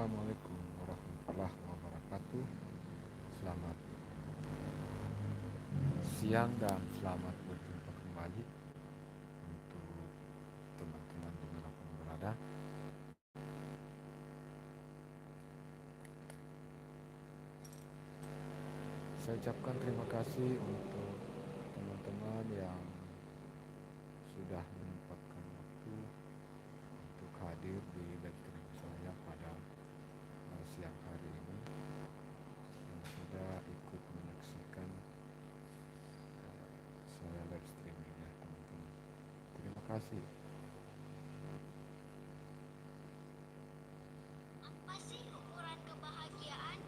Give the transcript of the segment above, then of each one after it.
Assalamualaikum warahmatullahi wabarakatuh. Selamat siang dan selamat berjumpa kembali untuk teman-teman dimanapun berada. Saya ucapkan terima kasih untuk teman-teman yang sudah menyempatkan waktu untuk hadir di live stream saya pada siang hari ini, yang sudah ikut menyaksikan saya live streaming ya teman-teman. Terima kasih. Apa sih ukuran kebahagiaan?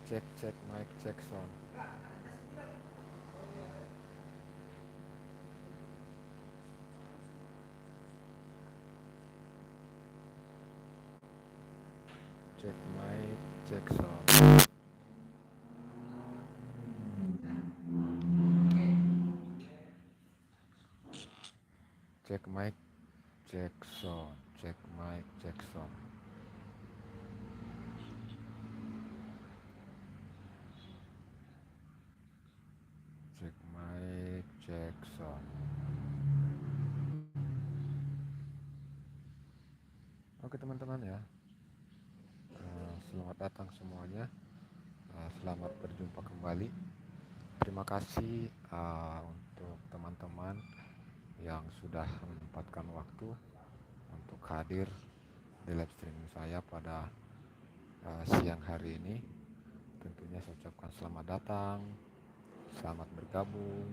Cek cek mic cek sound. Cek mic cek sound. Cek mic cek sound. Cek mic cek sound. Cek mic cek sound. Oke teman-teman ya, selamat datang semuanya. Selamat berjumpa kembali. Terima kasih untuk teman-teman yang sudah menyempatkan waktu untuk hadir di live streaming saya pada siang hari ini. Tentunya saya ucapkan selamat datang, selamat bergabung.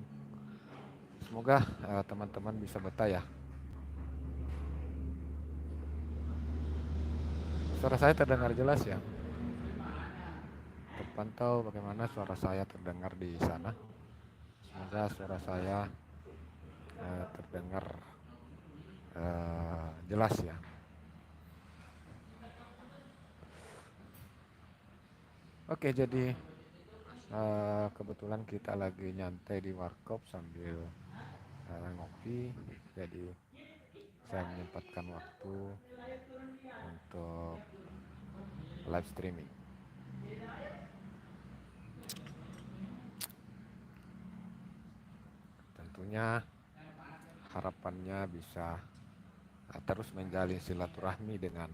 Semoga teman-teman bisa betah ya. Suara saya terdengar jelas ya. Terpantau bagaimana suara saya terdengar di sana. Semoga suara saya terdengar jelas ya. Oke, jadi kebetulan kita lagi nyantai di warkop sambil ngopi. Jadi saya menyempatkan waktu untuk live streaming. Tentunya harapannya bisa terus menjalin silaturahmi dengan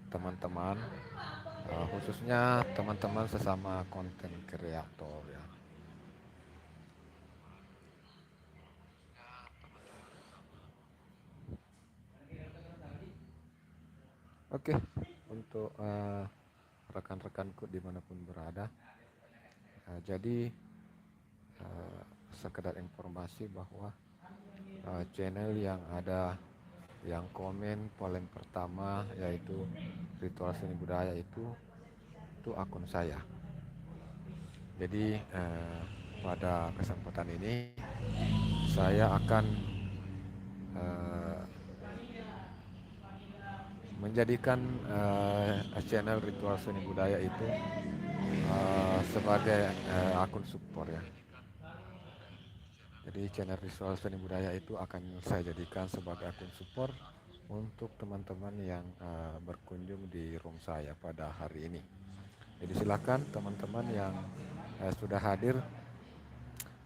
teman-teman, khususnya teman-teman sesama konten kreator ya. Oke, untuk rekan-rekanku dimanapun berada, jadi uh, sekedar informasi bahwa channel yang ada yang komen paling pertama yaitu ritual seni budaya itu akun saya. Jadi pada kesempatan ini saya akan uh, menjadikan channel ritual seni budaya itu sebagai akun support ya. Jadi channel ritual seni budaya itu akan saya jadikan sebagai akun support untuk teman-teman yang berkunjung di room saya pada hari ini. Jadi silakan teman-teman yang sudah hadir,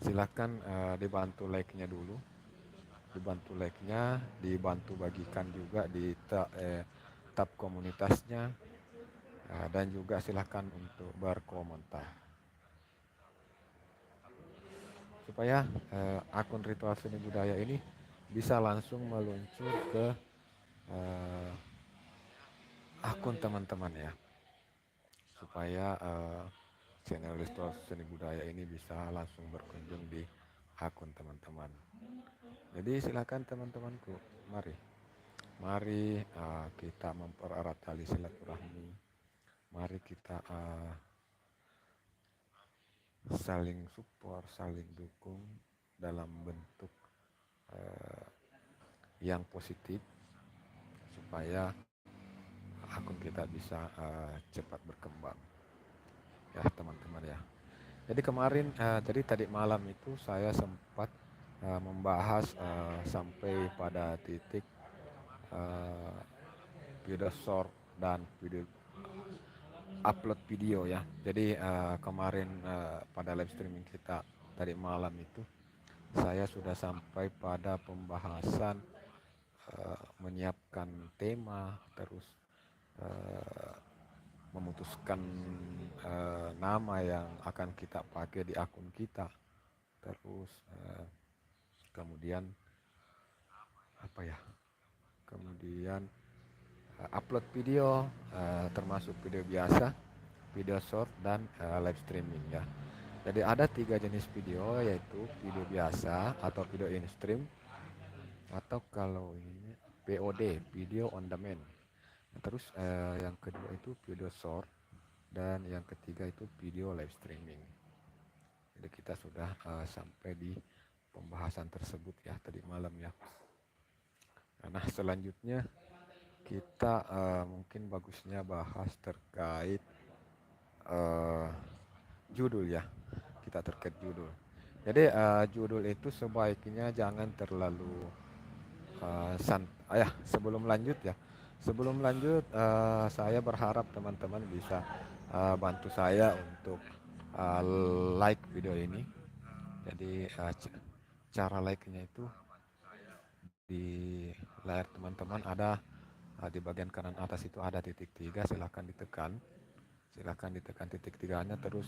silakan dibantu like-nya dulu, dibantu like-nya, dibantu bagikan juga di tab komunitasnya, dan juga silakan untuk berkomentar supaya akun ritual seni budaya ini bisa langsung meluncur ke uh, akun teman-teman ya, supaya channel ritual seni budaya ini bisa langsung berkunjung di akun teman-teman. Jadi silakan teman-temanku, mari mari kita mempererat tali silaturahmi, mari kita saling support, saling dukung dalam bentuk yang positif supaya akun kita bisa cepat berkembang ya teman-teman ya. Jadi kemarin, jadi tadi malam itu saya sempat membahas sampai pada titik eh, video short dan video upload video ya. Jadi kemarin pada live streaming kita tadi malam itu saya sudah sampai pada pembahasan menyiapkan tema, terus eh, memutuskan nama yang akan kita pakai di akun kita, terus kemudian apa ya? Kemudian upload video, termasuk video biasa, video short dan live streaming ya. Jadi ada 3 jenis video, yaitu video biasa atau video in stream, atau kalau ini VOD, video on demand. Terus yang kedua itu video short, dan yang ketiga itu video live streaming. Jadi kita sudah sampai di pembahasan tersebut ya tadi malam ya. Nah selanjutnya kita mungkin bagusnya bahas terkait eh, judul ya. Kita terkait judul. Jadi judul itu sebaiknya jangan terlalu sebelum lanjut ya. Sebelum lanjut, saya berharap teman-teman bisa bantu saya untuk uh, like video ini. Jadi cara like-nya itu di layar teman-teman ada di bagian kanan atas itu ada titik 3, silahkan ditekan titik 3-nya, terus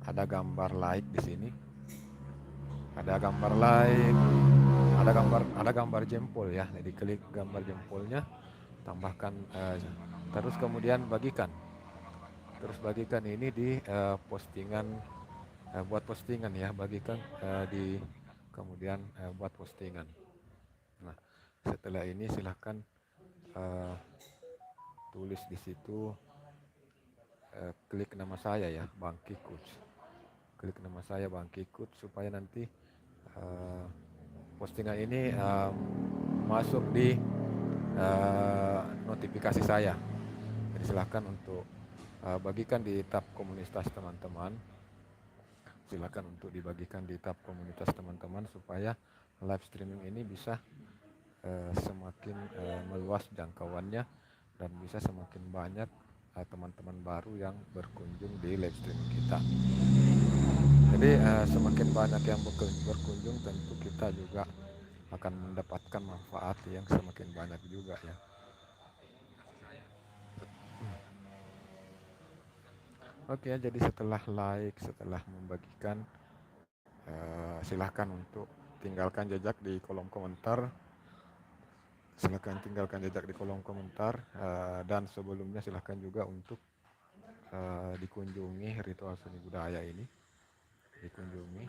ada gambar like di sini, ada gambar like, ada gambar jempol ya. Jadi klik gambar jempolnya, tambahkan terus kemudian bagikan ini di postingan, buat postingan ya, bagikan di kemudian buat postingan. Nah setelah ini silahkan uh, tulis di situ, klik nama saya ya, Bang Kikut, klik nama saya Bang Kikut, supaya nanti uh, postingan ini masuk di notifikasi saya. Jadi silahkan untuk bagikan di tab komunitas teman-teman, silahkan untuk dibagikan di tab komunitas teman-teman supaya live streaming ini bisa semakin meluas jangkauannya, dan bisa semakin banyak teman-teman baru yang berkunjung di live streaming kita. Jadi semakin banyak yang berkunjung, tentu kita juga akan mendapatkan manfaat yang semakin banyak juga ya. Oke, jadi setelah like, setelah membagikan, silahkan untuk tinggalkan jejak di kolom komentar. Silahkan tinggalkan jejak di kolom komentar, dan sebelumnya silahkan juga untuk dikunjungi ritual seni budaya ini, dikunjungi.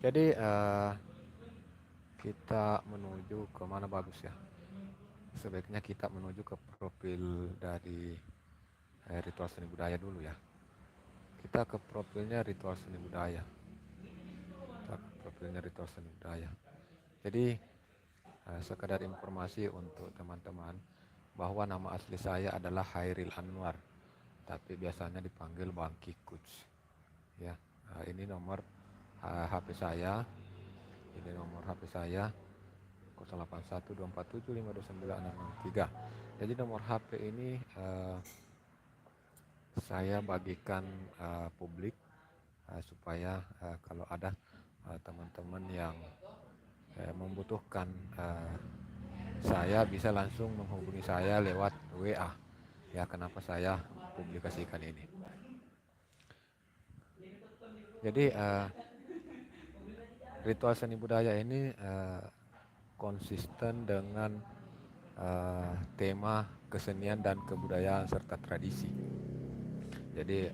Jadi kita menuju ke mana bagus ya? Sebaiknya kita menuju ke profil dari ritual seni budaya dulu ya. Kita ke profilnya ritual seni budaya. Jadi sekadar informasi untuk teman-teman bahwa nama asli saya adalah Hairil Anwar, tapi biasanya dipanggil Bang Kikuts ya. Ini nomor HP saya, ini nomor HP saya 081247529663. Jadi nomor HP ini saya bagikan publik, supaya kalau ada teman-teman yang membutuhkan saya bisa langsung menghubungi saya lewat WA ya. Kenapa saya publikasikan ini? Jadi ritual seni budaya ini konsisten dengan tema kesenian dan kebudayaan serta tradisi. Jadi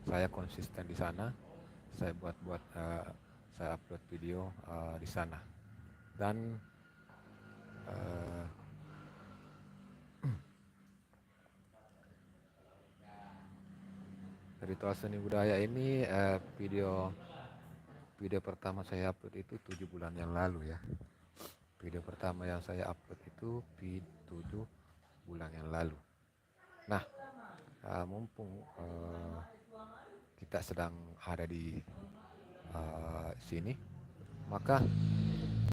saya konsisten di sana, saya saya upload video di sana, dan Eh, Ritual seni budaya ini video video pertama saya upload itu 7 bulan yang lalu ya. Video pertama yang saya upload itu 7 bulan yang lalu. Nah, mumpung kita sedang ada di sini, maka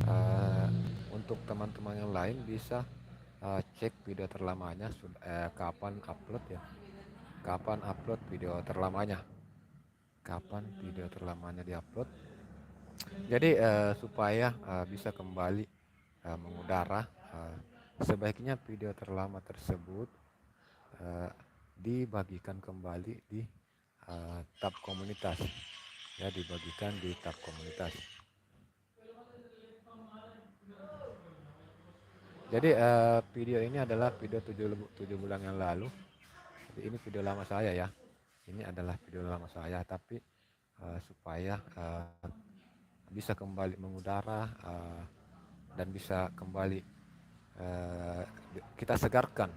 uh, untuk teman-teman yang lain bisa cek video terlamanya kapan upload ya, kapan upload video terlamanya, kapan video terlamanya diupload. Jadi supaya bisa kembali mengudara, sebaiknya video terlama tersebut dibagikan kembali di tab komunitas ya, dibagikan di tab komunitas. Jadi video ini adalah video 7 bulan yang lalu. Jadi ini video lama saya ya. Ini adalah video lama saya, tapi supaya bisa kembali mengudara dan bisa kembali kita segarkan.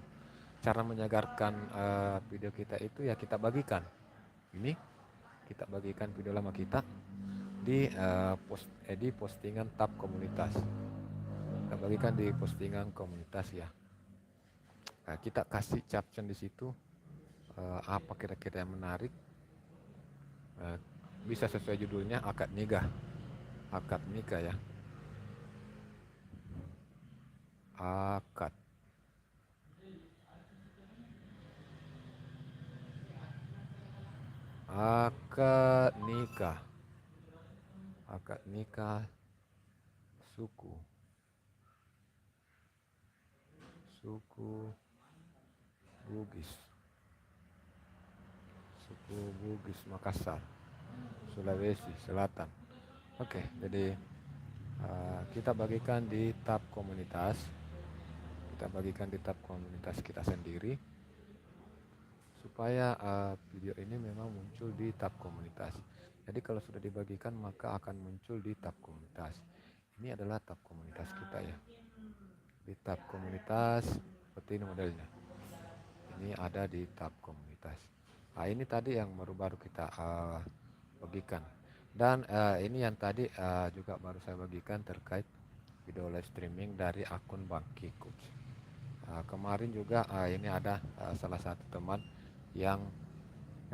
Cara menyegarkan video kita itu ya kita bagikan. Ini kita bagikan video lama kita di di postingan tab komunitas. Kita bagikan di postingan komunitas ya. Kita kasih caption di situ apa kira-kira yang menarik. Bisa sesuai judulnya akad nikah ya, akad akad nikah suku Bugis, suku Bugis Makassar, Sulawesi Selatan. Oke, jadi kita bagikan di tab komunitas. Kita bagikan di tab komunitas kita sendiri supaya video ini memang muncul di tab komunitas. Jadi kalau sudah dibagikan maka akan muncul di tab komunitas. Ini adalah tab komunitas kita ya. Di tab komunitas seperti ini modelnya. Ini ada di tab komunitas. Nah, ini tadi yang baru-baru kita bagikan. Dan ini yang tadi juga baru saya bagikan terkait video live streaming dari akun Bangki Coach. Kemarin juga ini ada salah satu teman yang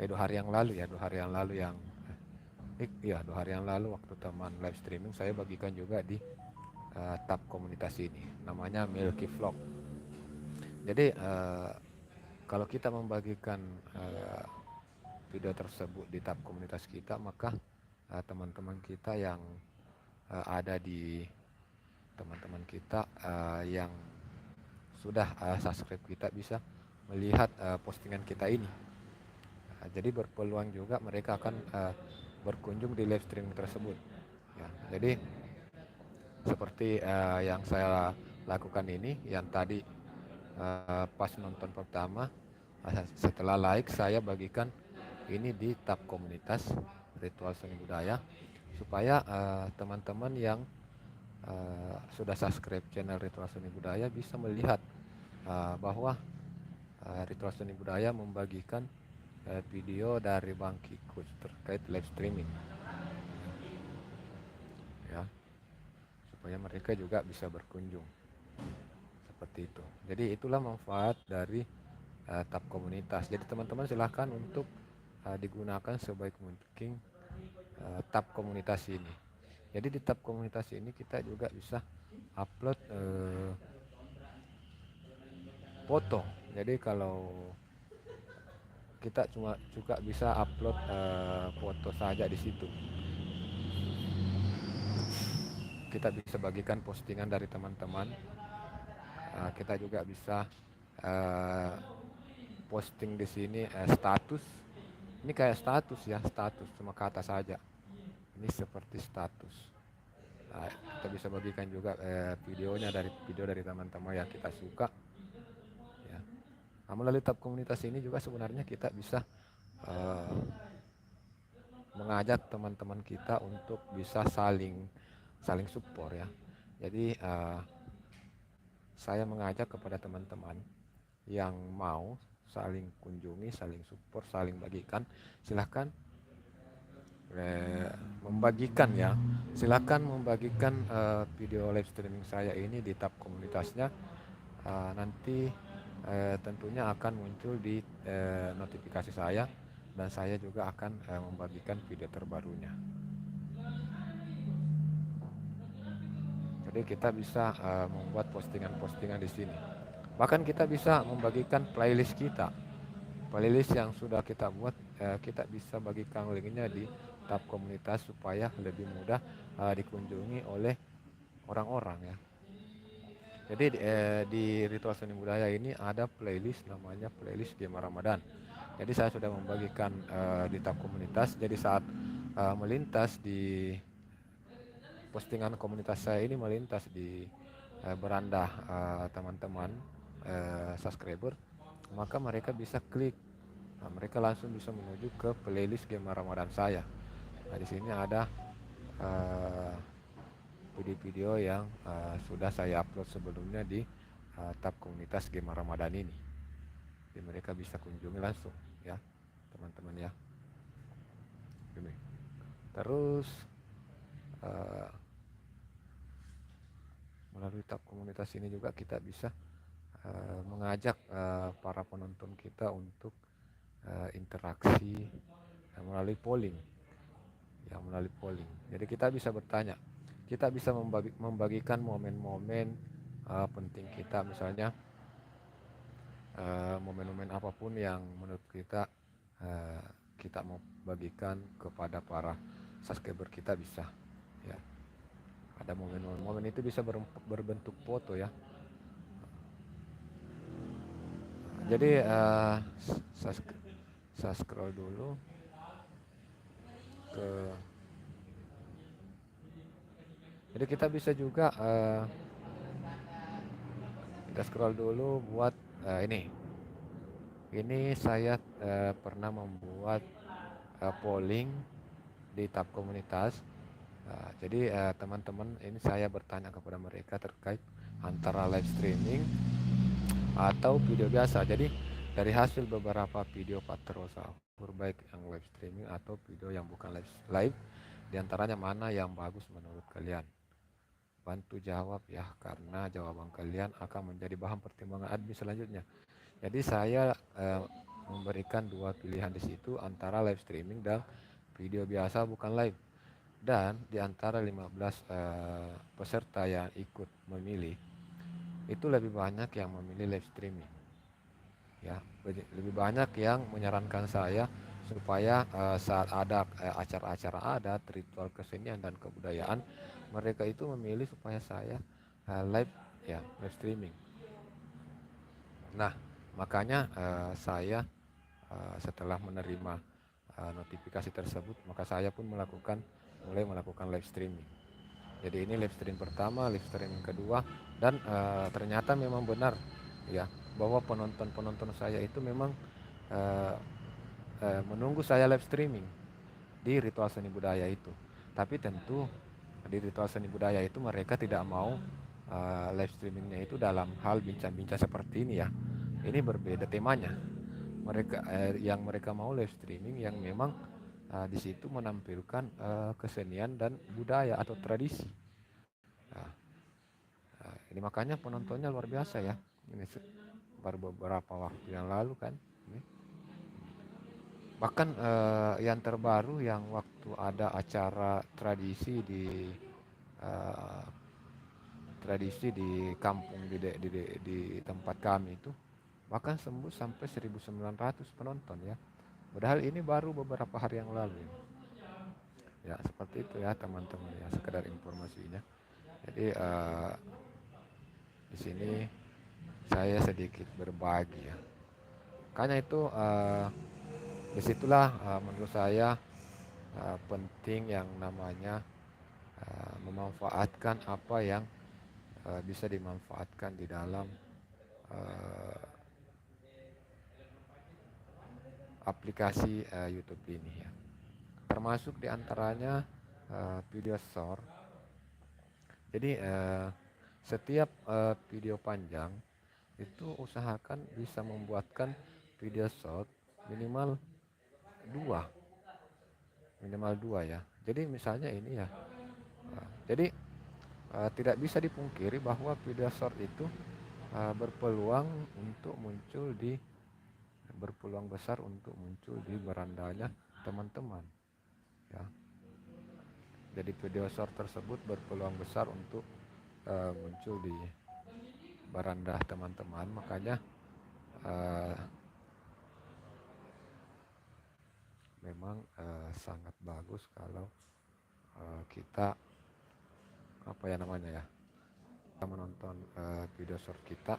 2 hari yang lalu ya, 2 hari yang lalu yang 2 hari yang lalu waktu teman live streaming saya bagikan juga di tab komunitas ini, namanya Milky Vlog. Jadi kalau kita membagikan video tersebut di tab komunitas kita, maka teman-teman kita yang ada di teman-teman kita yang sudah subscribe kita bisa melihat postingan kita ini. Jadi berpeluang juga mereka akan berkunjung di live streaming tersebut ya. Jadi seperti yang saya lakukan ini, yang tadi pas nonton pertama, setelah like saya bagikan ini di tab komunitas Ritual Seni Budaya supaya teman-teman yang sudah subscribe channel Ritual Seni Budaya bisa melihat bahwa Ritual Seni Budaya membagikan video dari Bangki Coach terkait live streaming ya, supaya mereka juga bisa berkunjung seperti itu. Jadi itulah manfaat dari tab komunitas. Jadi teman-teman silahkan untuk digunakan sebaik mungkin tab komunitas ini. Jadi di tab komunitas ini kita juga bisa upload foto. Jadi kalau kita cuma juga bisa upload foto saja di situ. Kita bisa bagikan postingan dari teman-teman. Kita juga bisa posting di sini status. Ini kayak status ya, status cuma kata saja. Ini seperti status. Kita bisa bagikan juga videonya dari teman-teman yang kita suka. Ya. Nah, melalui tab komunitas ini juga sebenarnya kita bisa mengajak teman-teman kita untuk bisa saling support ya. Jadi saya mengajak kepada teman-teman yang mau saling kunjungi, saling support, saling bagikan, silahkan membagikan ya. Silahkan membagikan video live streaming saya ini di tab komunitasnya. Nanti tentunya akan muncul di notifikasi saya, dan saya juga akan membagikan video terbarunya. Jadi kita bisa membuat postingan-postingan di sini. Bahkan kita bisa membagikan playlist kita. Playlist yang sudah kita buat, kita bisa bagikan linknya di tab komunitas supaya lebih mudah dikunjungi oleh orang-orang ya. Jadi di Ritual Seni Budaya ini ada playlist namanya playlist Gema Ramadan. Jadi saya sudah membagikan di tab komunitas. Jadi saat melintas di postingan komunitas saya ini, melintas di beranda teman-teman subscriber, maka mereka bisa klik. Nah, mereka langsung bisa menuju ke playlist Gema Ramadan saya. Nah, di sini ada video-video yang sudah saya upload sebelumnya di tab komunitas Gema Ramadan ini. Jadi mereka bisa kunjungi langsung ya, teman-teman ya. Ini. Terus melalui tab komunitas ini juga kita bisa mengajak para penonton kita untuk interaksi melalui polling ya, melalui polling. Jadi kita bisa bertanya, kita bisa membagikan momen-momen penting kita, misalnya momen-momen apapun yang menurut kita kita mau bagikan kepada para subscriber kita, bisa ya. Ada momen-momen itu bisa berbentuk foto ya. Jadi saya scroll dulu ke, jadi kita bisa juga kita scroll dulu buat ini saya pernah membuat polling di tab komunitas. Jadi teman-teman, ini saya bertanya kepada mereka terkait antara live streaming atau video biasa. Jadi dari hasil beberapa video patrol sahur, baik yang live streaming atau video yang bukan live, diantaranya mana yang bagus menurut kalian? Bantu jawab ya, karena jawaban kalian akan menjadi bahan pertimbangan admin selanjutnya. Jadi saya memberikan dua pilihan di situ, antara live streaming dan video biasa bukan live. Dan di antara 15 peserta yang ikut memilih, itu lebih banyak yang memilih live streaming. Ya, lebih banyak yang menyarankan saya supaya saat ada acara-acara adat, ritual kesenian dan kebudayaan, mereka itu memilih supaya saya live ya, live streaming. Nah, makanya saya setelah menerima notifikasi tersebut, maka saya pun mulai melakukan live streaming. Jadi ini live stream pertama, live streaming kedua, dan ternyata memang benar ya, bahwa penonton saya itu memang menunggu saya live streaming di Ritual Seni Budaya itu. Tapi tentu di Ritual Seni Budaya itu mereka tidak mau live streamingnya itu dalam hal bincang-bincang seperti ini ya. Ini berbeda temanya. Mereka yang mereka mau live streaming yang memang di situ menampilkan kesenian dan budaya atau tradisi. Nah, ini makanya penontonnya luar biasa ya. Ini baru beberapa waktu yang lalu kan. Ini. Bahkan yang terbaru, yang waktu ada acara tradisi di kampung di tempat kami itu, bahkan sembuh sampai 1.900 penonton ya. Padahal ini baru beberapa hari yang lalu. Ya seperti itu ya teman-teman ya, sekedar informasinya. Jadi di sini saya sedikit berbagi ya. Makanya itu disitulah menurut saya penting yang namanya memanfaatkan apa yang bisa dimanfaatkan di dalam aplikasi YouTube ini ya. Termasuk diantaranya video short. Jadi Setiap video panjang itu usahakan bisa membuatkan video short minimal dua ya. Jadi misalnya ini ya, jadi tidak bisa dipungkiri bahwa video short itu berpeluang untuk muncul di berpeluang besar untuk muncul di berandanya teman-teman ya. Jadi video short tersebut berpeluang besar untuk muncul di beranda teman-teman, makanya memang sangat bagus kalau kita apa ya namanya ya, kita menonton video short kita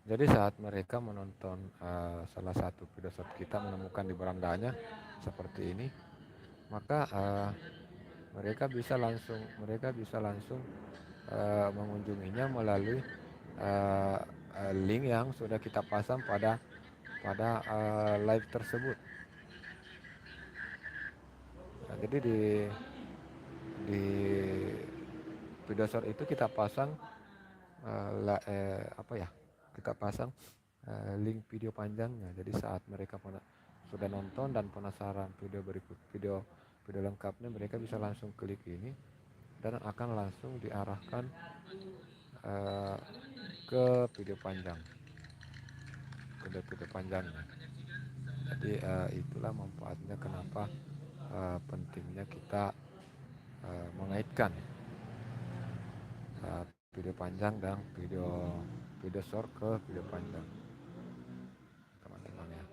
jadi saat mereka menonton salah satu video short kita menemukan di berandanya seperti ini, maka mereka bisa langsung mengunjunginya melalui link yang sudah kita pasang pada live tersebut. Nah, jadi di video short itu kita pasang kita pasang link video panjangnya. Jadi saat mereka sudah nonton dan penasaran video lengkapnya, mereka bisa langsung klik ini dan akan langsung diarahkan ke video panjangnya. Jadi itulah manfaatnya, kenapa pentingnya kita mengaitkan video panjang dan video short ke video panjang, teman-teman ya.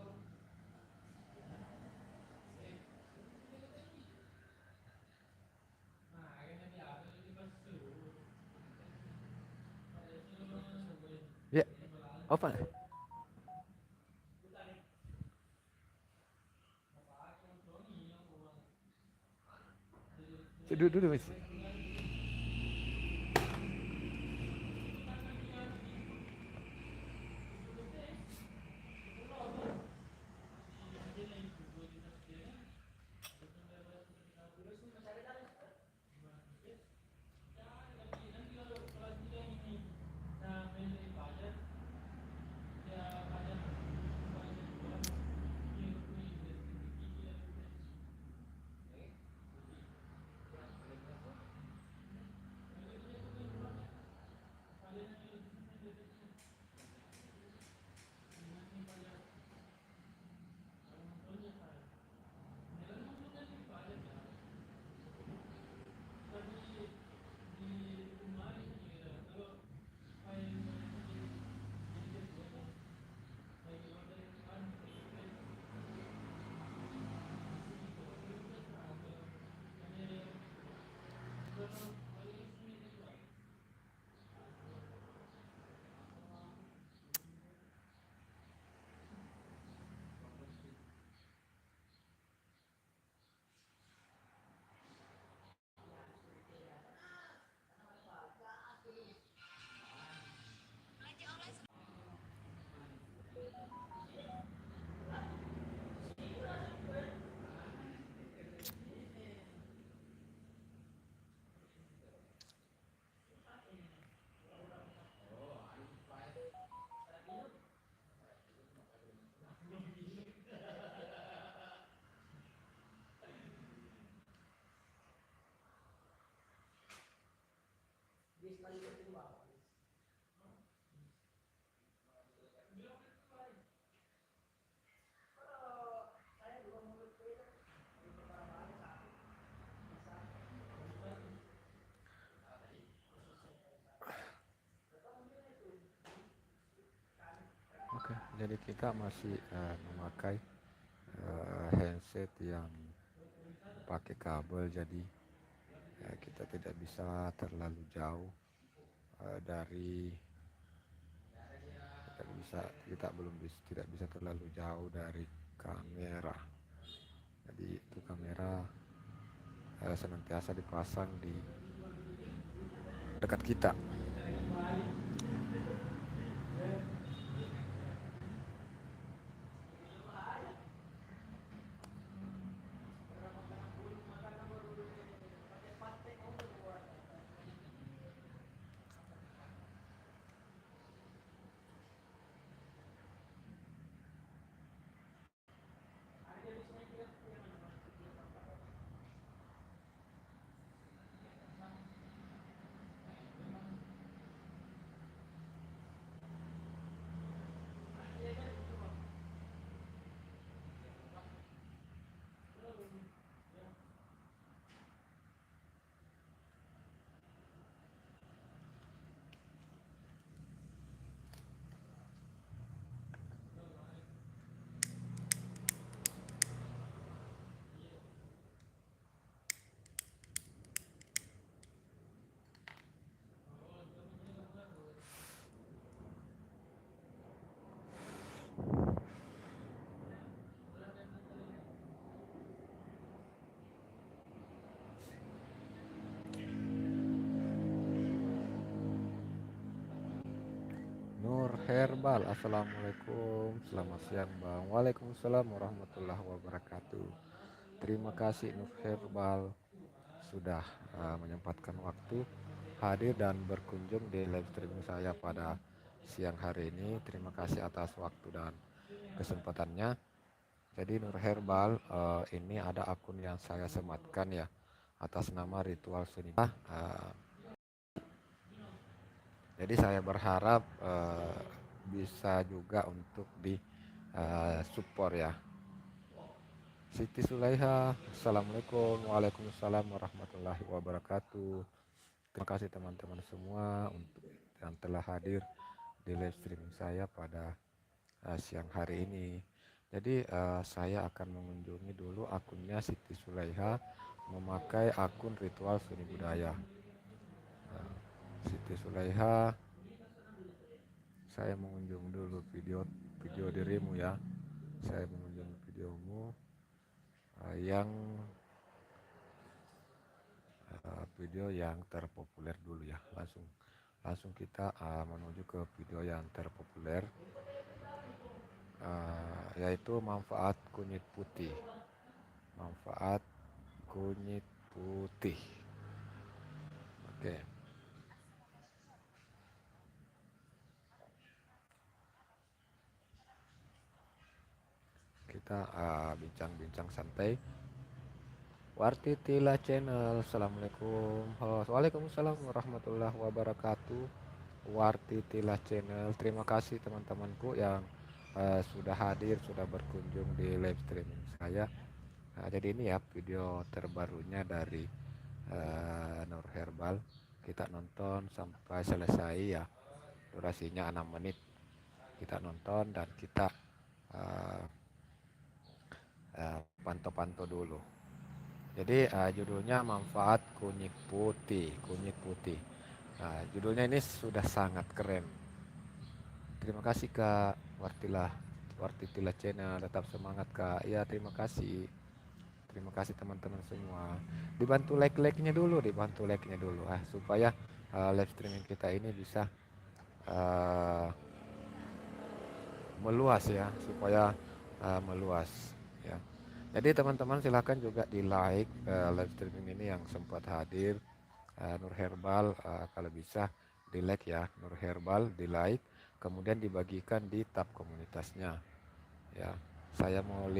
Ya, apa? Duduk Mas. Oke, jadi kita masih memakai handset yang pakai kabel, jadi kita tidak bisa terlalu jauh dari tidak bisa terlalu jauh dari kamera. Jadi itu kamera senantiasa dipasang di dekat kita. Herbal. Assalamualaikum, selamat siang Bang. Waalaikumsalam warahmatullahi wabarakatuh. Terima kasih Nur Herbal sudah menyempatkan waktu hadir dan berkunjung di live streaming saya pada siang hari ini. Terima kasih atas waktu dan kesempatannya. Jadi Nur Herbal, ini ada akun yang saya sematkan ya atas nama Ritual Sunnah. Jadi saya berharap bisa juga untuk di support ya. Siti Sulaiha, Assalamualaikum, Waalaikumsalam warahmatullahi wabarakatuh. Terima kasih teman-teman semua untuk yang telah hadir di live streaming saya pada siang hari ini. Jadi saya akan mengunjungi dulu akunnya Siti Sulaiha memakai akun Ritual Seni Budaya. Siti Sulaiha, saya mengunjung dulu video dirimu ya. Saya mengunjung videomu yang video yang terpopuler dulu ya. Langsung kita menuju ke video yang terpopuler, yaitu manfaat kunyit putih. Manfaat kunyit putih. Oke. Kita bincang-bincang santai. Wartitila Channel, Assalamualaikum. Halo, Waalaikumsalam warahmatullahi wabarakatuh. Wartitila Channel, terima kasih teman-temanku yang sudah hadir, sudah berkunjung di live streaming saya. Jadi ini ya video terbarunya dari Nur Herbal. Kita nonton sampai selesai ya, durasinya 6 menit. Kita nonton dan kita pantau-pantau dulu. Jadi judulnya manfaat kunyit putih, kunyit putih. Judulnya ini sudah sangat keren. Terima kasih Kak Wartitila Channel, tetap semangat Kak. Ya terima kasih. Terima kasih teman-teman semua. Dibantu like-nya dulu, supaya live streaming kita ini bisa meluas ya, supaya meluas ya. Jadi teman-teman silahkan juga di like live streaming ini yang sempat hadir. Nur Herbal kalau bisa di like ya, Nur Herbal di like, kemudian dibagikan di tab komunitasnya ya. Saya mau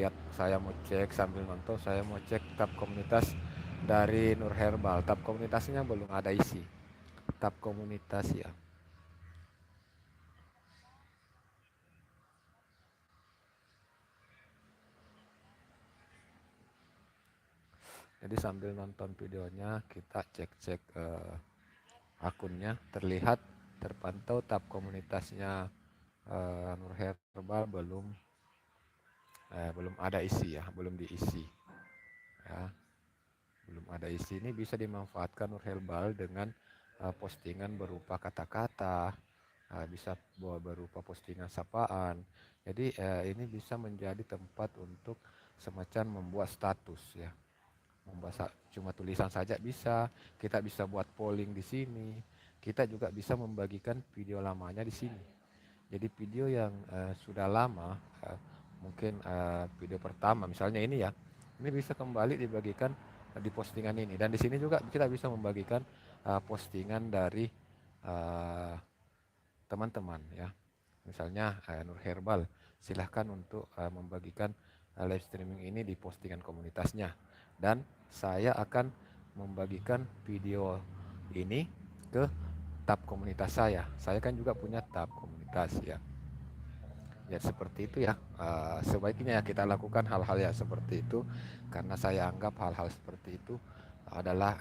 cek sambil nonton, saya mau cek tab komunitas dari Nur Herbal. Tab komunitasnya belum ada isi, tab komunitas ya. Jadi sambil nonton videonya kita cek-cek akunnya, terpantau tab komunitasnya Nur Herbal belum ada isi ya, belum diisi ya. Belum ada isi. Ini bisa dimanfaatkan Nur Herbal dengan postingan berupa kata-kata, bisa berupa postingan sapaan. Jadi ini bisa menjadi tempat untuk semacam membuat status ya. Cuma tulisan saja bisa, kita bisa buat polling di sini, kita juga bisa membagikan video lamanya di sini. Jadi video yang sudah lama, mungkin video pertama misalnya ini ya, ini bisa kembali dibagikan di postingan ini, dan di sini juga kita bisa membagikan postingan dari teman-teman ya. Misalnya Nur Herbal, silahkan untuk membagikan live streaming ini di postingan komunitasnya, dan saya akan membagikan video ini ke tab komunitas saya. Saya kan juga punya tab komunitas ya. Ya seperti itu ya. Sebaiknya kita lakukan hal-hal yang seperti itu, karena saya anggap hal-hal seperti itu adalah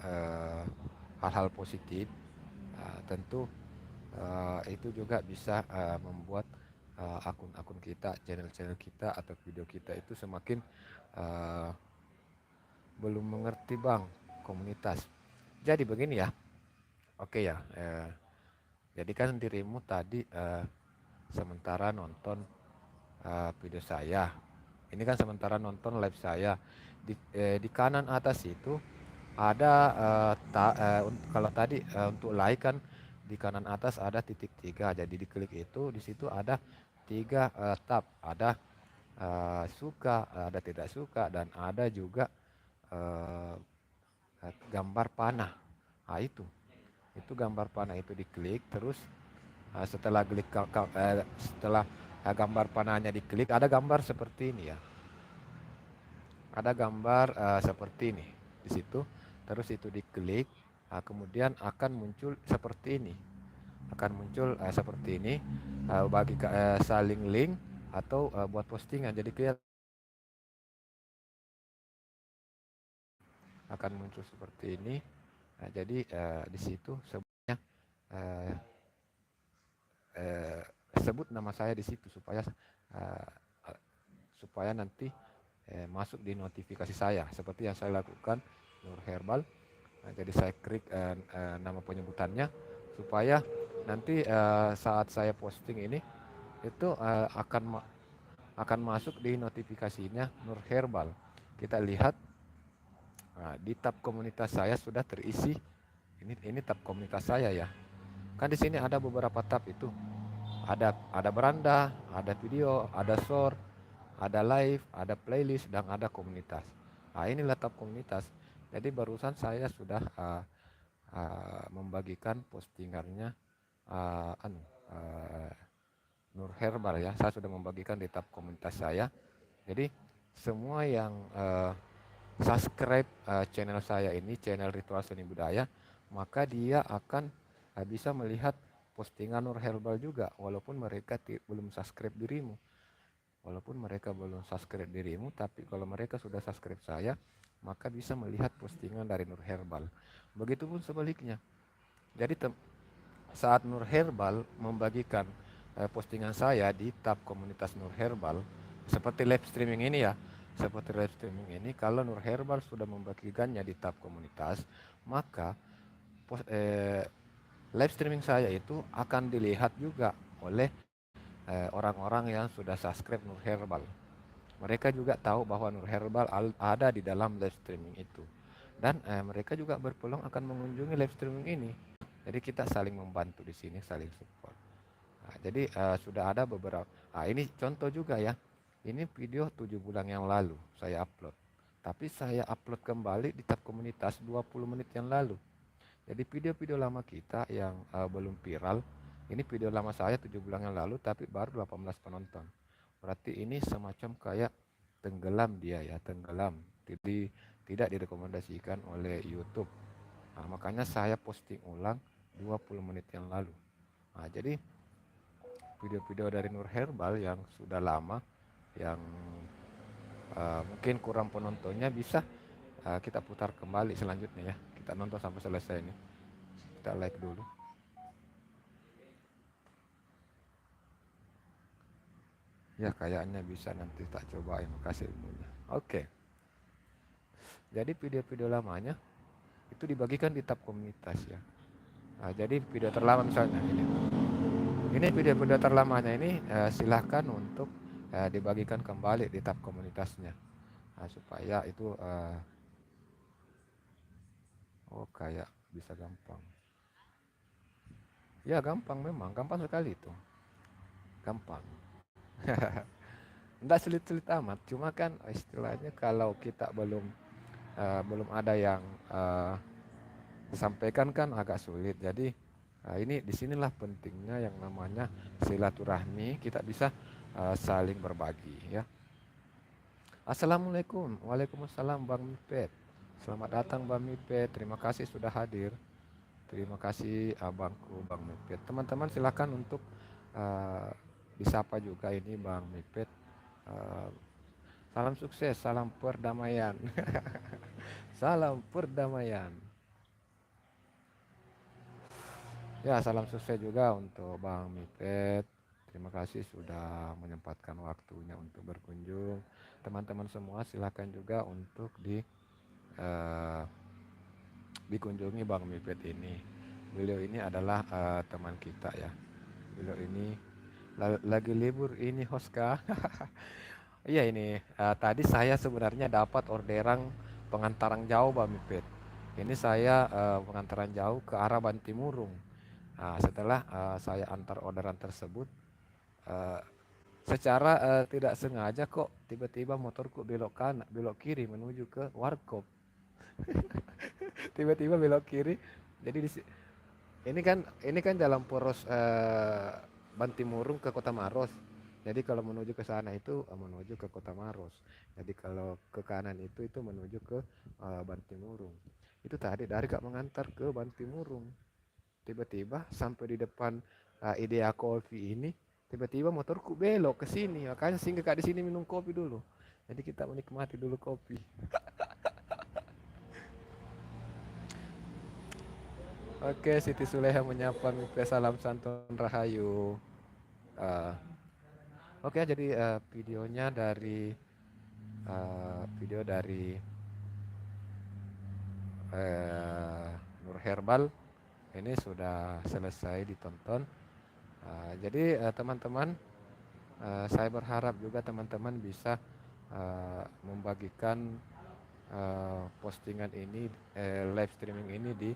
hal-hal positif. Tentu itu juga bisa membuat akun-akun kita, channel-channel kita atau video kita itu semakin belum mengerti Bang komunitas. Jadi begini ya, oke ya. Jadi kan dirimu tadi sementara nonton video saya. Ini kan sementara nonton live saya. Di kanan atas itu ada kalau tadi untuk like kan di kanan atas ada titik 3. Jadi diklik itu, di situ ada 3 tab, ada suka, ada tidak suka, dan ada juga eh, gambar panah. Nah, itu gambar panah itu diklik, terus setelah gambar panahnya diklik, ada gambar seperti ini ya. Ada gambar seperti ini di situ, terus itu diklik, kemudian akan muncul seperti ini, bagi saling link atau buat postingan. Jadi kita akan muncul seperti ini. Nah, jadi di situ sebutnya eh, sebut nama saya di situ eh, supaya nanti masuk di notifikasi saya, seperti yang saya lakukan Nur Herbal. Nah, jadi saya klik nama penyebutannya supaya nanti saat saya posting ini itu akan masuk di notifikasinya Nur Herbal. Kita lihat di tab komunitas saya sudah terisi. Ini tab komunitas saya ya. Kan di sini ada beberapa tab itu. Ada beranda, ada video, ada short, ada live, ada playlist, dan ada komunitas. Nah, inilah tab komunitas. Jadi barusan saya sudah membagikan postingannya Nur Herbal ya. Saya sudah membagikan di tab komunitas saya. Jadi semua yang subscribe channel saya ini, channel Ritual Seni Budaya, maka dia akan bisa melihat postingan Nur Herbal juga, walaupun mereka belum subscribe dirimu. Tapi kalau mereka sudah subscribe saya, maka bisa melihat postingan dari Nur Herbal. Begitupun sebaliknya. Jadi saat Nur Herbal membagikan postingan saya di tab komunitas Nur Herbal, seperti live streaming ini ya, kalau Nur Herbal sudah membagikannya di tab komunitas, maka live streaming saya itu akan dilihat juga oleh orang-orang yang sudah subscribe Nur Herbal. Mereka juga tahu bahwa Nur Herbal ada di dalam live streaming itu, dan mereka juga berpeluang akan mengunjungi live streaming ini. Jadi kita saling membantu di sini, saling support. Nah, jadi sudah ada beberapa. Nah, ini contoh juga ya. Ini video 7 bulan yang lalu saya upload. Tapi saya upload kembali di tab komunitas 20 menit yang lalu. Jadi video-video lama kita yang belum viral, ini video lama saya 7 bulan yang lalu tapi baru 18 penonton. Berarti ini semacam kayak tenggelam dia ya, tenggelam. Jadi tidak direkomendasikan oleh YouTube. Nah, makanya saya posting ulang 20 menit yang lalu. Nah, jadi video-video dari Nur Herbal yang sudah lama, yang mungkin kurang penontonnya, bisa kita putar kembali selanjutnya ya. Kita nonton sampai selesai ini. Kita like dulu. Ya kayaknya bisa, nanti tak cobain, kasih ilmunya. Oke. Jadi video-video lamanya itu dibagikan di tab komunitas ya. Nah, jadi video terlama misalnya ini video-video terlamanya ini silahkan untuk dibagikan kembali di tab komunitasnya. Nah, supaya itu kayak bisa gampang. Ya gampang, memang gampang sekali itu. Gampang. Enggak sulit-sulit amat, cuma kan istilahnya kalau kita belum ada yang disampaikan kan agak sulit. Jadi ini disinilah pentingnya yang namanya silaturahmi, kita bisa saling berbagi ya. Assalamualaikum. Waalaikumsalam Bang Mipet. Selamat datang Bang Mipet, terima kasih sudah hadir. Terima kasih abangku Bang Mipet. Teman-teman silakan untuk disapa juga ini Bang Mipet. Salam sukses, salam perdamaian. Salam perdamaian. Ya, salam sukses juga untuk Bang Mipet. Terima kasih sudah menyempatkan waktunya untuk berkunjung. Teman-teman semua silakan juga untuk dikunjungi Bang Mipet ini. Beliau ini adalah teman kita ya. Beliau ini lagi libur ini Hoska. Iya ini tadi saya sebenarnya dapat orderan pengantaran jauh Bang Mipet. Ini saya pengantaran jauh ke arah Bantimurung. Nah, setelah saya antar orderan tersebut, eh, secara tidak sengaja kok tiba-tiba motorku belok kanan, belok kiri menuju ke warkop. Tiba-tiba belok kiri. Jadi ini kan dalam poros Bantimurung ke Kota Maros. Jadi kalau menuju ke sana itu menuju ke Kota Maros. Jadi kalau ke kanan itu menuju ke Bantimurung. Itu tadi dari Kak mengantar ke Bantimurung. Tiba-tiba sampai di depan Idea Coffee ini, tiba-tiba motorku belok ke sini. Makanya singgah Kak di sini minum kopi dulu. Jadi kita menikmati dulu kopi. Oke, Siti Suleha menyapa Mipe, salam santun rahayu. Eh, Oke, jadi video dari eh, Nur Herbal ini sudah selesai ditonton. Jadi teman-teman, saya berharap juga teman-teman bisa membagikan postingan ini, live streaming ini di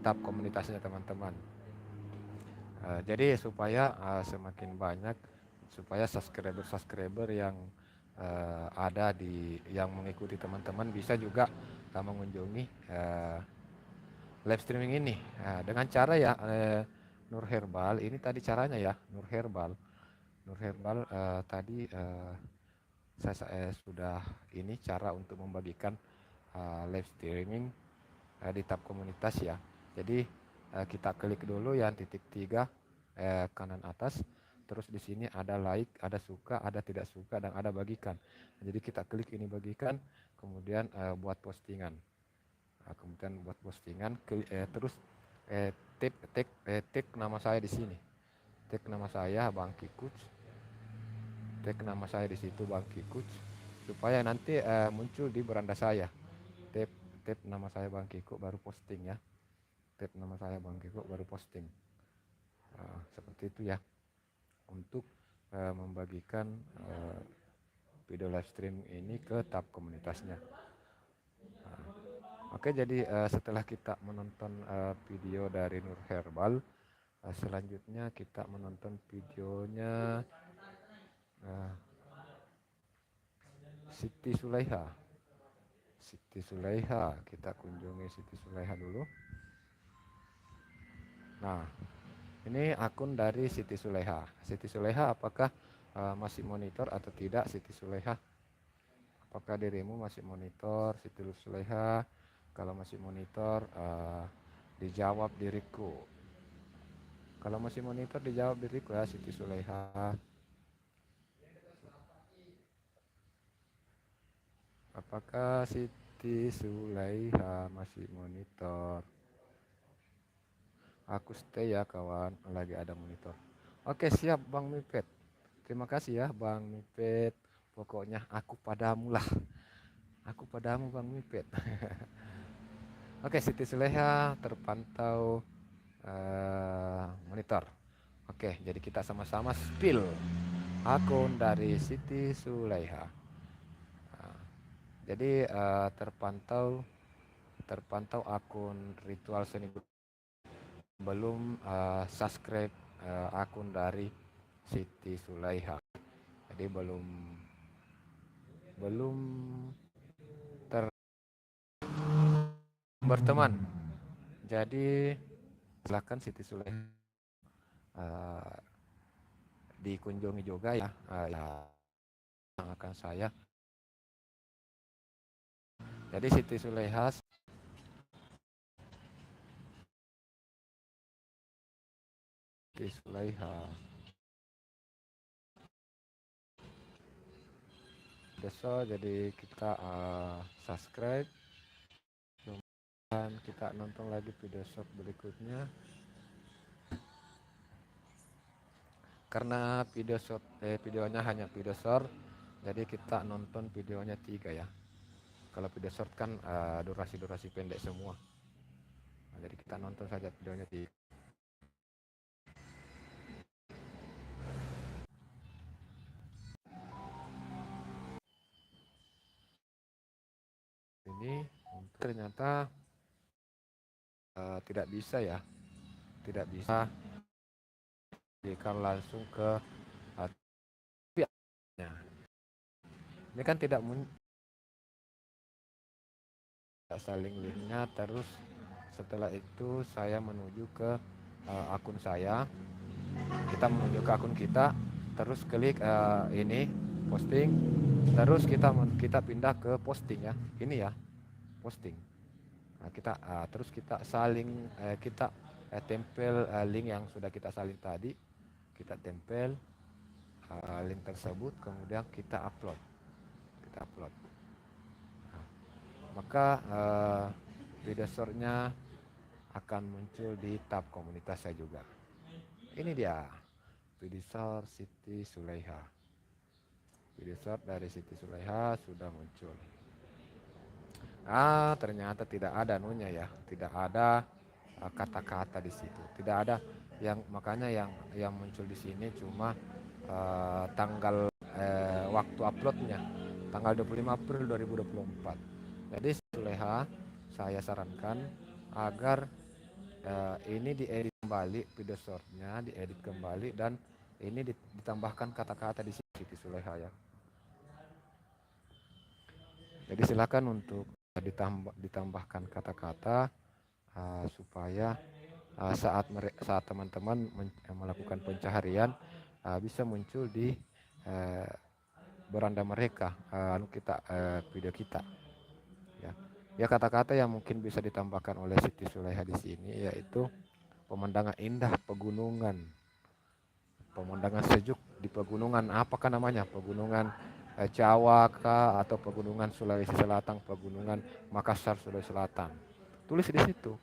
tab komunitasnya teman-teman. Jadi supaya semakin banyak, supaya subscriber yang ada yang mengikuti teman-teman bisa juga mengunjungi live streaming ini dengan cara ya Nur Herbal ini tadi caranya ya Nur Herbal tadi saya sudah ini cara untuk membagikan live streaming di tab komunitas ya. Jadi kita klik dulu yang titik 3 kanan atas, terus di sini ada like, ada suka, ada tidak suka, dan ada bagikan. Jadi kita klik ini bagikan, kemudian buat postingan. Kemudian buat postingan, terus tag nama saya di sini, tag nama saya Bang Kikuc, tag nama saya di situ Bang Kikuc, supaya nanti muncul di beranda saya. Tag tag nama saya Bang Kiko baru posting ya. Tag nama saya Bang Kiko baru posting. Seperti itu ya untuk membagikan video live stream ini ke tab komunitasnya. Oke, jadi setelah kita menonton video dari Nur Herbal, selanjutnya kita menonton videonya uh, Siti Sulaiha. Siti Sulaiha, kita kunjungi Siti Sulaiha dulu. Nah, ini akun dari Siti Sulaiha. Siti Sulaiha, apakah masih monitor atau tidak Siti Sulaiha? Apakah dirimu masih monitor Siti Sulaiha? Kalau masih monitor, dijawab diriku. Kalau masih monitor, dijawab diriku ya Siti Sulaiha. Apakah Siti Sulaiha masih monitor? Aku stay ya kawan, lagi ada monitor. Oke, siap Bang Mipet. Terima kasih ya Bang Mipet. Pokoknya aku padamu lah. Aku padamu Bang Mipet. Oke, Siti Sulaiha terpantau monitor. Oke, jadi kita sama-sama spill akun dari Siti Sulaiha. Jadi terpantau akun Ritual Seni belum subscribe akun dari Siti Sulaiha. Jadi belum berteman. Jadi silakan Siti Sulaiha dikunjungi juga ya, yang akan saya. Jadi Siti Sulaiha besok jadi kita subscribe dan kita nonton lagi video short berikutnya. Karena videonya hanya video short, jadi kita nonton videonya 3 ya. Kalau video short kan durasi pendek semua. Nah, jadi kita nonton saja videonya 3. Ini ternyata tidak bisa ya. tidak bisa jika langsung ke pihaknya. Ini kan tidak saling linknya, terus setelah itu saya menuju ke akun saya, kita menuju ke akun kita, terus klik ini posting, terus kita pindah ke posting ya, ini ya posting. Nah, terus kita saling kita tempel link yang sudah kita salin tadi, kita tempel link tersebut, kemudian kita upload. Nah, maka video shortnya akan muncul di tab komunitas saya juga. Ini dia video short Siti Sulaiha. Video short dari Siti Sulaiha sudah muncul. Ternyata tidak ada nunya ya, tidak ada kata-kata di situ, tidak ada makanya yang muncul di sini cuma tanggal waktu uploadnya, tanggal 25 April 2024. Jadi Suleha, saya sarankan agar ini diedit kembali, video shortnya diedit kembali, dan ini ditambahkan kata-kata di sini Suleha ya. Jadi silakan untuk ditambahkan kata-kata supaya saat teman-teman melakukan pencaharian bisa muncul di beranda mereka video kita ya. Kata-kata yang mungkin bisa ditambahkan oleh Siti Sulaiha di sini yaitu pemandangan indah pegunungan, pemandangan sejuk di pegunungan, apakah namanya, pegunungan Jawa kah, atau pegunungan Sulawesi Selatan, pegunungan Makassar Sulawesi Selatan. Tulis di situ,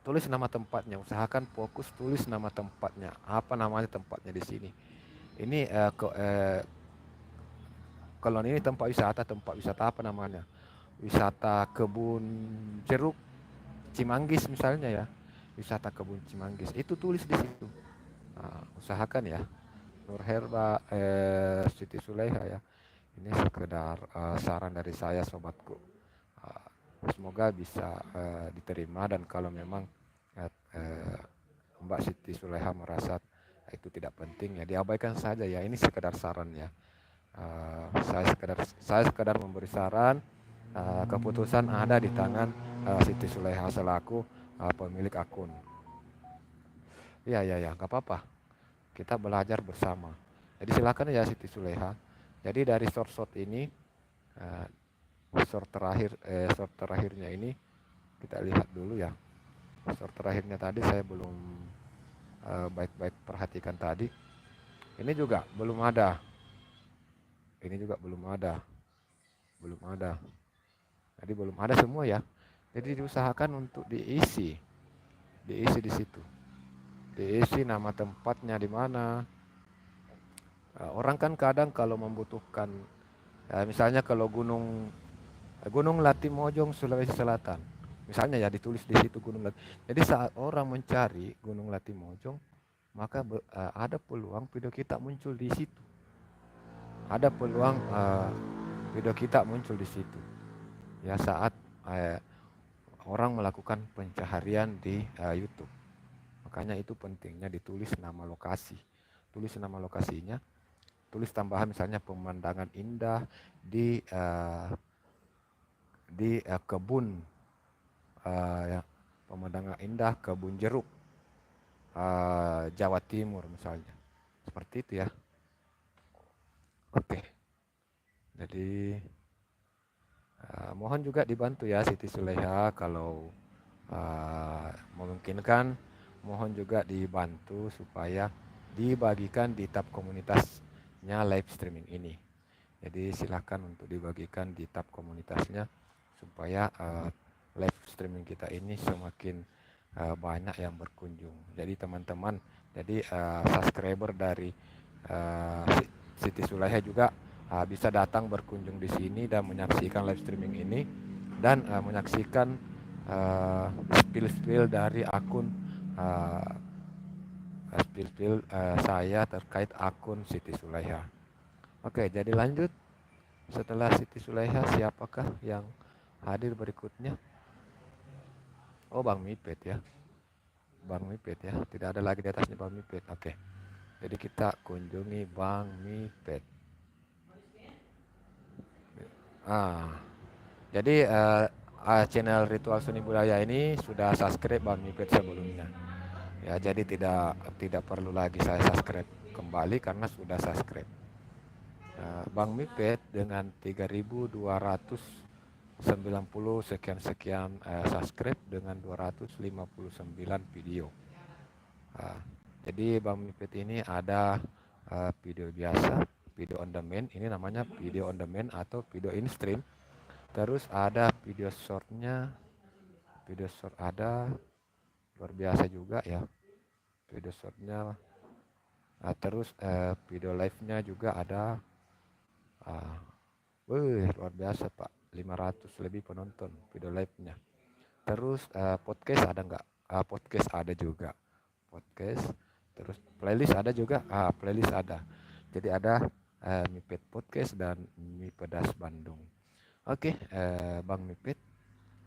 tulis nama tempatnya, usahakan fokus tulis nama tempatnya, apa namanya tempatnya di sini. Ini kalau ini tempat wisata apa namanya, wisata kebun jeruk Cimanggis misalnya ya, wisata kebun Cimanggis, itu tulis di situ. Usahakan ya, Nur Herba, Siti Sulaiha ya. Ini sekedar saran dari saya sobatku. Semoga bisa diterima, dan kalau memang Mbak Siti Sulaiha merasa itu tidak penting ya diabaikan saja ya. Ini sekedar saran ya. Saya sekedar memberi saran. Keputusan ada di tangan Siti Sulaiha selaku pemilik akun. Ya, nggak apa-apa. Kita belajar bersama. Jadi silakan ya Siti Sulaiha. Jadi dari short ini, short terakhirnya ini kita lihat dulu ya. Short terakhirnya tadi saya belum baik-baik perhatikan tadi. Ini juga belum ada. Jadi belum ada semua ya. Jadi diusahakan untuk diisi di situ. Diisi nama tempatnya di mana. Orang kan kadang kalau membutuhkan, misalnya kalau Gunung Latimojong Sulawesi Selatan, misalnya ya ditulis di situ Gunung Latimojong. Jadi saat orang mencari Gunung Latimojong, maka ada peluang video kita muncul di situ. Ada peluang video kita muncul di situ. Ya saat orang melakukan pencaharian di YouTube. Makanya itu pentingnya ditulis nama lokasi. Tulis nama lokasinya, tulis tambahan misalnya pemandangan indah di kebun, ya, pemandangan indah kebun jeruk Jawa Timur misalnya, seperti itu ya. Oke, jadi mohon juga dibantu ya Siti Sulaiha, kalau memungkinkan mohon juga dibantu supaya dibagikan di tab komunitasnya live streaming ini. Jadi silakan untuk dibagikan di tab komunitasnya supaya live streaming kita ini semakin banyak yang berkunjung. Jadi teman-teman, jadi subscriber dari Siti Sulaiha juga bisa datang berkunjung di sini dan menyaksikan live streaming ini, dan menyaksikan spill dari akun saya terkait akun Siti Sulaiha. Oke, jadi lanjut. Setelah Siti Sulaiha, siapakah yang hadir berikutnya? Oh, Bang Mipet ya. Bang Mipet ya, tidak ada lagi di atasnya Bang Mipet. Oke, jadi kita kunjungi Bang Mipet. Ah, jadi channel Ritual Seni Budaya ini sudah subscribe Bang Mipet sebelumnya. Ya, jadi tidak perlu lagi saya subscribe kembali karena sudah subscribe. Bang Mipet dengan 3.290 sekian-sekian subscribe dengan 259 video. Ah, jadi Bang Mipet ini ada video biasa, video on demand, ini namanya video on demand atau video in stream. Terus ada video shortnya, video short ada, luar biasa juga ya video shortnya. Terus video live-nya juga ada. Ah, luar biasa Pak, 500 lebih penonton video live-nya. Terus podcast ada nggak? Podcast ada juga. Podcast. Terus playlist ada juga. Playlist ada. Jadi ada Mipet Podcast dan Mipedas Bandung. Oke, Bang Mipet,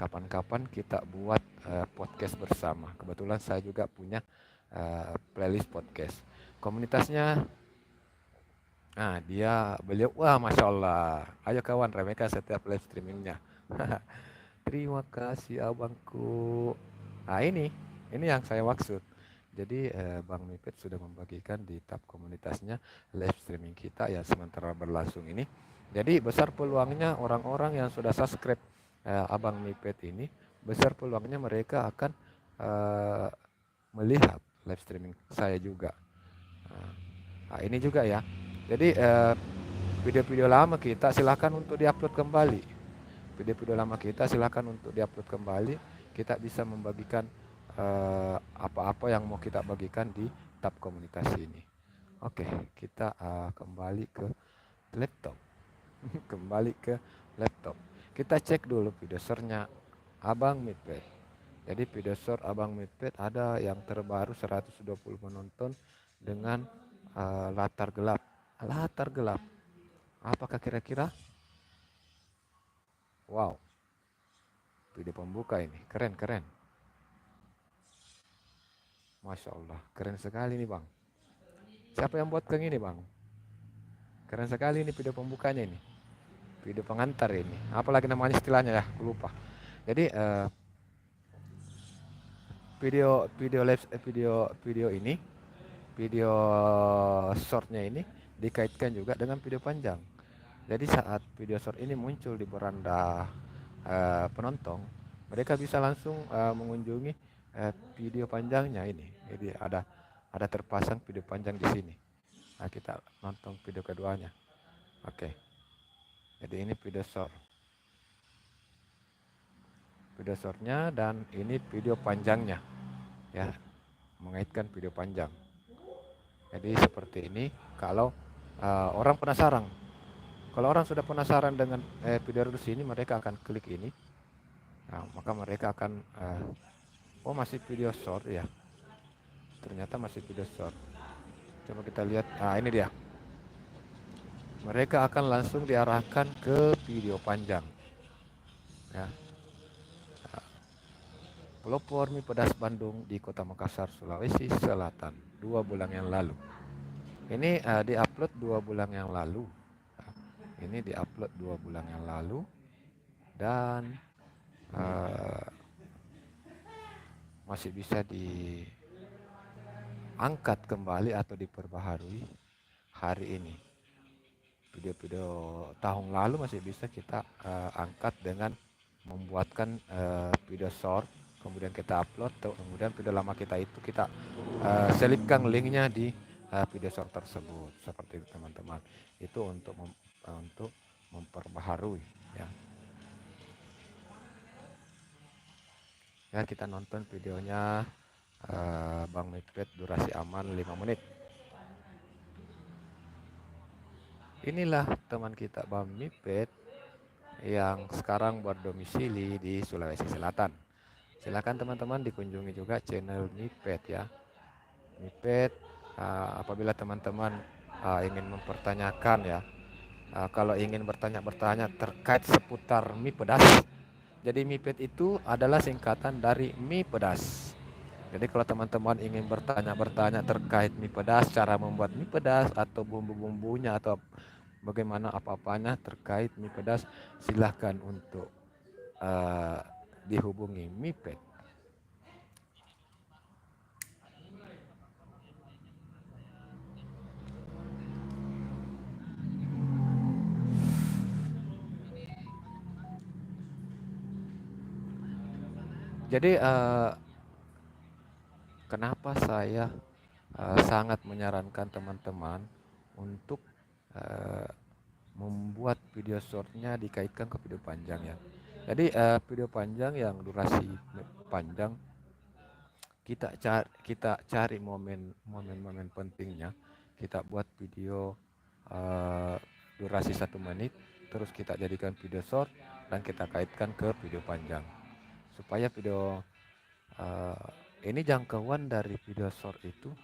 kapan-kapan kita buat podcast bersama. Kebetulan saya juga punya playlist podcast. Komunitasnya, beliau, wah Masya Allah. Ayo kawan, remeka setiap live streamingnya. Terima kasih abangku. Ini yang saya maksud. Jadi Bang Mipet sudah membagikan di tab komunitasnya live streaming kita yang sementara berlangsung ini. Jadi besar peluangnya orang-orang yang sudah subscribe Abang Mipet ini, besar peluangnya mereka akan melihat live streaming saya juga. Ini juga ya. Jadi video-video lama kita silakan untuk diupload kembali. Video-video lama kita silakan untuk diupload kembali. Kita bisa membagikan apa-apa yang mau kita bagikan di tab komunitas ini. Oke, kita kembali ke laptop. Kembali ke laptop. Kita cek dulu video share-nya Abang Mipet. Jadi video short Abang Mipet ada yang terbaru 120 penonton dengan latar gelap. Latar gelap. Apakah kira-kira? Wow. Video pembuka ini. Keren. Masya Allah. Keren sekali nih Bang. Siapa yang buat kayak gini Bang? Keren sekali ini video pembukanya ini. Video pengantar ini. Apalagi namanya istilahnya ya. Aku lupa. Jadi video ini, video shortnya ini dikaitkan juga dengan video panjang. Jadi saat video short ini muncul di beranda penonton, mereka bisa langsung mengunjungi video panjangnya ini. Jadi ada terpasang video panjang di sini. Nah, kita nonton video keduanya. Oke. Jadi ini video short. Video shortnya dan ini video panjangnya. Ya, mengaitkan video panjang. Jadi seperti ini. Kalau orang penasaran, kalau orang sudah penasaran dengan video reduksi ini, mereka akan klik ini. Nah, maka mereka akan masih video short ya. Ternyata masih video short. Coba kita lihat. Ini dia. Mereka akan langsung diarahkan ke video panjang. Ya. Pelopor mie pedas Bandung di Kota Makassar, Sulawesi Selatan 2 bulan yang lalu. Ini diupload 2 bulan yang lalu. Ini diupload 2 bulan yang lalu dan masih bisa diangkat kembali atau diperbaharui hari ini. Video-video tahun lalu masih bisa kita angkat dengan membuatkan video short, kemudian kita upload, kemudian video lama kita itu kita selipkan linknya di video short tersebut. Seperti itu teman-teman. Itu untuk memperbaharui ya. Ya, kita nonton videonya Bang Mipet, durasi aman 5 menit. Inilah teman kita Bang Mipet yang sekarang berdomisili di Sulawesi Selatan. Silakan teman-teman dikunjungi juga channel Mipet ya. Mipet, apabila teman-teman ingin mempertanyakan ya, kalau ingin bertanya terkait seputar mie pedas. Jadi Mipet itu adalah singkatan dari mie pedas. Jadi kalau teman-teman ingin bertanya-bertanya terkait mie pedas, cara membuat mie pedas atau bumbu-bumbunya atau bagaimana apa-apanya terkait mie pedas, silahkan untuk eh, dihubungi Mipet. Jadi kenapa saya sangat menyarankan teman-teman untuk eh, membuat video shortnya dikaitkan ke video panjang ya. Jadi video panjang yang durasi panjang kita cari momen-momen pentingnya, kita buat video eh, durasi 1 menit, terus kita jadikan video short dan kita kaitkan ke video panjang supaya video eh, ini jangkauan dari video short itu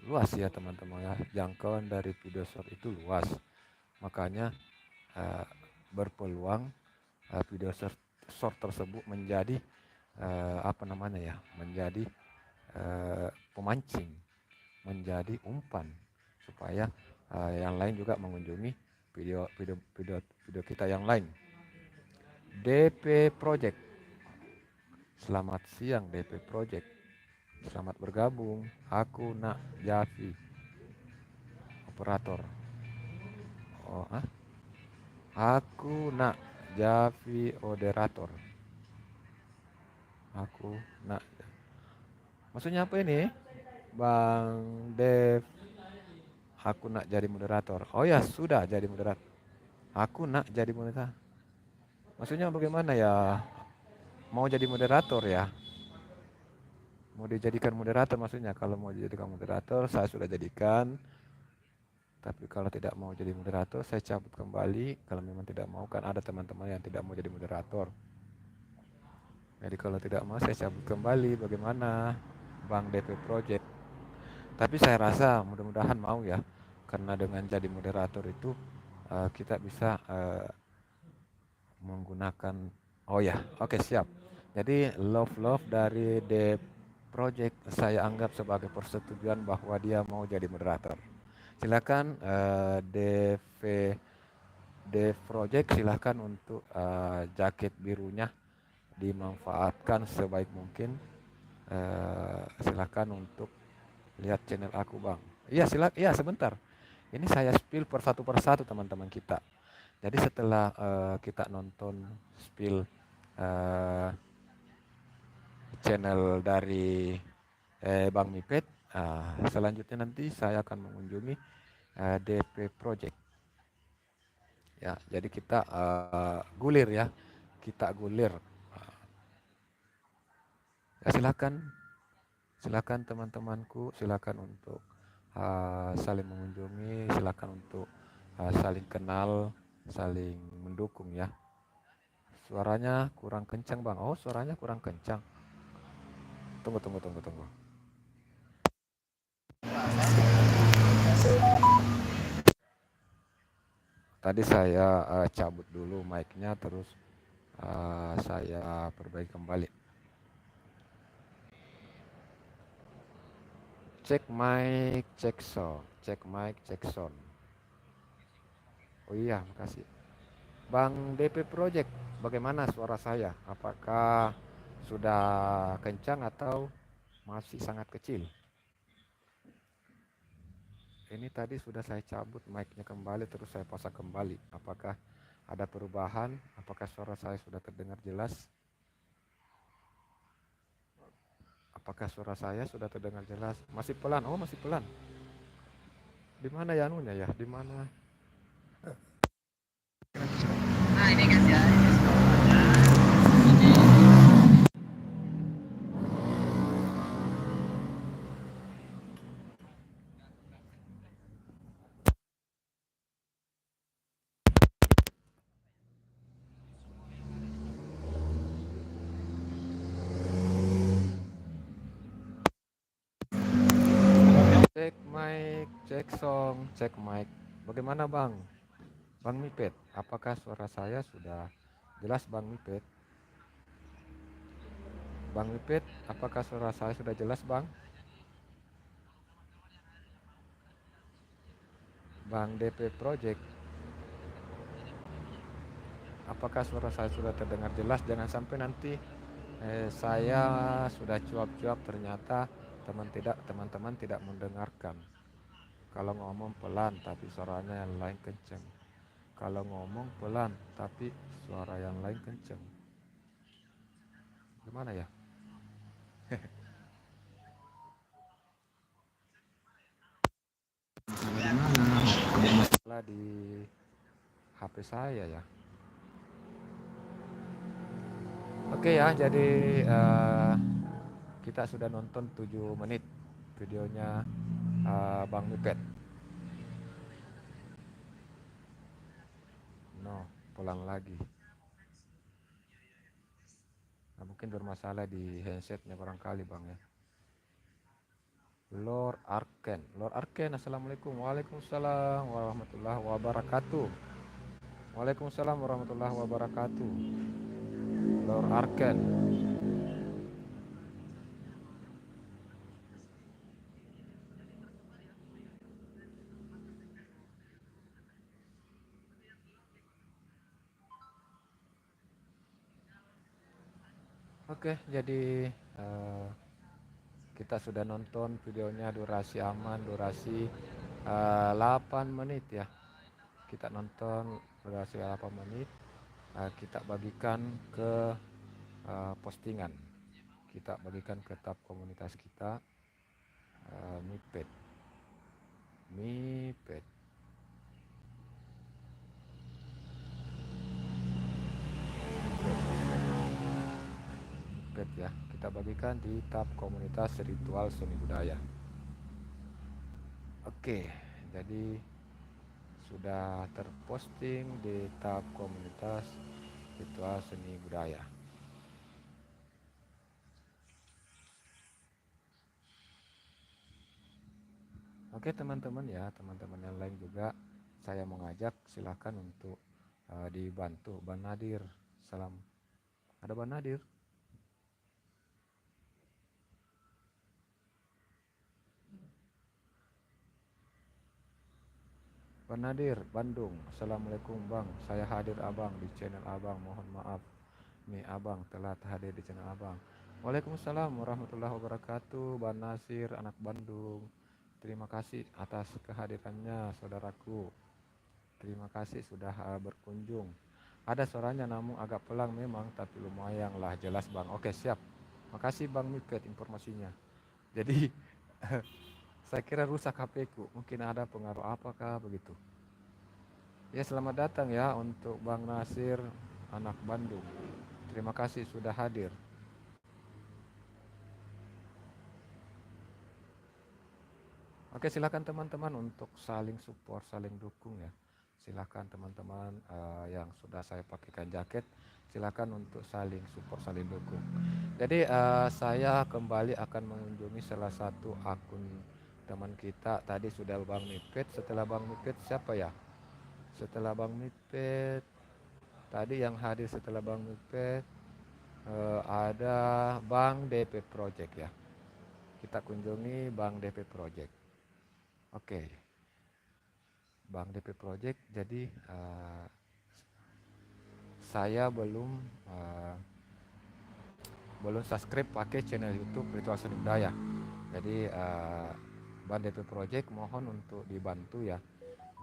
luas ya teman-teman ya, jangkauan dari video short itu luas, makanya eh, berpeluang video short tersebut menjadi apa namanya ya, menjadi pemancing, menjadi umpan supaya yang lain juga mengunjungi video kita yang lain. DP Project, selamat siang DP Project, selamat bergabung. Aku Nak Javi, operator. Oh, aku Nak Javi, moderator. Aku Nak. Maksudnya apa ini, Bang Dev? Aku nak jadi moderator. Oh ya, sudah jadi moderator. Aku nak jadi moderator. Maksudnya bagaimana ya? Mau jadi moderator ya? Mau dijadikan moderator maksudnya. Kalau mau dijadikan moderator, saya sudah jadikan. Tapi kalau tidak mau jadi moderator, saya cabut kembali. Kalau memang tidak mau, kan ada teman-teman yang tidak mau jadi moderator. Jadi kalau tidak mau, saya cabut kembali. Bagaimana, Bang DP Project? Tapi saya rasa mudah-mudahan mau ya. Karena dengan jadi moderator itu kita bisa menggunakan, oh ya, oke, siap. Jadi love dari The Project saya anggap sebagai persetujuan bahwa dia mau jadi moderator. Silakan DV The Project, silakan untuk jaket birunya dimanfaatkan sebaik mungkin. Silakan untuk lihat channel aku, Bang. Iya, iya, sebentar. Ini saya spill per satu teman-teman kita. Jadi setelah kita nonton spill uh, channel dari Bang Mipet, selanjutnya nanti saya akan mengunjungi DP Project. Ya, jadi kita gulir ya, kita gulir. Ya, silakan teman-temanku, silakan untuk saling mengunjungi, silakan untuk saling kenal, saling mendukung ya. Suaranya kurang kencang, Bang. Oh, suaranya kurang kencang. Tunggu. Tadi saya cabut dulu mic-nya, terus saya perbaiki kembali. Cek mic, cek mic, cek sound. Oh iya, makasih. Bang DP Project, bagaimana suara saya? Apakah sudah kencang atau masih sangat kecil? Ini tadi sudah saya cabut mic-nya kembali, terus saya pasang kembali. Apakah ada perubahan? Apakah suara saya sudah terdengar jelas? Apakah suara saya sudah terdengar jelas? Masih pelan? Oh, masih pelan. Di mana ya anunya ya? Di mana? Nah, ini kan ya. Cek mic, cek song, cek mic. Bagaimana, Bang? Bang Mipet, apakah suara saya sudah jelas, Bang Mipet? Bang Mipet, apakah suara saya sudah jelas, Bang? Bang DP Project, apakah suara saya sudah terdengar jelas? Jangan sampai nanti saya sudah cuap-cuap ternyata teman-teman tidak mendengarkan. Kalau ngomong pelan tapi suaranya yang lain kenceng. Kalau ngomong pelan tapi suara yang lain kenceng. Gimana ya? Ada masalah di HP saya ya. Oke ya, jadi kita sudah nonton 7 menit videonya Bang Mipet. No, pulang lagi. Nah, mungkin bermasalah di handsetnya barangkali Bang ya. Lord Arken, assalamualaikum. Waalaikumsalam warahmatullahi wabarakatuh. Waalaikumsalam warahmatullahi wabarakatuh. Lord Arken. Oke, jadi kita sudah nonton videonya, durasi aman, durasi 8 menit ya. Kita nonton durasi 8 menit. Kita bagikan ke postingan. Kita bagikan ke tab komunitas kita, Mipet. Mipet ya, kita bagikan di tab komunitas ritual seni budaya. Oke, jadi sudah terposting di tab komunitas ritual seni budaya. Oke teman-teman ya, teman-teman yang lain juga saya mengajak silahkan untuk dibantu. Ban Nadir, salam. Ada Ban Nadir? Ban Nadir, Bandung. Assalamualaikum Bang, saya hadir Abang di channel Abang. Mohon maaf nih Abang telat hadir di channel Abang. Waalaikumsalam warahmatullahi wabarakatuh. Ban Nasir, anak Bandung. Terima kasih atas kehadirannya saudaraku. Terima kasih sudah berkunjung. Ada suaranya namun agak pelan memang, tapi lumayan lah jelas Bang. Oke siap. Makasih Bang Mipet informasinya. Jadi saya kira rusak HP ku, mungkin ada pengaruh apakah begitu. Ya selamat datang ya untuk Bang Nasir, anak Bandung. Terima kasih sudah hadir. Oke silakan teman-teman untuk saling support, saling dukung ya. Silakan teman-teman yang sudah saya pakaikan jaket, silakan untuk saling support, saling dukung. Jadi saya kembali akan mengunjungi salah satu akun teman kita. Tadi sudah Bang Mipet, setelah Bang Mipet siapa ya? Setelah Bang Mipet, tadi yang hadir setelah Bang Mipet ada Bang DP Project ya. Kita kunjungi Bang DP Project. Oke. Bang DP Project, jadi saya belum subscribe pakai channel YouTube Ritual Seni Budaya. Jadi Bang DP Project mohon untuk dibantu ya,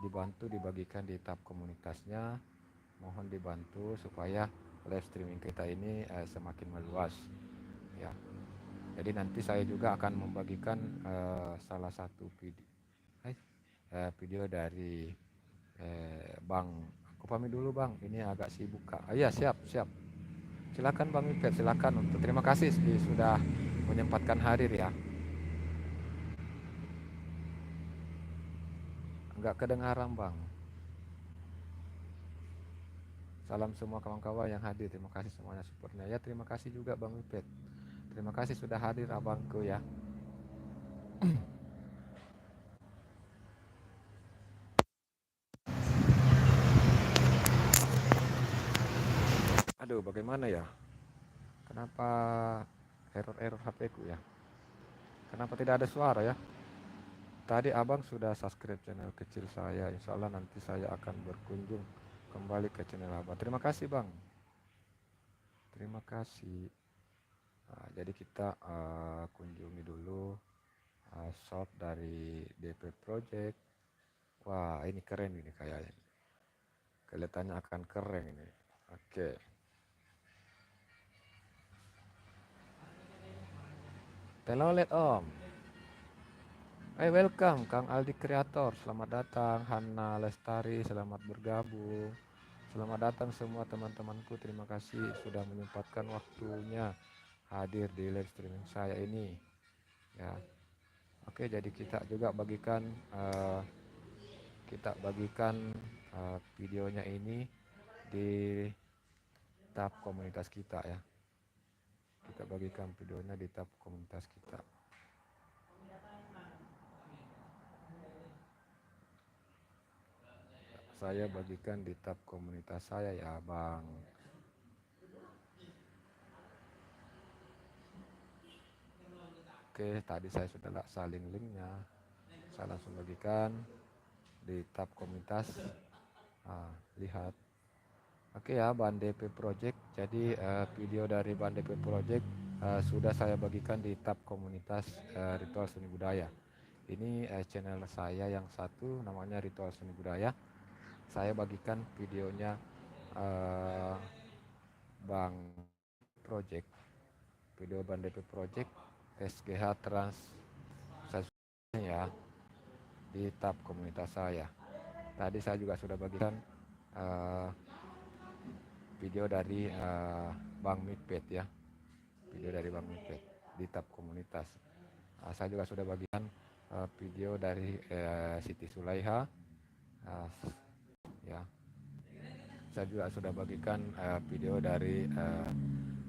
dibantu dibagikan di tab komunitasnya, mohon dibantu supaya live streaming kita ini semakin meluas ya. Jadi nanti saya juga akan membagikan salah satu video dari Bang. Aku pamit dulu Bang, ini agak sibuk Kak. Iya siap. Silakan Bang Mipet, silakan untuk terima kasih sudah menyempatkan hadir ya. Enggak kedengaran Bang. Salam semua kawan-kawan yang hadir, terima kasih semuanya supportnya ya. Terima kasih juga Bang Mipet, terima kasih sudah hadir abangku ya. Aduh bagaimana ya, kenapa error HP ku ya. Kenapa tidak ada suara ya? Tadi abang sudah subscribe channel kecil saya. Insya Allah nanti saya akan berkunjung kembali ke channel abang. Terima kasih bang. Terima kasih. Nah, jadi kita kunjungi dulu shop dari DP Project. Wah ini keren ini kayaknya. Kelihatannya akan keren ini. Oke. Telolet om. Welcome Kang Aldi Kreator. Selamat datang Hana Lestari. Selamat bergabung. Selamat datang semua teman-temanku. Terima kasih sudah menyempatkan waktunya hadir di live streaming saya ini. Ya. Oke, jadi kita juga bagikan videonya ini di tab komunitas kita ya. Kita bagikan videonya di tab komunitas kita. Saya bagikan di tab komunitas saya ya bang. Oke, tadi saya sudah salin linknya. Saya langsung bagikan di tab komunitas. Lihat. Oke ya, Ban DP Project. Jadi video dari Ban DP Project sudah saya bagikan di tab komunitas Ritual Seni Budaya. Ini channel saya yang satu namanya Ritual Seni Budaya. Saya bagikan videonya Bang Project, video Ban DP Project SGH Trans ya di tab komunitas saya. Tadi saya juga sudah bagikan video dari Bang Mipet ya, video dari Bang Mipet di tab komunitas. Saya juga sudah bagikan video dari Siti Sulaiha ya. Saya juga sudah bagikan video dari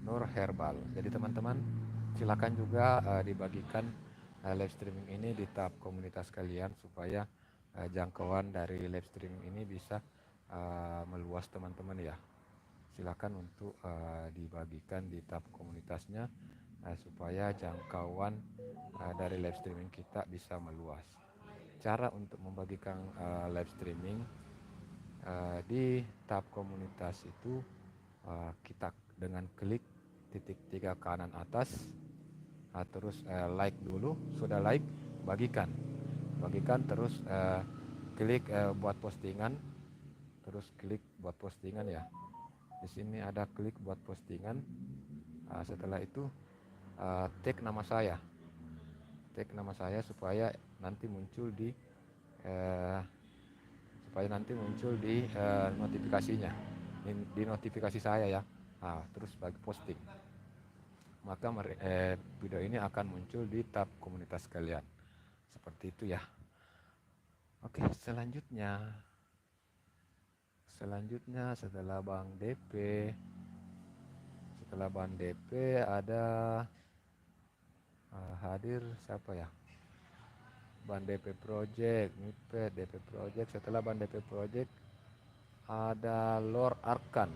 Nur Herbal. Jadi teman-teman silakan juga dibagikan live streaming ini di tab komunitas kalian supaya jangkauan dari live streaming ini bisa meluas teman-teman ya. Silakan untuk dibagikan di tab komunitasnya supaya jangkauan dari live streaming kita bisa meluas. Cara untuk membagikan live streaming di tab komunitas itu kita dengan klik titik 3 kanan atas, terus like dulu, sudah like bagikan terus klik buat postingan, terus klik buat postingan ya. Di sini ada klik buat postingan. Setelah itu tag nama saya supaya nanti muncul di notifikasinya, di notifikasi saya ya. Terus bagi posting, maka video ini akan muncul di tab komunitas kalian seperti itu ya. Oke, selanjutnya setelah Bang DP ada hadir siapa ya? Ban DP Project, Mipet DP Project. Setelah Ban DP Project ada Lord Arkan.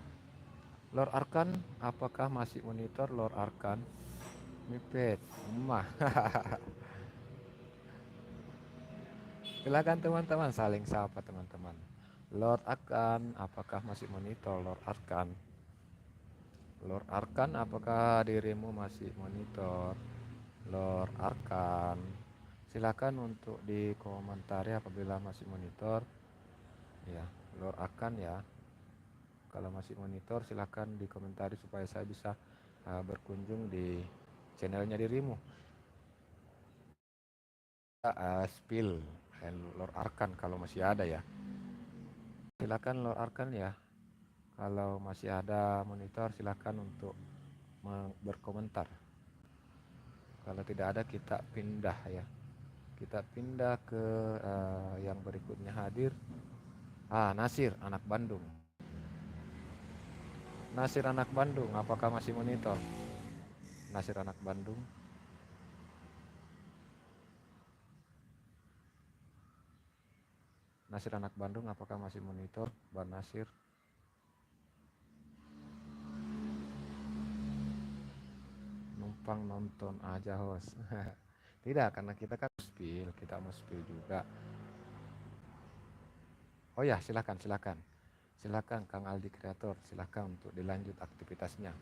Lord Arkan, apakah masih monitor Lord Arkan? Mipet, silakan teman-teman saling sapa teman-teman. Lord Arkan, apakah masih monitor Lord Arkan? Lord Arkan, apakah dirimu masih monitor Lord Arkan? Silakan untuk dikomentari apabila masih monitor ya Lord Arkan ya. Kalau masih monitor silakan dikomentari supaya saya bisa berkunjung di channelnya dirimu. Spill Lord Arkan kalau masih ada ya. Silakan Lord Arkan ya. Kalau masih ada monitor silakan untuk berkomentar. Kalau tidak ada kita pindah ya. Kita pindah ke yang berikutnya hadir. Nasir anak Bandung. Nasir anak Bandung, apakah masih monitor? Nasir anak Bandung. Nasir anak Bandung, apakah masih monitor? Bang Nasir. numpang nonton aja host. Tidak, karena kita kan kita mau spill juga. Oh ya, silakan, silakan. Silakan Kang Aldi Kreator, silakan untuk dilanjut aktivitasnya.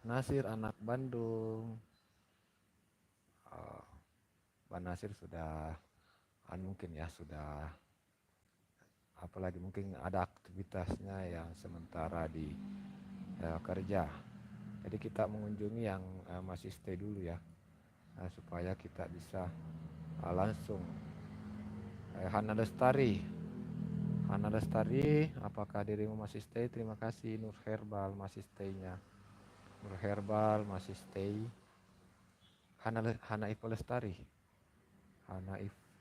Nasir anak Bandung. Oh, Bang Nasir sudah mungkin ya sudah apalagi mungkin ada aktivitasnya yang sementara di kerja. Jadi kita mengunjungi yang masih stay dulu ya, supaya kita bisa langsung. Hana Lestari, apakah dirimu masih stay? Terima kasih. Nur Herbal masih stay-nya. Nur Herbal masih stay. Hana Ipa Lestari.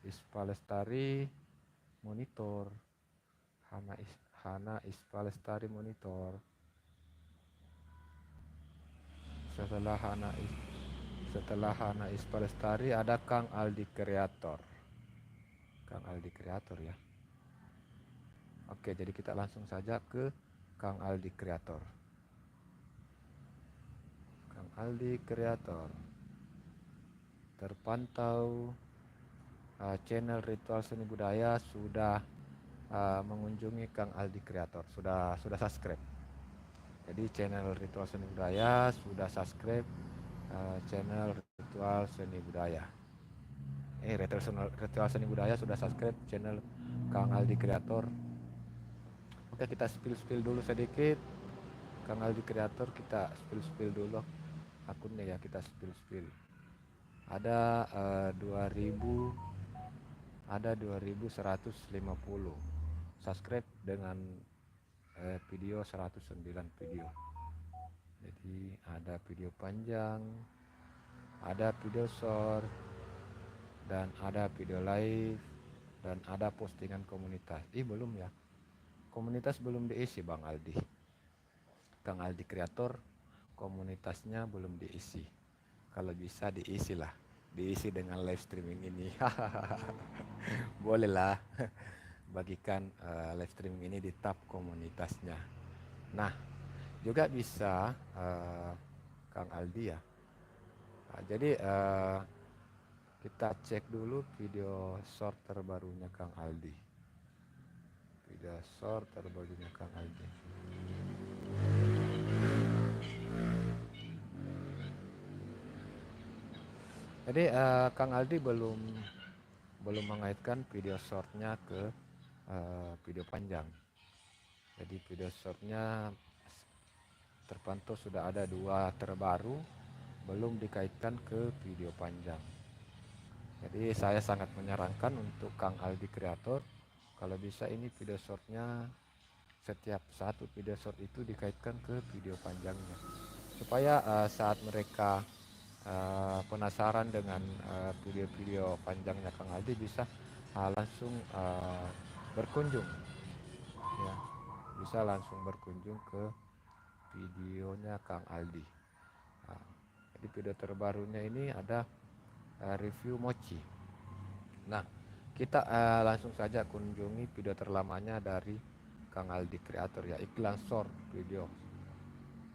Ispa Lestari monitor. Hana Ispa Lestari monitor. Setelah Hana Ispa Lestari ada Kang Aldi Kreator. Kang Aldi Kreator ya. Oke, jadi kita langsung saja ke Kang Aldi Kreator. Kang Aldi Kreator. Terpantau channel Ritual Seni Budaya sudah mengunjungi Kang Aldi Kreator, sudah subscribe. Jadi channel Ritual Seni Budaya sudah subscribe channel Ritual Seni Budaya. Ritual Seni Budaya sudah subscribe channel Kang Aldi Kreator. Oke, kita spill dulu sedikit. Kang Aldi Kreator kita spill dulu akunnya ya, kita spill. Ada 2150 subscribe dengan video 109 video. Jadi ada video panjang, ada video short, dan ada video live, dan ada postingan komunitas. Belum ya, komunitas belum diisi Bang Aldi. Kang Aldi Kreator komunitasnya belum diisi. Kalau bisa diisi lah, diisi dengan live streaming ini. Bolehlah bagikan live streaming ini di tab komunitasnya. Nah, juga bisa Kang Aldi ya. Jadi kita cek dulu video short terbarunya Kang Aldi. Video short terbarunya Kang Aldi. Jadi Kang Aldi belum mengaitkan video shortnya ke video panjang. Jadi video shortnya terpantau sudah ada 2 terbaru, belum dikaitkan ke video panjang. Jadi saya sangat menyarankan untuk Kang Aldi Kreator, kalau bisa ini video shortnya setiap satu video short itu dikaitkan ke video panjangnya, supaya saat mereka penasaran dengan video-video panjangnya Kang Aldi bisa langsung berkunjung ya, bisa langsung berkunjung ke videonya Kang Aldi. Jadi video terbarunya ini ada review mochi. Nah, kita langsung saja kunjungi video terlamanya dari Kang Aldi Kreator ya, iklan short video.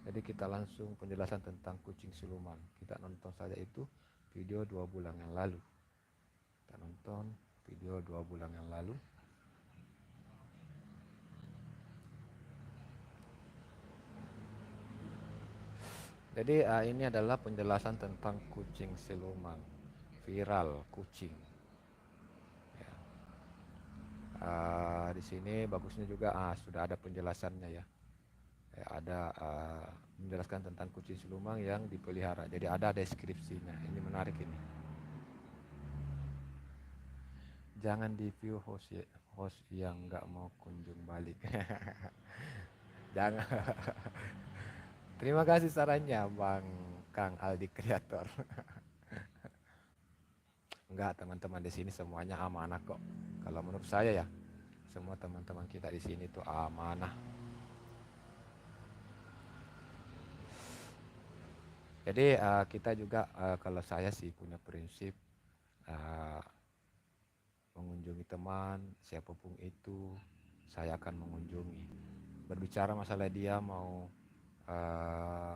Jadi kita langsung penjelasan tentang kucing siluman. Kita nonton saja itu video 2 bulan yang lalu. Kita nonton video 2 bulan yang lalu. Jadi ini adalah penjelasan tentang kucing siluman, viral kucing. Ya. Di sini bagusnya juga sudah ada penjelasannya ya. Ada menjelaskan tentang kucing siluman yang dipelihara. Jadi ada deskripsinya. Ini menarik ini. Jangan di view host yang nggak mau kunjung balik. Jangan. Terima kasih sarannya Bang Kang Aldi Kreator. Enggak, teman-teman di sini semuanya amanah kok. Kalau menurut saya ya, semua teman-teman kita di sini tuh amanah. Jadi kita juga kalau saya sih punya prinsip mengunjungi teman siapapun itu saya akan mengunjungi. Berbicara masalah dia mau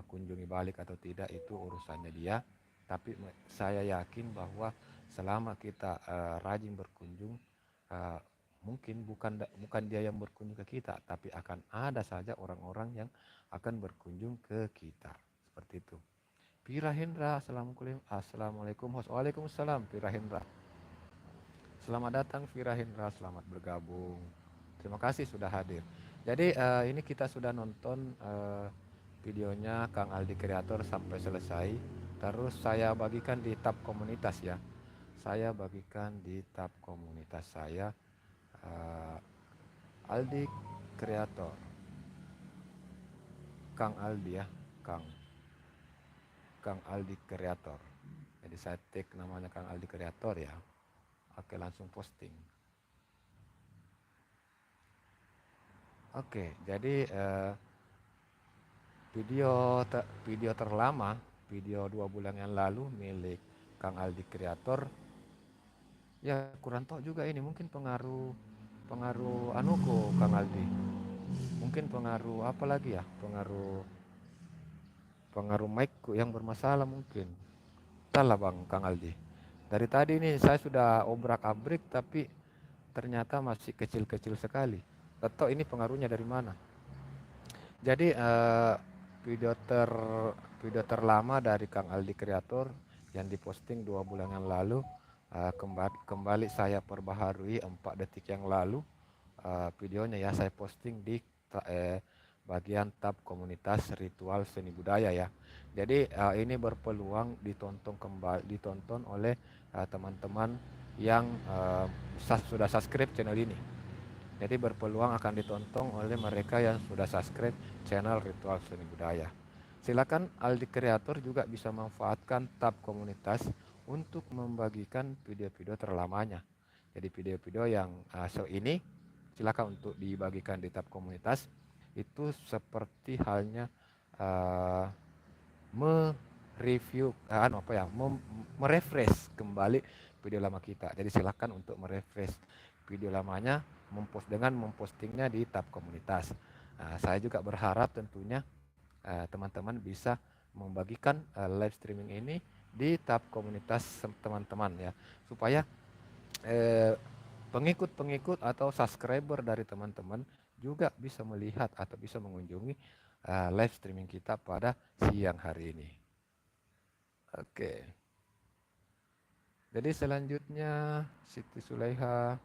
kunjungi balik atau tidak itu urusannya dia, tapi saya yakin bahwa selama kita rajin berkunjung, uh, mungkin bukan dia yang berkunjung ke kita, tapi akan ada saja orang-orang yang akan berkunjung ke kita, seperti itu. Pira Hendra, assalamualaikum host. Waalaikumsalam Pira Hendra. Selamat datang Vira Hendra, selamat bergabung. Terima kasih sudah hadir. Jadi ini kita sudah nonton videonya Kang Aldi Kreator sampai selesai. Terus saya bagikan di tab komunitas ya. Saya bagikan di tab komunitas saya Aldi Kreator. Kang Aldi ya, Kang Aldi Kreator. Jadi saya tag namanya Kang Aldi Kreator ya. Oke, langsung posting. Oke, jadi video terlama, video 2 bulan yang lalu milik Kang Aldi Kreator. Ya kurang tahu juga ini, mungkin pengaruh anuku Kang Aldi. Mungkin pengaruh apa lagi ya? Pengaruh mic-ku yang bermasalah mungkin. Entahlah Bang Kang Aldi. Dari tadi ini saya sudah obrak-abrik tapi ternyata masih kecil-kecil sekali. Atau ini pengaruhnya dari mana? Jadi video terlama dari Kang Aldi Kreator yang diposting 2 bulan yang lalu, kembali saya perbaharui 4 detik yang lalu videonya ya, saya posting di bagian tab komunitas ritual seni budaya ya. Jadi ini berpeluang ditonton oleh teman-teman yang sudah subscribe channel ini. Jadi berpeluang akan ditonton oleh mereka yang sudah subscribe channel Ritual Seni Budaya. Silakan Aldi Kreator juga bisa manfaatkan tab komunitas untuk membagikan video-video terlamanya. Jadi video-video yang ini silakan untuk dibagikan di tab komunitas. Itu seperti halnya mereview merefresh kembali video lama kita. Jadi silakan untuk merefresh video lamanya mempostingnya di tab komunitas. Saya juga berharap tentunya teman-teman bisa membagikan live streaming ini di tab komunitas teman-teman ya, supaya pengikut-pengikut atau subscriber dari teman-teman juga bisa melihat atau bisa mengunjungi live streaming kita pada siang hari ini. Oke. Jadi selanjutnya Siti Sulaiha,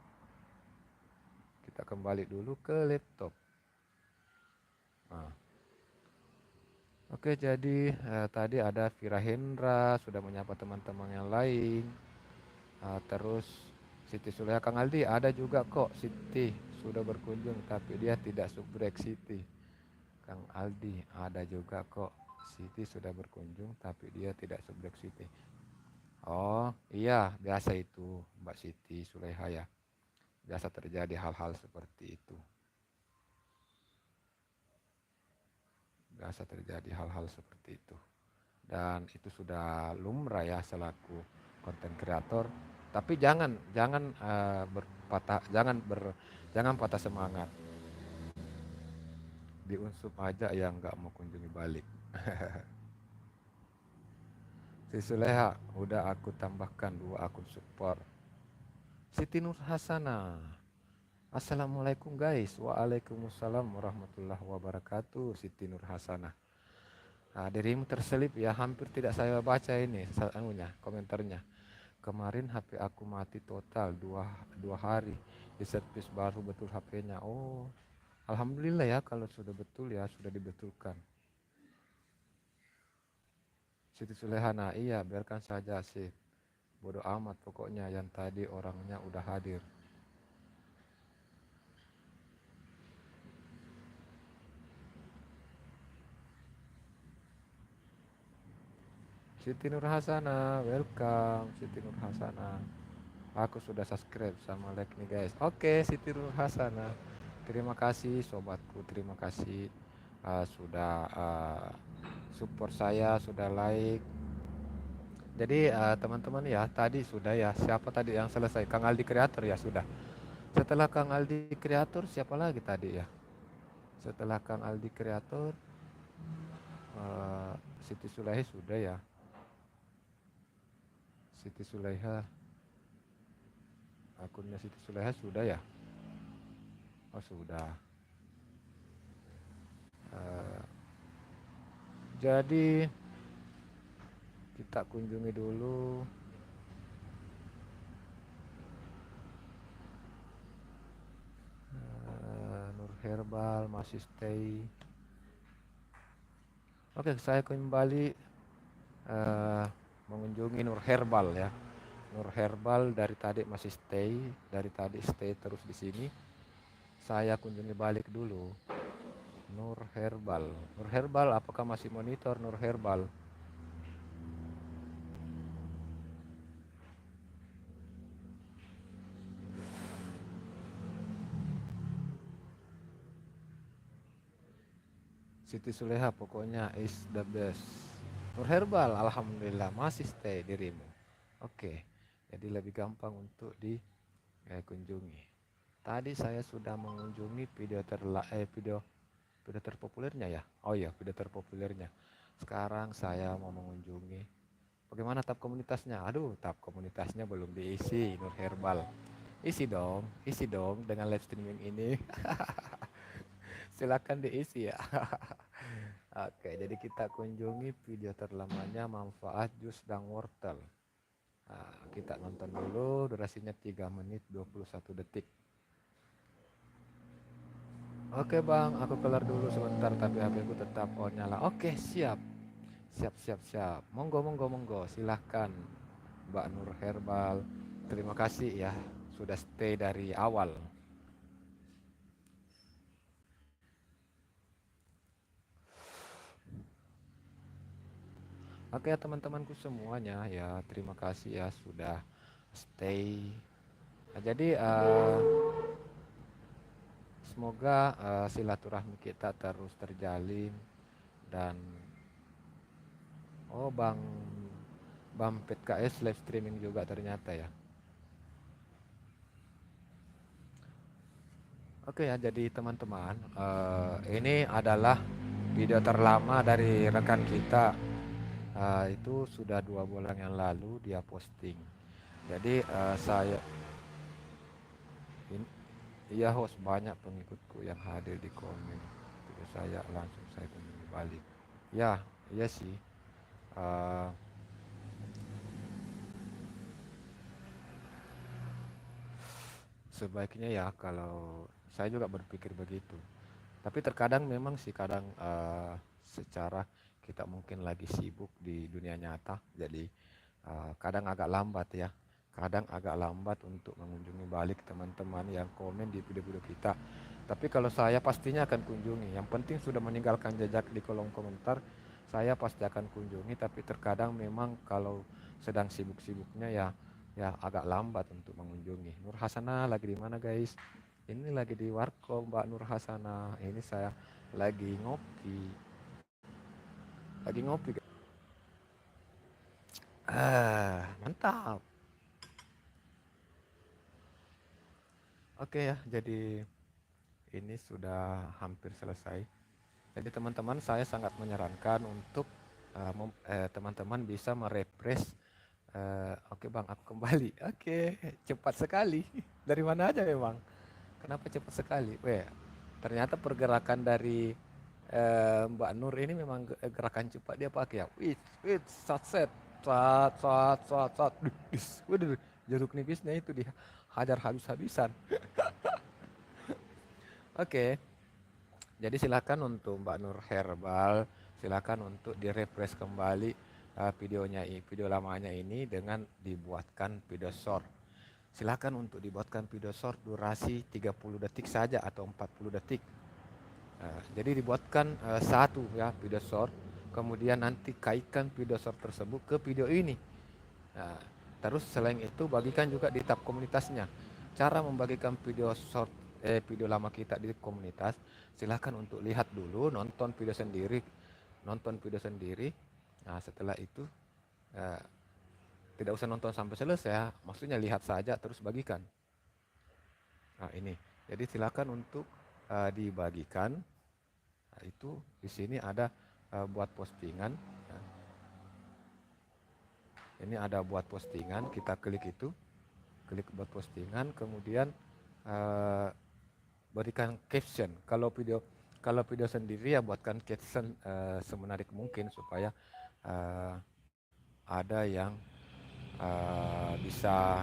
kita kembali dulu ke laptop. Oke, jadi tadi ada Vira Hendra sudah menyapa teman-teman yang lain. Terus Siti Sulaiha, Kang Aldi ada juga kok Siti sudah berkunjung tapi dia tidak subrek Siti. Kang Aldi ada juga kok Siti sudah berkunjung tapi dia tidak subrek Siti. Oh iya, biasa itu Mbak Siti Sulaiha ya. Biasa terjadi hal-hal seperti itu. Biasa terjadi hal-hal seperti itu. Dan itu sudah lumrah ya selaku konten kreator. Tapi jangan patah semangat. Diunsub aja yang nggak mau kunjungi balik. Si Suleha, udah aku tambahkan 2 akun support. Siti Nur Hasana, assalamualaikum guys. Waalaikumsalam warahmatullahi wabarakatuh. Siti Nur Hasana, dirimu terselip ya, hampir tidak saya baca ini komentarnya. Kemarin HP aku mati total 2 hari, di servis baru betul HP-nya. Oh alhamdulillah ya kalau sudah betul ya, sudah dibetulkan. Siti Sulehana, iya biarkan saja sih, bodoh amat pokoknya, yang tadi orangnya udah hadir. Siti Nur Hasana, welcome Siti Nur Hasana. Aku sudah subscribe sama like nih guys. Oke, Siti Nur Hasana, terima kasih sobatku, terima kasih sudah support saya, sudah like. Jadi teman-teman ya, tadi sudah ya, siapa tadi yang selesai? Kang Aldi Kreator ya sudah. Setelah Kang Aldi Kreator siapa lagi tadi ya? Setelah Kang Aldi Kreator, eh, Siti Sulaiha sudah ya. Siti Sulaiha, akunnya Siti Sulaiha sudah ya. Oh sudah. Eh, jadi kita kunjungi dulu. Nur Herbal masih stay. Oke, saya kembali mengunjungi Nur Herbal ya. Nur Herbal dari tadi masih stay, dari tadi stay terus di sini. Saya kunjungi balik dulu. Nur Herbal. Nur Herbal, apakah masih monitor Nur Herbal? Siti Suleha pokoknya is the best. Nur Herbal, alhamdulillah masih stay dirimu. Oke, jadi lebih gampang untuk dikunjungi. Tadi saya sudah mengunjungi video terpopulernya ya. Oh iya, video terpopulernya. Sekarang saya mau mengunjungi. Bagaimana tab komunitasnya? Aduh, tab komunitasnya belum diisi Nur Herbal. Isi dong dengan live streaming ini. Silakan diisi ya. Oke, jadi kita kunjungi video terlamanya manfaat jus dan wortel. Nah, kita nonton dulu, durasinya 3 menit 21 detik. Oke bang, aku kelar dulu sebentar tapi HP ku tetap on nyala. Oke, siap. Siap. Monggo. Silahkan Mbak Nur Herbal. Terima kasih ya, sudah stay dari awal. Oke ya teman-temanku semuanya ya, terima kasih ya sudah stay. Nah, jadi semoga silaturahmi kita terus terjalin dan oh Bang PKS live streaming juga ternyata ya. Oke ya, jadi teman-teman, ini adalah video terlama dari rekan kita. Itu sudah 2 bulan yang lalu dia posting. Jadi saya iya host, banyak pengikutku yang hadir di komen. Jadi saya kunjungi balik. Ya, iya sih. Eh, Sebaiknya ya kalau saya juga berpikir begitu. Tapi terkadang memang sih kadang secara kita mungkin lagi sibuk di dunia nyata, jadi kadang agak lambat ya. Kadang agak lambat untuk mengunjungi balik teman-teman yang komen di video-video kita. Tapi kalau saya pastinya akan kunjungi. Yang penting sudah meninggalkan jejak di kolom komentar, saya pasti akan kunjungi. Tapi terkadang memang kalau sedang sibuk-sibuknya ya agak lambat untuk mengunjungi. Nur Hasana lagi di mana guys? Ini lagi di warkop Mbak Nur Hasana. Ini saya lagi ngopi. Lagi ngopi. Mantap. Oke ya, jadi ini sudah hampir selesai. Jadi teman-teman saya sangat menyarankan untuk teman-teman bisa merefresh. Oke bang, aku kembali. Oke, cepat sekali. Dari mana aja memang? Kenapa cepat sekali? Ternyata pergerakan dari Mbak Nur ini memang gerakan cepat dia pakai ya. Wait, set, sat. Waduh, jeruk nipisnya itu dia hajar habis-habisan. Oke, jadi silakan untuk Mbak Nur Herbal, silakan untuk direfresh kembali videonya, video lamanya ini dengan dibuatkan video short. Silakan untuk dibuatkan video short durasi 30 detik saja atau 40 detik. Jadi dibuatkan satu ya video short, kemudian nanti kaitkan video short tersebut ke video ini. Terus selain itu bagikan juga di tab komunitasnya. Cara membagikan video short video lama kita di komunitas, silahkan untuk lihat dulu, nonton video sendiri. Nah setelah itu tidak usah nonton sampai selesai ya, maksudnya lihat saja terus bagikan. Nah, ini. Jadi silakan untuk dibagikan. Nah, itu di sini ada buat postingan. Nah, ini ada buat postingan, kita klik itu, klik buat postingan, kemudian eh, berikan caption. Kalau video sendiri ya buatkan caption semenarik mungkin supaya eh, ada yang bisa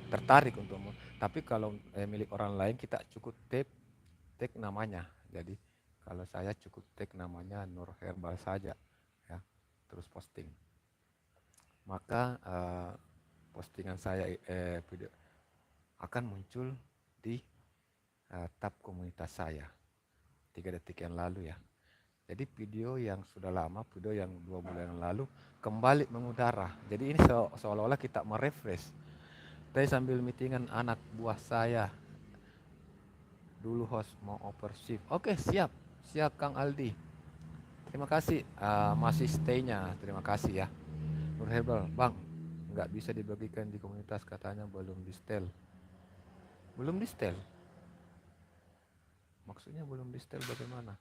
tertarik untuk. Tapi kalau milik orang lain kita cukup tag namanya. Jadi kalau saya cukup tag namanya Nur Herbal saja ya, terus posting. Maka postingan saya video akan muncul di tab komunitas saya 3 detik yang lalu ya. Jadi video yang sudah lama, video yang 2 bulan yang lalu kembali mengudara. Jadi ini seolah-olah kita merefresh. Saya sambil meetingan anak buah saya. Dulu host mau oper shift. Oke, siap. Siap Kang Aldi. Terima kasih masih stay-nya. Terima kasih ya. Nur Herbal, Bang, nggak bisa dibagikan di komunitas katanya belum di setel. Belum di setel? Maksudnya belum di setel bagaimana?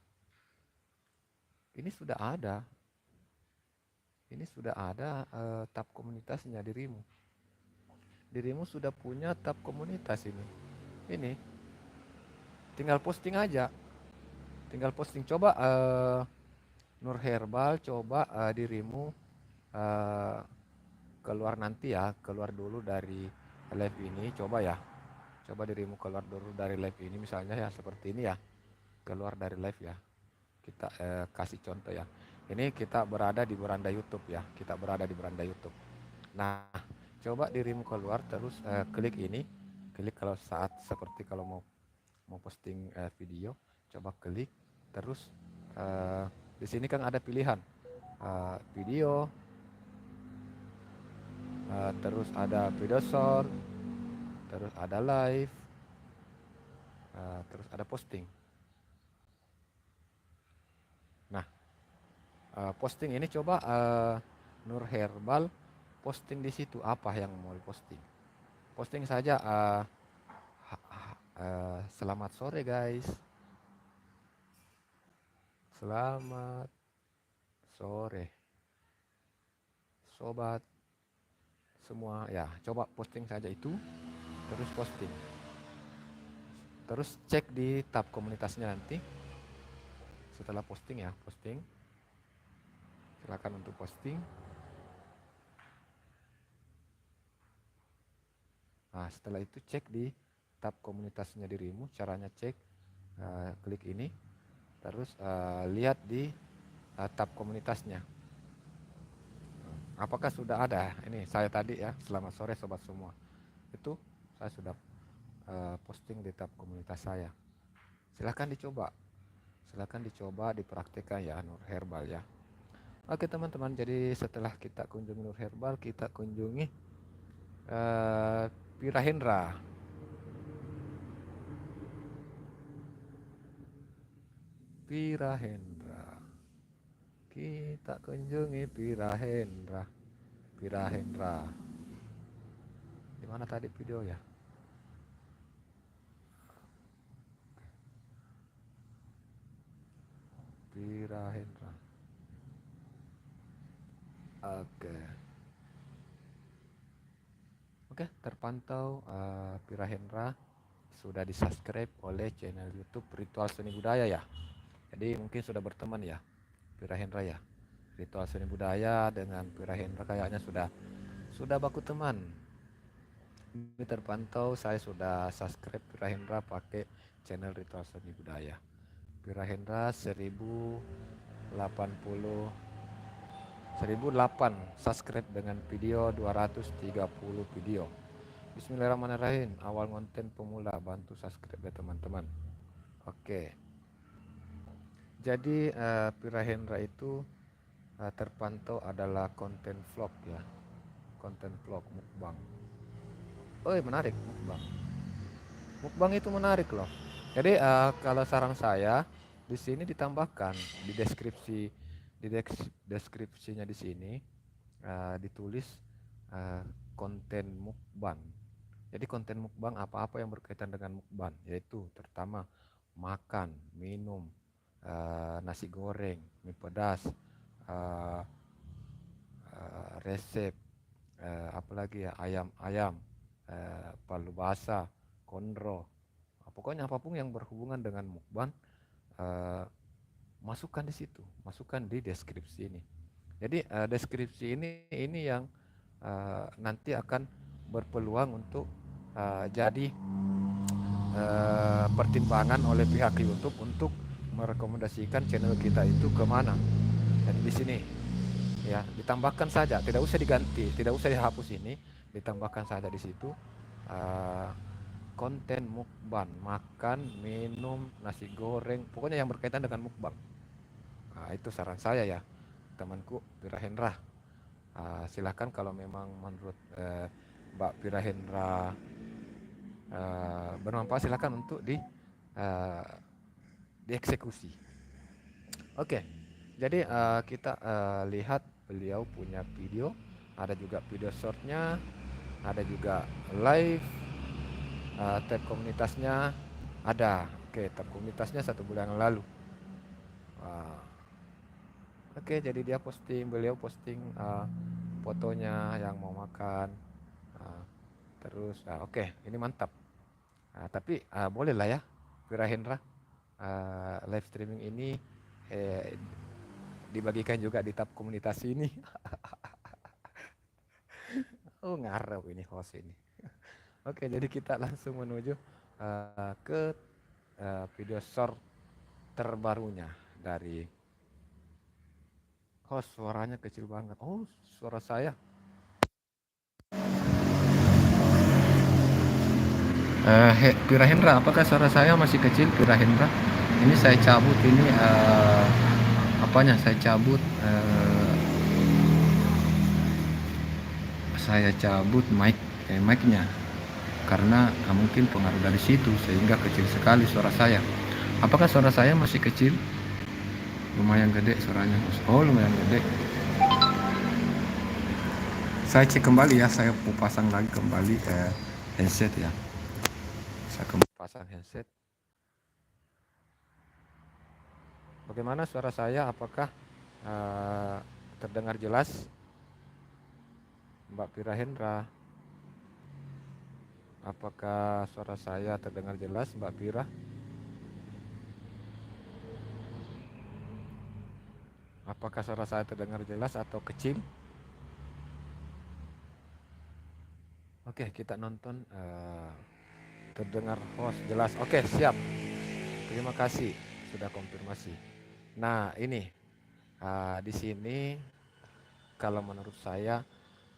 Ini sudah ada. Ini sudah ada tab komunitasnya dirimu. Dirimu sudah punya tab komunitas ini. Ini. Tinggal posting aja. Tinggal posting. Coba Nur Herbal, coba dirimu keluar nanti ya. Keluar dulu dari live ini. Coba ya. Coba dirimu keluar dulu dari live ini. Misalnya ya seperti ini ya. Keluar dari live ya. Kita kasih contoh ya. Ini kita berada di beranda YouTube ya. Kita berada di beranda YouTube. Nah, coba dirimu keluar terus klik ini. Klik kalau saat seperti kalau mau posting video, coba klik terus di sini kan ada pilihan video, terus ada video short, terus ada live, terus ada posting. Nah, posting ini coba Nur Herbal posting di situ apa yang mau diposting. Posting saja selamat sore guys. Selamat sore sobat semua ya. Coba posting saja itu, terus posting. Terus cek di tab komunitasnya nanti. Setelah posting ya, posting. Silakan untuk posting. Nah, setelah itu cek di tab komunitasnya dirimu. Caranya cek, klik ini, terus lihat di tab komunitasnya. Apakah sudah ada? Ini saya tadi ya, selamat sore sobat semua. Itu saya sudah posting di tab komunitas saya. Silahkan dicoba. Silahkan dicoba, dipraktikkan ya Nur Herbal ya. Oke teman-teman, jadi setelah kita kunjungi Nur Herbal, kita kunjungi Pirahendra. Pirahendra. Kita kunjungi Pirahendra. Pirahendra. Di mana tadi video ya? Pirahendra. Oke, terpantau Pirahendra sudah di-subscribe oleh channel YouTube Ritual Seni Budaya ya. Jadi mungkin sudah berteman ya Pirahendra ya. Ritual Seni Budaya dengan Pirahendra kayaknya sudah baku teman. Ini terpantau saya sudah subscribe Pirahendra pakai channel Ritual Seni Budaya. Pirahendra 1008 subscribe dengan video 230 video. Bismillahirrahmanirrahim. Awal konten pemula, bantu subscribe ya teman-teman. Oke. Jadi Pirahendra itu terpantau adalah konten vlog ya. Konten vlog mukbang. Oh, menarik mukbang. Mukbang itu menarik loh. Jadi kalau saran saya di sini ditambahkan di deskripsinya di sini ditulis konten mukbang. Jadi konten mukbang apa-apa yang berkaitan dengan mukbang, yaitu terutama makan, minum, nasi goreng, mie pedas, eh, resep, apalagi ya, ayam-ayam, palu basah, konro. Pokoknya apapun yang berhubungan dengan mukbang, eh, masukkan di situ, masukkan di deskripsi ini. Jadi deskripsi ini yang nanti akan berpeluang untuk jadi pertimbangan oleh pihak YouTube untuk merekomendasikan channel kita itu kemana. Jadi di sini ya ditambahkan saja, tidak usah diganti, tidak usah dihapus ini, ditambahkan saja di situ uh, konten mukbang, makan, minum, nasi goreng, pokoknya yang berkaitan dengan mukbang. Nah, itu saran saya ya, temanku Pira Hendra. Silahkan kalau memang menurut Mbak Pira Hendra bermanfaat, silakan untuk uh, dieksekusi. Oke, jadi kita lihat beliau punya video, ada juga video shortnya, ada juga live, tab komunitasnya ada. Oke, tab komunitasnya 1 bulan yang lalu. Oke, jadi beliau posting fotonya yang mau makan, terus oke, ini mantap. Tapi boleh lah ya, Pira Hendra, live streaming ini dibagikan juga di tab komunitas ini. Oh, ngarep ini host ini. Oke, jadi kita langsung menuju ke video short terbarunya dari host. Suaranya kecil banget. Oh, suara saya. Pira Hendra, apakah suara saya masih kecil, Pira Hendra? Ini saya cabut ini apanya? Saya cabut mic-nya karena mungkin pengaruh dari situ sehingga kecil sekali suara saya. Apakah suara saya masih kecil? Lumayan gede suaranya. Oh, lumayan gede. Saya cek kembali ya, saya mau pasang lagi kembali handset ya. Saya kembali pasang handset. Bagaimana suara saya? Apakah terdengar jelas, Mbak Pira Hendra? Apakah suara saya terdengar jelas, Mbak Pira? Apakah suara saya terdengar jelas atau kecil? Oke, kita nonton terdengar host jelas. Oke, siap. Terima kasih sudah konfirmasi. Nah, ini di sini kalau menurut saya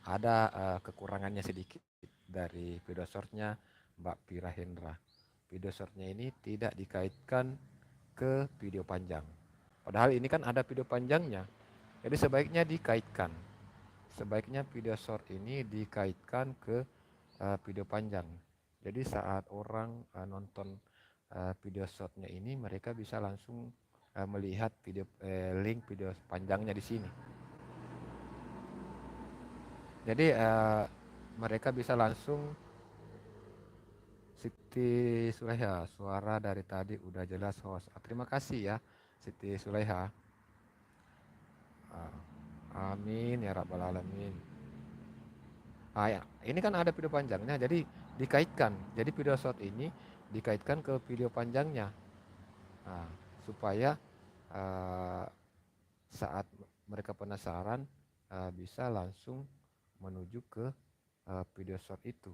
ada kekurangannya sedikit dari video shortnya Mbak Pira Hendra. Video shortnya ini tidak dikaitkan ke video panjang. Padahal ini kan ada video panjangnya. Jadi sebaiknya dikaitkan. Sebaiknya video short ini dikaitkan ke video panjang. Jadi saat orang nonton video shortnya ini, mereka bisa langsung melihat link video panjangnya di sini. Jadi mereka bisa langsung. Siti Sulaiha, suara dari tadi udah jelas host. Terima kasih ya Siti Sulaiha. Amin ya rabbal alamin. Ya, ini kan ada video panjangnya, jadi dikaitkan. Jadi video short ini dikaitkan ke video panjangnya, supaya saat mereka penasaran bisa langsung menuju ke video short itu.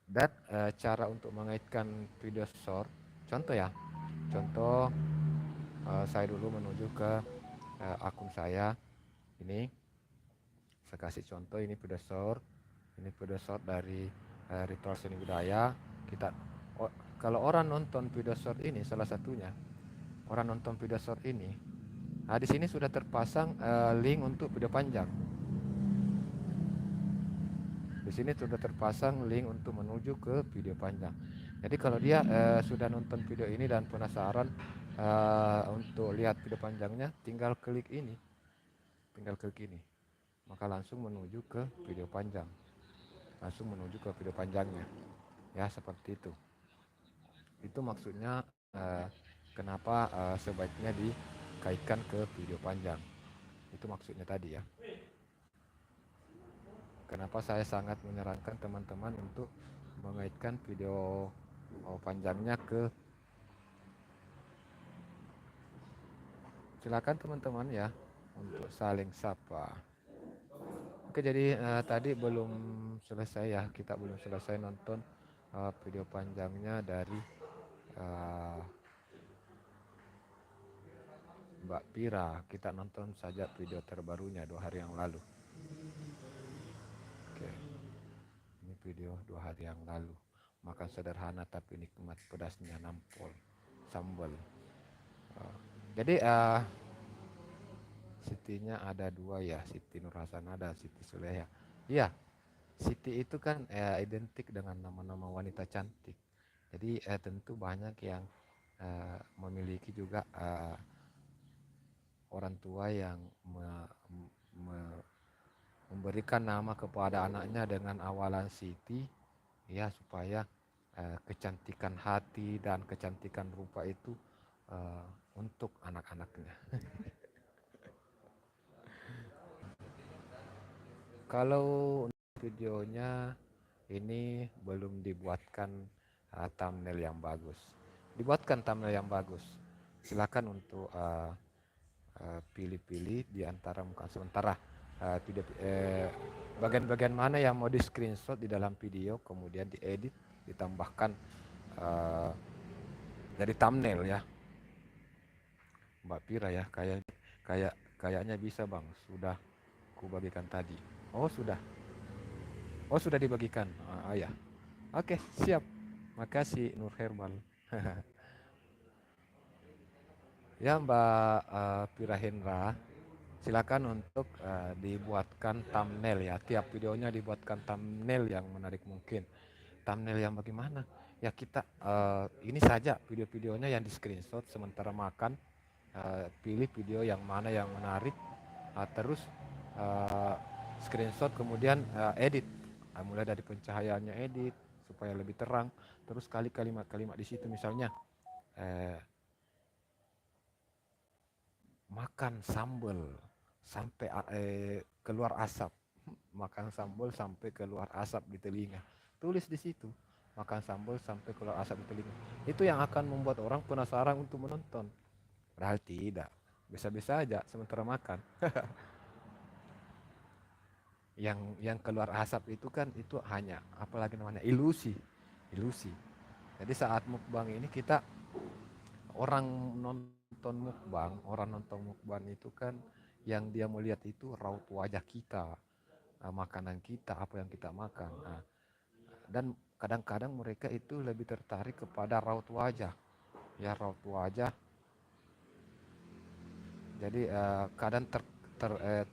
Dan cara untuk mengaitkan video short, contoh ya, saya dulu menuju ke akun saya ini. Saya kasih contoh, ini video short dari Ritual Seni Budaya. Kalau orang nonton video short ini, salah satunya orang nonton video short ini, di sini sudah terpasang link untuk video panjang. Di sini sudah terpasang link untuk menuju ke video panjang. Jadi kalau dia sudah nonton video ini dan penasaran untuk lihat video panjangnya, tinggal klik ini, maka langsung menuju ke video panjang. langsung menuju ke video panjangnya. Ya, seperti itu. Itu maksudnya kenapa sebaiknya dikaitkan ke video panjang. Itu maksudnya tadi ya. Kenapa saya sangat menyarankan teman-teman untuk mengaitkan video panjangnya ke. Silakan teman-teman ya untuk saling sapa. Oke, jadi tadi belum selesai ya, kita belum selesai nonton video panjangnya dari uh, Mbak Pira. Kita nonton saja video terbarunya 2 hari yang lalu. Oke, ini video 2 hari yang lalu. Makan sederhana tapi nikmat, pedasnya nampol sambal. Jadi Sitinya ada 2 ya, Siti Nurhasana dan Siti Suleha. Iya, Siti itu kan identik dengan nama-nama wanita cantik. Jadi tentu banyak yang memiliki juga orang tua yang memberikan nama kepada anaknya dengan awalan Siti, ya, supaya kecantikan hati dan kecantikan rupa itu untuk anak-anaknya. Kalau videonya ini belum dibuatkan thumbnail yang bagus. Dibuatkan thumbnail yang bagus. Silakan untuk pilih-pilih di antara muka sementara video bagian-bagian mana yang mau di screenshot di dalam video, kemudian diedit, ditambahkan dari thumbnail ya. Mbak Pira ya, kayaknya bisa Bang. Sudah ku bagikan tadi. Oh sudah dibagikan. Ya. Oke, siap. Makasih Nur Herbal. Ya Mbak Pira Hendra, silakan untuk dibuatkan thumbnail ya. Tiap videonya dibuatkan thumbnail yang menarik mungkin. Thumbnail yang bagaimana? Ya kita ini saja video-videonya yang di screenshot sementara makan. Pilih video yang mana yang menarik, terus screenshot kemudian edit. Mulai dari pencahayaannya edit supaya lebih terang. Terus kalimat-kalimat di situ misalnya makan sambal sampai keluar asap. Makan sambal sampai keluar asap di telinga. Tulis di situ, makan sambal sampai keluar asap di telinga. Itu yang akan membuat orang penasaran untuk menonton. Padahal tidak. Bisa-bisa aja sementara makan. yang keluar asap itu kan itu hanya apalagi namanya ilusi. Jadi saat mukbang ini kita orang nonton mukbang itu kan yang dia melihat itu raut wajah kita, makanan kita, apa yang kita makan. Dan kadang-kadang mereka itu lebih tertarik kepada raut wajah. Ya, raut wajah. Jadi kadang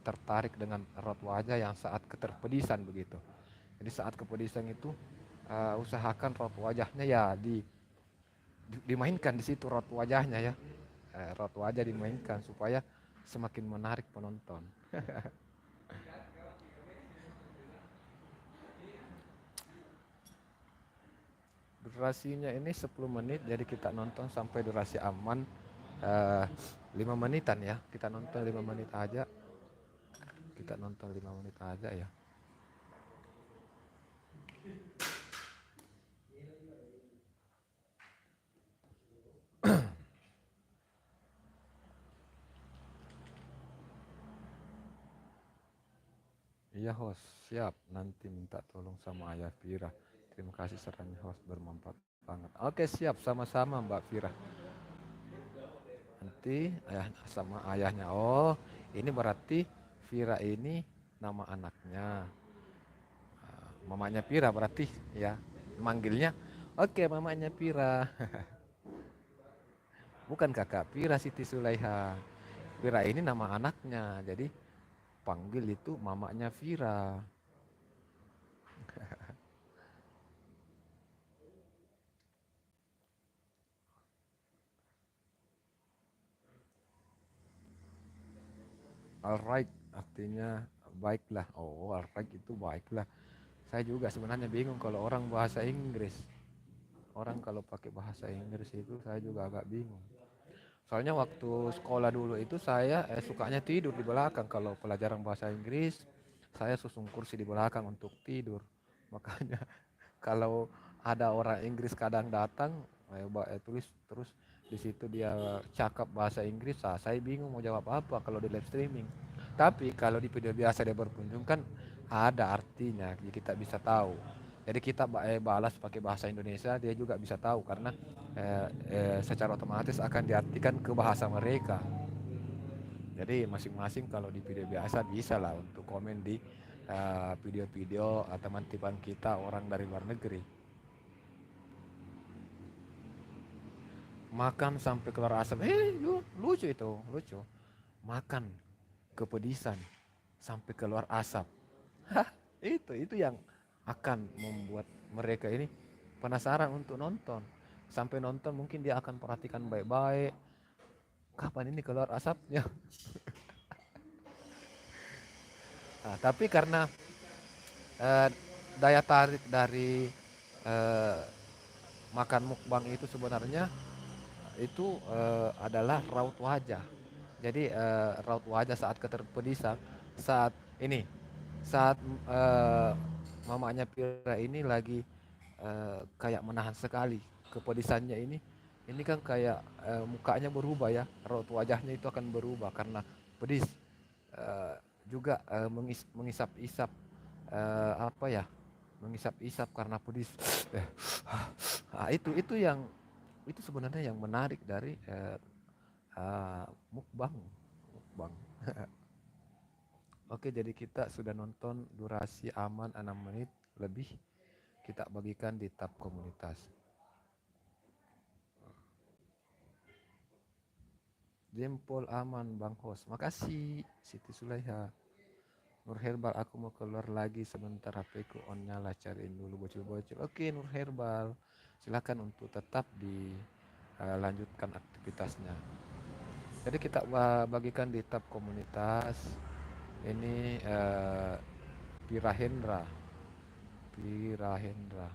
tertarik dengan raut wajah yang saat keterpedisan begitu. Jadi saat kepedisan itu usahakan raut wajahnya ya dimainkan di situ raut wajahnya ya. Raut wajah dimainkan supaya semakin menarik penonton. Durasinya ini 10 menit, jadi kita nonton sampai durasi aman 5 menitan ya. Kita nonton 5 menit aja. Ya. Iya host, siap. Nanti minta tolong sama Ayah Fira. Terima kasih sarannya host, bermanfaat banget. Oke, siap, sama-sama Mbak Fira. Nanti sama ayahnya. Oh, ini berarti Fira ini nama anaknya. Mamanya Fira berarti ya. Manggilnya. Oke, mamanya Fira. Bukan kakak Fira Siti Sulaiha. Fira ini nama anaknya. Jadi panggil itu mamanya Fira. Alright artinya baiklah. Oh, alright itu baiklah. Saya juga sebenarnya bingung kalau orang bahasa Inggris. Orang kalau pakai bahasa Inggris itu saya juga agak bingung. Soalnya waktu sekolah dulu itu saya sukanya tidur di belakang kalau pelajaran bahasa Inggris. Saya susun kursi di belakang untuk tidur. Makanya kalau ada orang Inggris kadang datang, tulis terus di situ dia cakap bahasa Inggris, saya bingung mau jawab apa kalau di live streaming. Tapi kalau di video biasa dia berkunjung kan ada artinya, jadi kita bisa tahu. Jadi kita balas pakai bahasa Indonesia, dia juga bisa tahu karena secara otomatis akan diartikan ke bahasa mereka. Jadi masing-masing kalau di video biasa bisa lah untuk komen di video-video teman-teman kita orang dari luar negeri. Makan sampai keluar asap, lucu itu, lucu. Makan kepedisan sampai keluar asap. Itu yang akan membuat mereka ini penasaran untuk nonton. Sampai nonton mungkin dia akan perhatikan baik-baik. Kapan ini keluar asapnya? Nah, tapi karena eh, daya tarik dari eh, makan mukbang itu sebenarnya itu adalah raut wajah. Jadi raut wajah saat keterpedisan, saat ini, saat eh, mamanya Pira ini lagi kayak menahan sekali kepedisannya ini kan kayak mukanya berubah ya, raut wajahnya itu akan berubah karena pedis. Eh, juga mengisap-isap apa ya, mengisap-isap karena pedis. Eh, itu yang itu sebenarnya yang menarik dari mukbang. Mukbang. Oke, jadi kita sudah nonton durasi aman 6 menit lebih. Kita bagikan di tab komunitas. Jempol aman Bang Hos. Makasih Siti Sulaiha. Nur Herbal, aku mau keluar lagi sebentar, HP ku on nyala, cariin dulu bocil-bocil. Oke Nur Herbal, silakan untuk tetap dilanjutkan aktivitasnya. Jadi kita bagikan di tab komunitas. Ini Pirahendra, Pirahendra,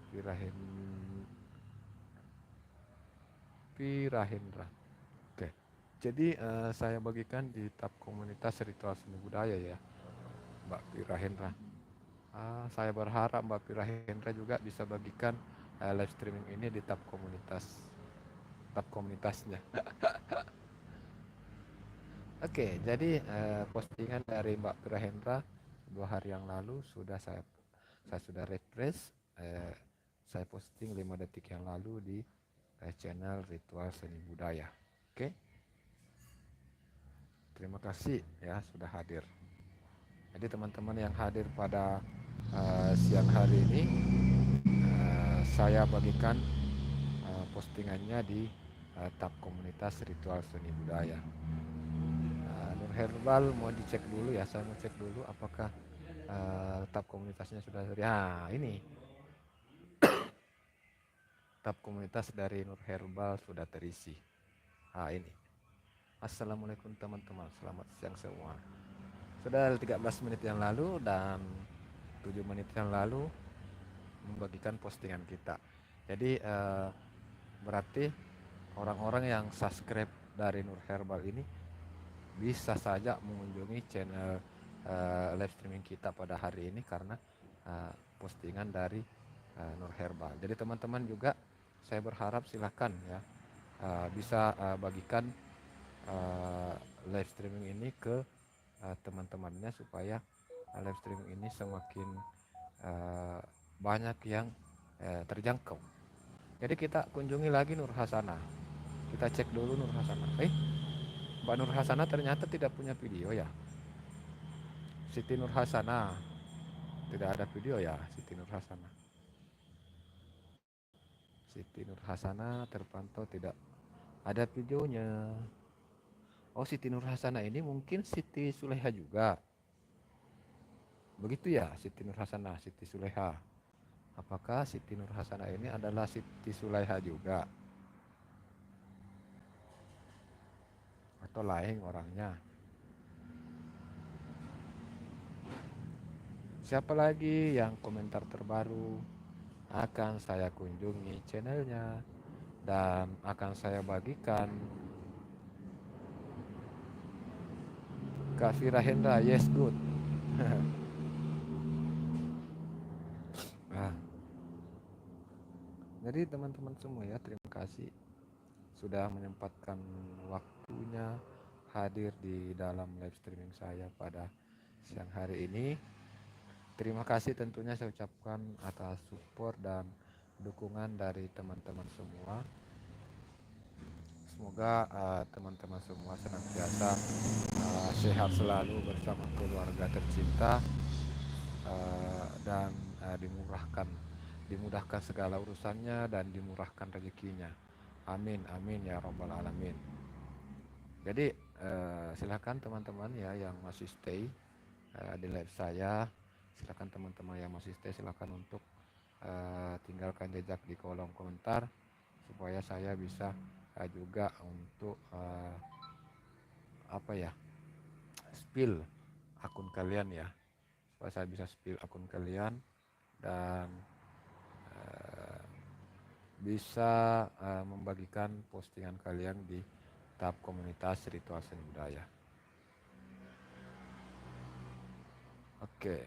Pirahendra, Pirahendra. Oke. Jadi saya bagikan di tab komunitas ritual seni budaya ya, Mbak Pirahendra. Saya berharap Mbak Pirahendra juga bisa bagikan live streaming ini di tab komunitasnya. Oke, jadi postingan dari Mbak Pirahendra 2 hari yang lalu saya sudah refresh. eh, saya posting 5 detik yang lalu di channel Ritual Seni Budaya. Oke, terima kasih ya sudah hadir. Jadi teman-teman yang hadir pada siang hari ini, saya bagikan postingannya di tab komunitas Ritual Seni Budaya. Nur Herbal mau dicek dulu ya, saya mau cek dulu apakah tab komunitasnya sudah. Ya, ini tab komunitas dari Nur Herbal sudah terisi. Ini. Assalamualaikum teman-teman, selamat siang semua. Sudah 13 menit yang lalu dan 7 menit yang lalu membagikan postingan kita. Jadi berarti orang-orang yang subscribe dari Nur Herbal ini bisa saja mengunjungi channel live streaming kita pada hari ini karena postingan dari Nur Herbal. Jadi teman-teman juga saya berharap silahkan ya bisa bagikan live streaming ini ke teman-temannya supaya live streaming ini semakin banyak yang terjangkau. Jadi kita kunjungi lagi Nur Hasanah. Kita cek dulu Nur Hasanah. Mbak Nur Hasanah ternyata tidak punya video ya. Siti Nur Hasanah tidak ada video ya. Siti Nur Hasanah. Siti Nur Hasanah terpantau tidak ada videonya. Oh, Siti Nur Hasanah ini mungkin Siti Sulaiha juga. Begitu ya, Siti Nur Hasanah, Siti Sulaiha. Apakah Siti Nur Hasanah ini adalah Siti Sulaiha juga? Atau lain orangnya? Siapa lagi yang komentar terbaru akan saya kunjungi channelnya dan akan saya bagikan. Kak Fira Hendra, yes good. Nah, jadi teman-teman semua ya, terima kasih sudah menyempatkan waktunya hadir di dalam live streaming saya pada siang hari ini. Terima kasih tentunya saya ucapkan atas support dan dukungan dari teman-teman semua. Semoga teman-teman semua senantiasa sehat selalu bersama keluarga tercinta, dan dimudahkan segala urusannya dan dimurahkan rezekinya. Amin amin ya robbal alamin. Jadi silakan teman-teman ya yang masih stay di live saya, silakan teman-teman yang masih stay silakan untuk tinggalkan jejak di kolom komentar supaya saya bisa juga untuk apa ya, spill akun kalian ya, supaya saya bisa spill akun kalian dan bisa membagikan postingan kalian di tab komunitas ritual seni budaya. Oke,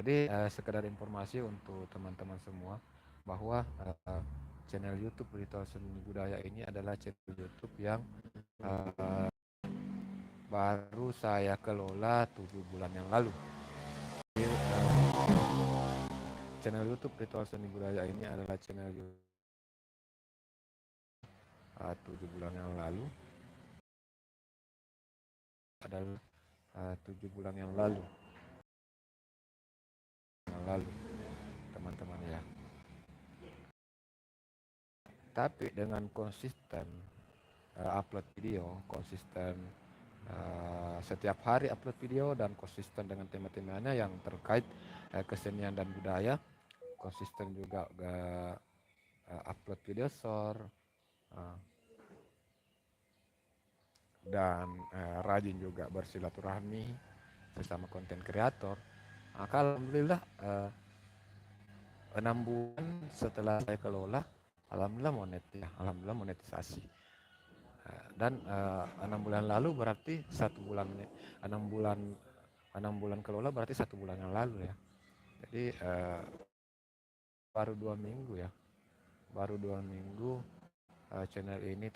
jadi sekedar informasi untuk teman-teman semua bahwa channel YouTube Ritual Seni Budaya ini adalah channel YouTube yang baru saya kelola 7 bulan yang lalu. Jadi, channel YouTube Ritual Seni Budaya ini adalah channel YouTube 7 bulan yang lalu, adalah 7 bulan yang lalu teman-teman ya. Tapi dengan konsisten upload video, konsisten setiap hari upload video dan konsisten dengan tema-temanya yang terkait kesenian dan budaya, konsisten juga upload video short dan rajin juga bersilaturahmi bersama konten kreator. Maka alhamdulillah 6 bulan setelah saya kelola, alhamdulillah monetisasi. Dan 6 bulan lalu berarti 6 bulan kelola berarti 1 bulan yang lalu ya. Jadi baru 2 minggu ya, channel ini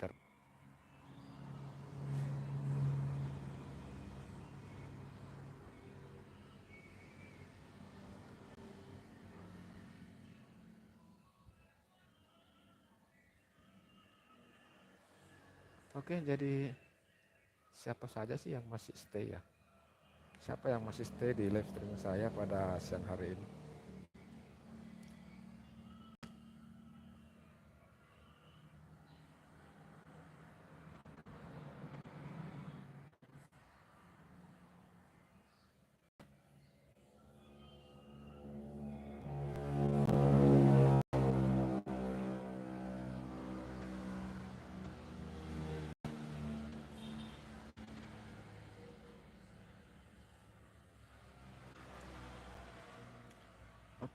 Oke, jadi siapa saja sih yang masih stay ya? Siapa yang masih stay di live streaming saya pada siang hari ini?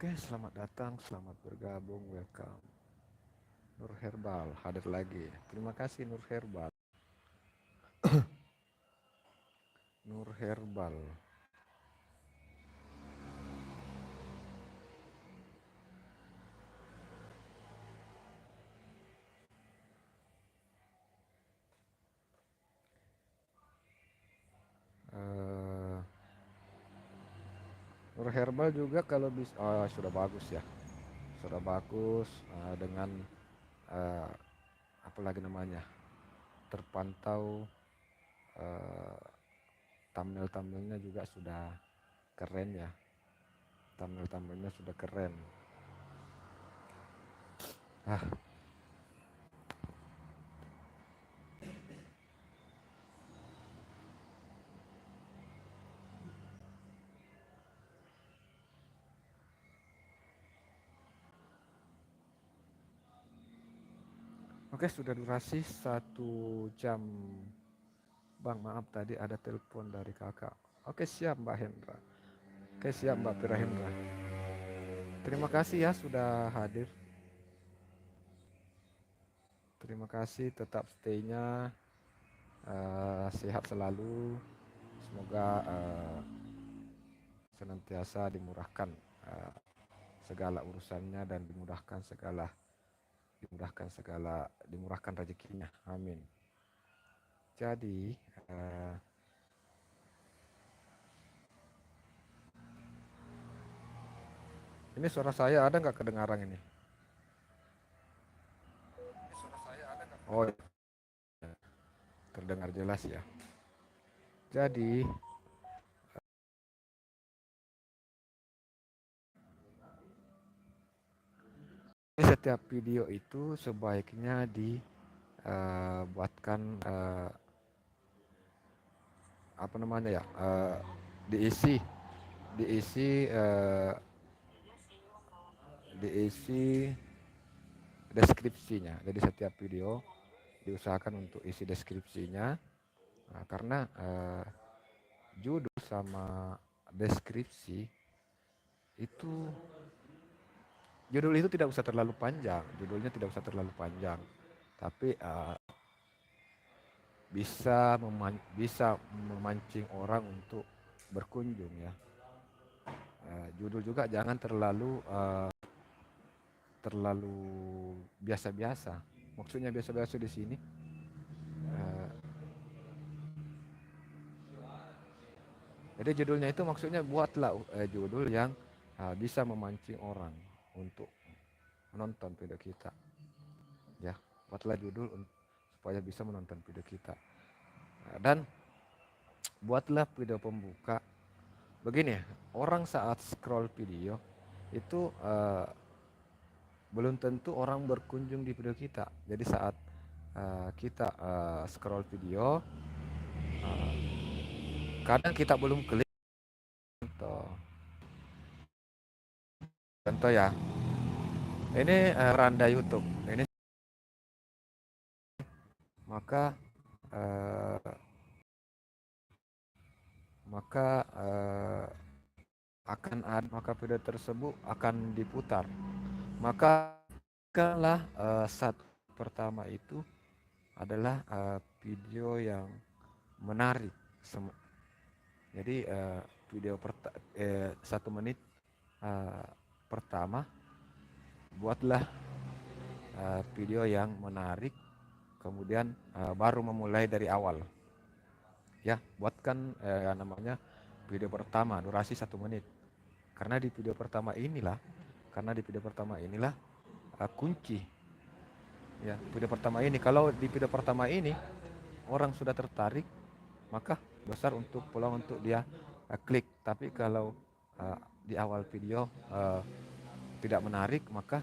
Oke, selamat datang, selamat bergabung, welcome. Nur Herbal hadir lagi. Terima kasih Nur Herbal. Nur Herbal. Nur Herbal juga kalau bisa sudah bagus ya. Sudah bagus dengan apalagi namanya? Terpantau thumbnail-thumbnailnya juga sudah keren ya. Thumbnail-thumbnailnya sudah keren. Oke, sudah durasi 1 jam. Bang, maaf tadi ada telepon dari kakak. Oke, siap Mbak Hendra. Oke, siap Mbak Pirahendra. Terima kasih ya sudah hadir. Terima kasih, tetap stay-nya sehat selalu. Semoga senantiasa dimurahkan segala urusannya dan dimurahkan rezekinya. Amin. Jadi ini suara saya ada nggak kedengaran ini? Oh, terdengar jelas ya. Jadi setiap video itu sebaiknya dibuatkan apa namanya ya, diisi diisi deskripsinya. Jadi setiap video diusahakan untuk isi deskripsinya, karena judul sama deskripsi itu, judul itu tidak usah terlalu panjang, tapi bisa memancing orang untuk berkunjung ya. Judul juga jangan terlalu biasa-biasa. Maksudnya biasa-biasa di sini, jadi judulnya itu maksudnya buatlah judul yang bisa memancing orang untuk menonton video kita. Ya, buatlah judul supaya bisa menonton video kita. Dan buatlah video pembuka. Begini ya, orang saat scroll video itu belum tentu orang berkunjung di video kita. Jadi saat kita scroll video, kadang kita belum klik. Contoh ya, ini beranda YouTube. Ini maka maka video tersebut akan diputar. Maka saat pertama itu adalah video yang menarik. Jadi video 1 menit pertama buatlah video yang menarik, kemudian baru memulai dari awal. Ya, buatkan namanya video pertama durasi 1 menit. Karena di video pertama inilah kunci. Ya, video pertama ini, kalau di video pertama ini orang sudah tertarik, maka besar untuk peluang untuk dia klik. Tapi kalau di awal video tidak menarik, maka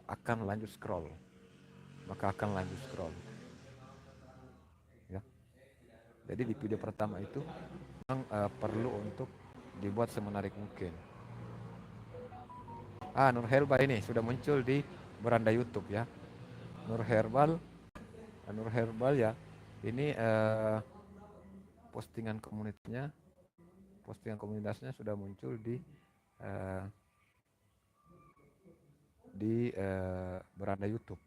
akan lanjut scroll. Ya. Jadi di video pertama itu memang perlu untuk dibuat semenarik mungkin. Nur Herbal ini sudah muncul di beranda YouTube ya. Nur Herbal ya. Ini postingan komunitasnya sudah muncul di beranda YouTube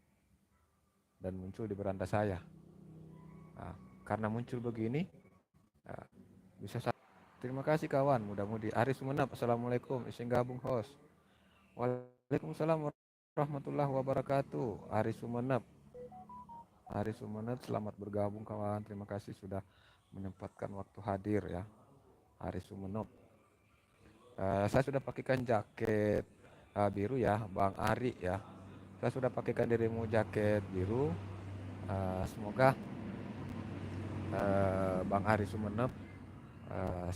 dan muncul di beranda saya. Karena muncul begini, bisa. Terima kasih kawan, mudah-mudahan. Aris Sumenep, assalamualaikum, izin gabung host. Waalaikumsalam warahmatullahi wabarakatuh. Aris Sumenep, selamat bergabung kawan. Terima kasih sudah menyempatkan waktu hadir ya. Aris Sumenep. Saya sudah pakaikan jaket biru ya, Bang Ari ya. Saya sudah pakaikan dirimu jaket biru. Semoga Bang Ari Sumenep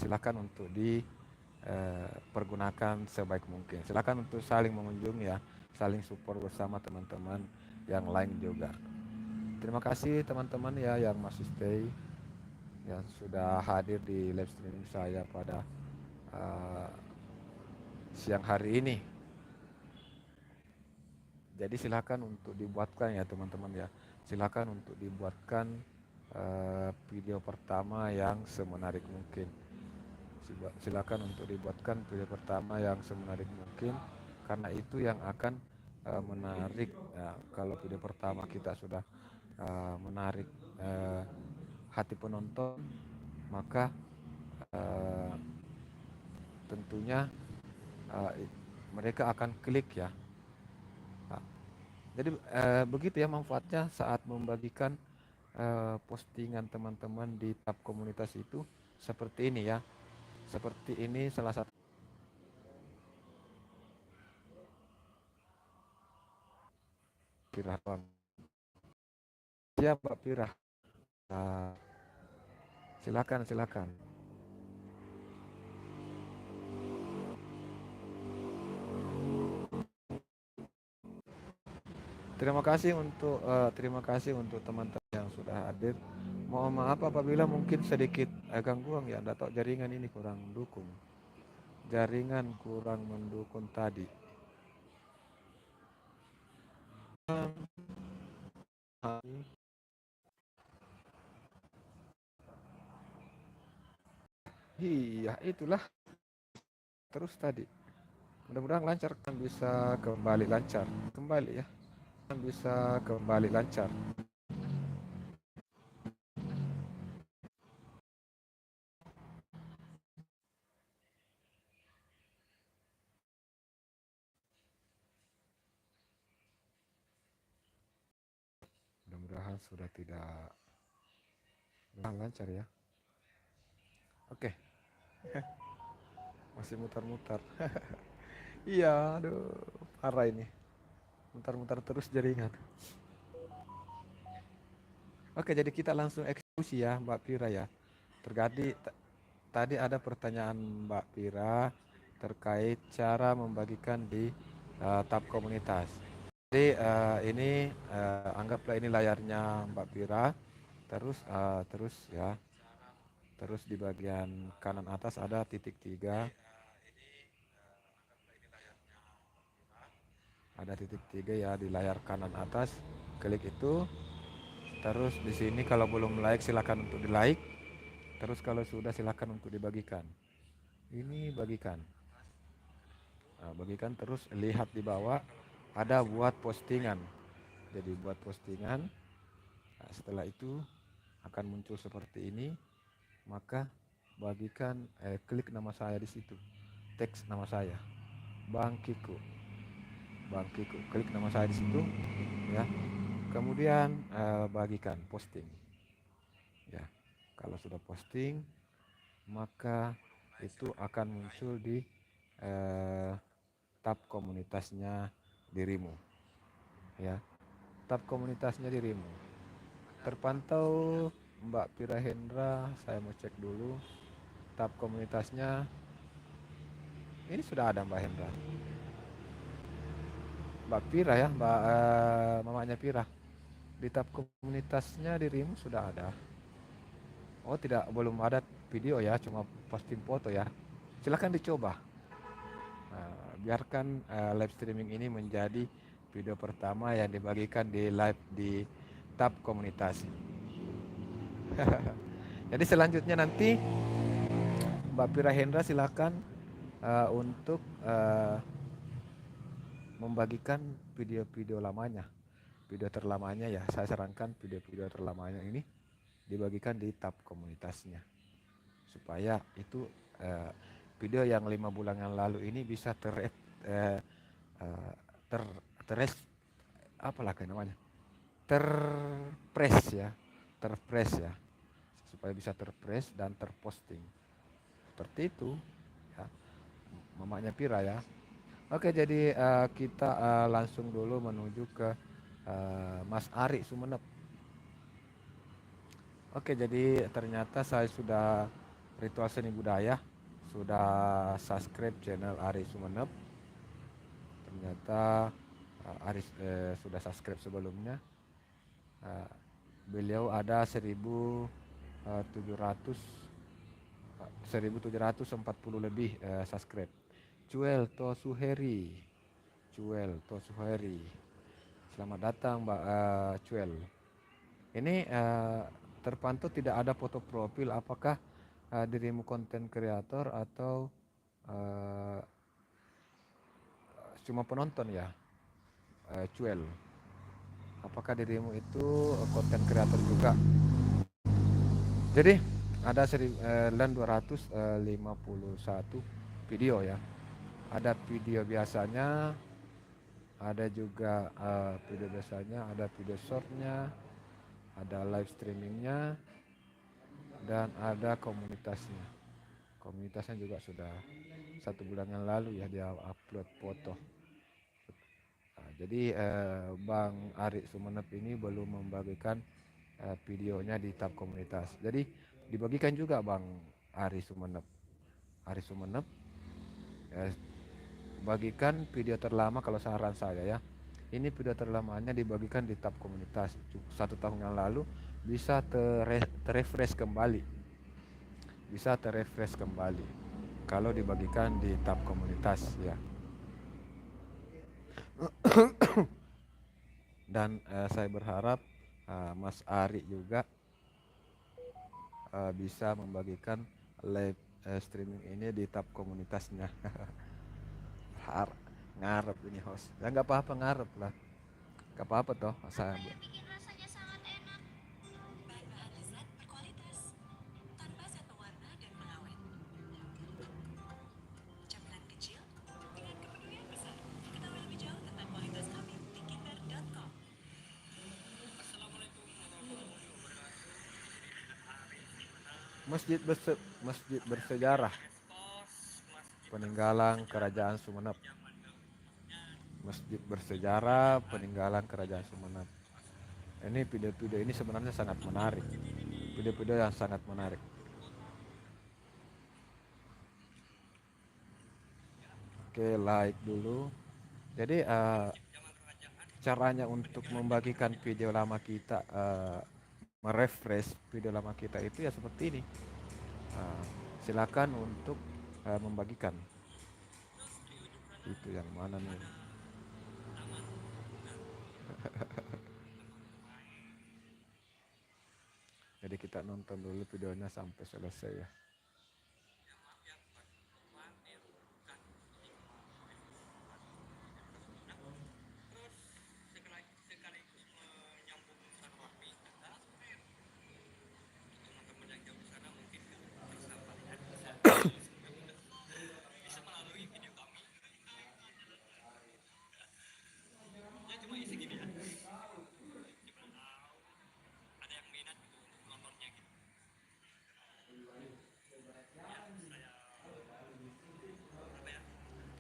silakan untuk dipergunakan sebaik mungkin. Silakan untuk saling mengunjungi ya, saling support bersama teman-teman yang lain juga. Terima kasih teman-teman ya yang masih stay, yang sudah hadir di live streaming saya pada siang hari ini. Jadi silakan untuk dibuatkan ya teman-teman ya. Silakan untuk dibuatkan video pertama yang semenarik mungkin. Silakan untuk dibuatkan video pertama yang semenarik mungkin, karena itu yang akan menarik. Kalau video pertama kita sudah menarik hati penonton, maka uh, tentunya uh, mereka akan klik ya. Nah, jadi begitu ya manfaatnya saat membagikan postingan teman-teman di tab komunitas itu seperti ini ya. Seperti ini salah satu Pirah Bang. Siap Mbak Pirah. Nah, silakan. Terima kasih untuk teman-teman yang sudah hadir. Mohon maaf apabila mungkin sedikit gangguan ya, enggak tahu jaringan ini kurang mendukung. Jaringan kurang mendukung tadi. Iya, itulah terus tadi. Mudah-mudahan lancar, kan bisa kembali lancar. Kembali ya. Kan bisa kembali lancar. Mudah-mudahan sudah tidak lancar ya. Oke. Masih mutar-mutar. Iya, aduh, parah ini. Mutar-mutar terus jaringan. Oke, jadi kita langsung eksekusi ya, Mbak Pira ya. Tadi ada pertanyaan Mbak Pira terkait cara membagikan di tab komunitas. Jadi ini anggaplah ini layarnya Mbak Pira, terus ya, terus di bagian kanan atas ada titik 3. Ada titik 3 ya di layar kanan atas. Klik itu. Terus di sini kalau belum like silakan untuk di like. Terus kalau sudah silakan untuk dibagikan. Ini bagikan. Nah, bagikan terus lihat di bawah ada buat postingan. Jadi buat postingan. Nah, setelah itu akan muncul seperti ini. Maka bagikan, klik nama saya di situ. Teks nama saya. Bang Kiko. Klik nama saya di situ ya. Kemudian bagikan, posting. Ya. Kalau sudah posting, maka itu akan muncul di tab komunitasnya dirimu. Ya. Tab komunitasnya dirimu. Terpantau Mbak Pira Hendra, saya mau cek dulu tab komunitasnya. Ini sudah ada Mbak Hendra. Mbak Pira ya, mamanya Pira. Di tab komunitasnya dirimu sudah ada. Oh tidak, belum ada video ya, cuma posting foto ya. Silahkan dicoba. Biarkan live streaming ini menjadi video pertama yang dibagikan di live di tab komunitas. Jadi selanjutnya nanti Mbak Pira Hendra silakan untuk membagikan video-video lamanya. Video terlamanya ya, saya sarankan video-video terlamanya ini dibagikan di tab komunitasnya. Supaya itu video yang 5 bulan yang lalu ini bisa terpress ya, supaya bisa terpress dan terposting seperti itu ya, mamanya Pira ya. Oke, jadi kita langsung dulu menuju ke Mas Ari Sumenep. Oke, jadi ternyata saya sudah Ritual Seni Budaya, sudah subscribe channel Ari Sumenep. Ternyata Ari sudah subscribe sebelumnya. Beliau ada 1740 lebih subscribe. Cuel Tosuheri. Selamat datang Mbak Cuel. Ini terpantau tidak ada foto profil, apakah dirimu konten kreator atau uh, cuma penonton ya, Cuel? Apakah dirimu itu konten kreator juga? Jadi ada 251 video ya. Ada video biasanya, ada juga video biasanya, ada video shortnya, ada live streamingnya, dan ada komunitasnya. Komunitasnya juga sudah 1 bulan yang lalu ya dia upload foto. Nah, jadi Bang Ari Sumenep ini belum membagikan videonya di tab komunitas. Jadi dibagikan juga Bang Ari Sumenep. Ari Sumenep bagikan video terlama kalau saran saya ya. Ini video terlamanya dibagikan di tab komunitas 1 tahun yang lalu, bisa terrefresh kembali. Bisa terrefresh kembali kalau dibagikan di tab komunitas ya. Dan saya berharap Mas Ari juga bisa membagikan live streaming ini di tab komunitasnya. Ngarep ini host ya, nggak apa-apa, ngarep lah, nggak apa-apa toh saya. Apa yang bikin rasanya sangat enak? Bahan-bahan lezat berkualitas, tanpa zat pewarna dan pengawet. Camilan kecil dengan kepedulian besar. Ketahui lebih jauh tentang kualitas kami di kinder.com. Masjid bersejarah peninggalan kerajaan Sumenep. Masjid bersejarah peninggalan kerajaan Sumenep. Ini video-video ini sebenarnya sangat menarik. Video-video yang sangat menarik. Oke, like dulu. Jadi caranya untuk membagikan video lama kita, merefresh video lama kita itu ya seperti ini. Silakan untuk membagikan. Itu yang mana nih? Jadi kita nonton dulu videonya sampai selesai ya.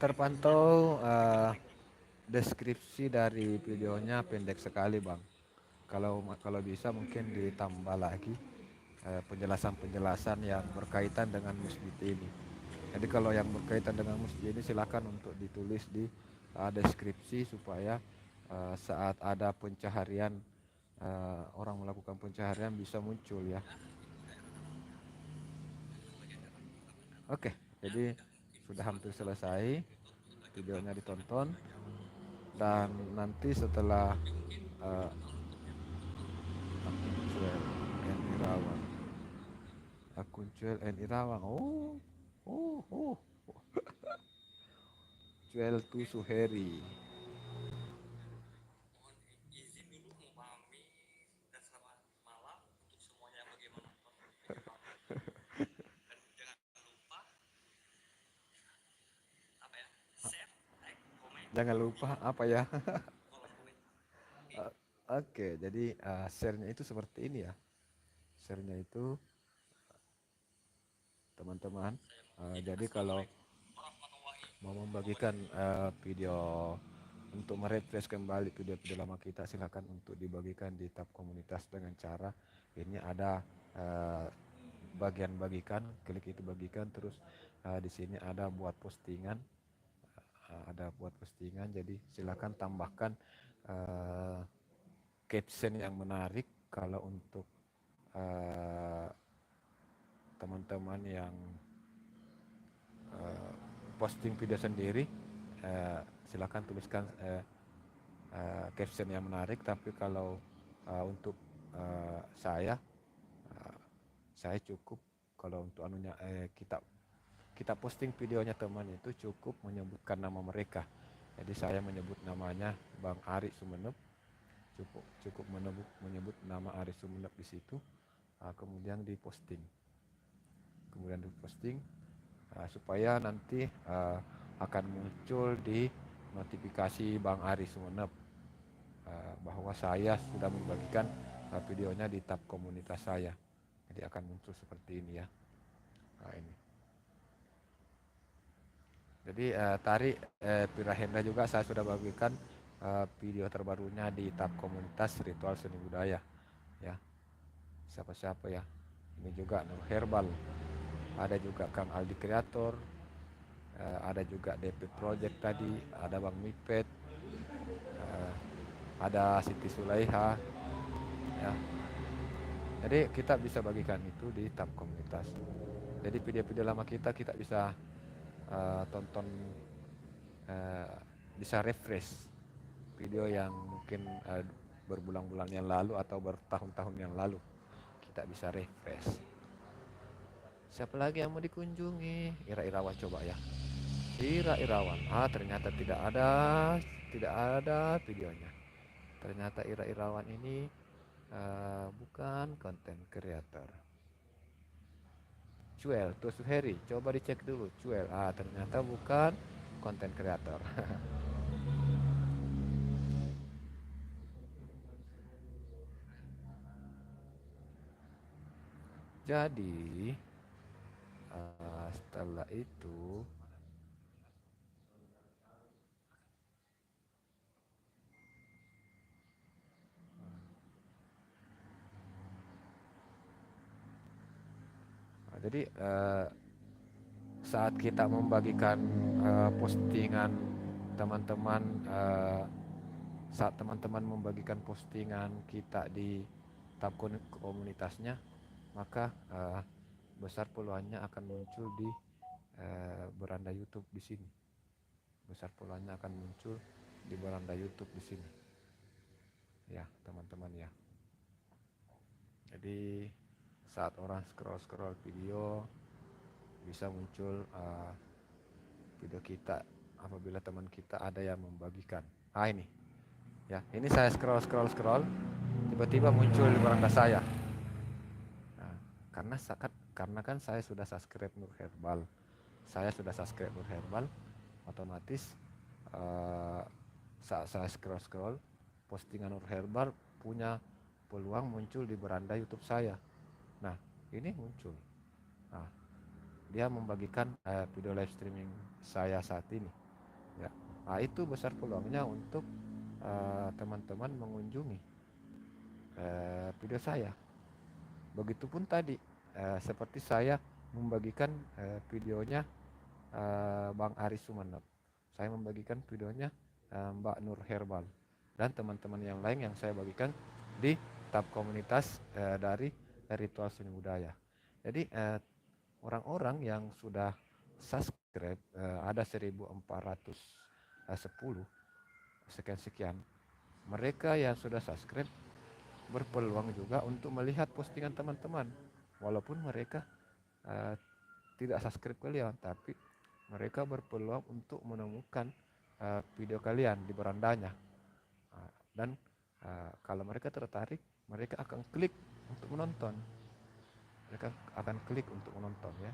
Terpantau deskripsi dari videonya pendek sekali Bang. Kalau bisa mungkin ditambah lagi penjelasan-penjelasan yang berkaitan dengan masjid ini. Jadi kalau yang berkaitan dengan masjid ini silakan untuk ditulis di deskripsi supaya saat ada pencaharian, orang melakukan pencaharian bisa muncul ya. Oke, jadi sudah hampir selesai videonya ditonton, dan nanti setelah akun Cuel N Irawang, Cuel Tu Suheri. Izin dulu memahami dan selamat malam untuk semuanya yang bagaimana dan jangan lupa apa ya, share, like, komen, Jangan lupa apa ya? kolom komentar. Oke, jadi share-nya itu seperti ini ya. Share-nya itu teman-teman. Jadi kalau mau membagikan video untuk merefresh kembali video-video lama kita, silakan untuk dibagikan di tab komunitas dengan cara ini ada bagian bagikan, klik itu bagikan, terus di sini ada buat postingan, jadi silakan tambahkan caption yang menarik. Kalau untuk teman-teman yang posting video sendiri, silakan tuliskan caption yang menarik. Tapi kalau untuk saya cukup kalau untuk anunya kita posting videonya teman itu cukup menyebutkan nama mereka. Jadi saya menyebut namanya Bang Ari Sumenep, cukup menyebut nama Ari Sumenep di situ, kemudian diposting supaya nanti akan muncul di notifikasi Bang Ari Sumenep bahwa saya sudah membagikan videonya di tab komunitas saya. Jadi akan muncul seperti ini ya. Ini. Jadi Tari Pirahendra juga saya sudah bagikan video terbarunya di tab komunitas Ritual Seni Budaya ya. Siapa-siapa ya. Ini juga Nur Herbal. Ada juga Kang Aldi Kreator. Ada juga DP Project tadi, ada Bang Mipet. Ada Siti Sulaiha ya. Jadi kita bisa bagikan itu di tab komunitas. Jadi video-video lama kita bisa tonton, bisa refresh video yang mungkin berbulan-bulan yang lalu atau bertahun-tahun yang lalu, kita bisa refresh. Siapa lagi yang mau dikunjungi? Ira Irawan coba ya. Ira Irawan. Ternyata tidak ada videonya. Ternyata Ira Irawan ini bukan konten creator. Cuel Tosuheri, coba dicek dulu. Cuel, ternyata bukan konten creator. Jadi setelah itu jadi saat kita membagikan postingan teman-teman, saat teman-teman membagikan postingan kita di tab komunitasnya, maka besar peluangnya akan muncul di beranda YouTube di sini. Besar peluangnya akan muncul di beranda YouTube di sini. Ya, teman-teman ya. Jadi saat orang scroll video bisa muncul video kita apabila teman kita ada yang membagikan. Ini. Ya, ini saya scroll tiba-tiba muncul di beranda saya. Nah, karena kan saya sudah subscribe Nur Herbal. Otomatis saat saya scroll postingan Nur Herbal punya peluang muncul di beranda YouTube saya. Nah, ini muncul. Nah, dia membagikan video live streaming saya saat ini. Ya, itu besar peluangnya untuk teman-teman mengunjungi video saya. Begitupun tadi, seperti saya membagikan videonya Bang Ari Sumenep. Saya membagikan videonya Mbak Nur Herbal dan teman-teman yang lain yang saya bagikan di tab komunitas dari Ritual Seni Budaya. Jadi orang-orang yang sudah subscribe ada 1410 sekian. Mereka yang sudah subscribe berpeluang juga untuk melihat postingan teman-teman, walaupun mereka tidak subscribe kalian, tapi mereka berpeluang untuk menemukan video kalian di berandanya. Dan kalau mereka tertarik, mereka akan klik untuk menonton. Ya.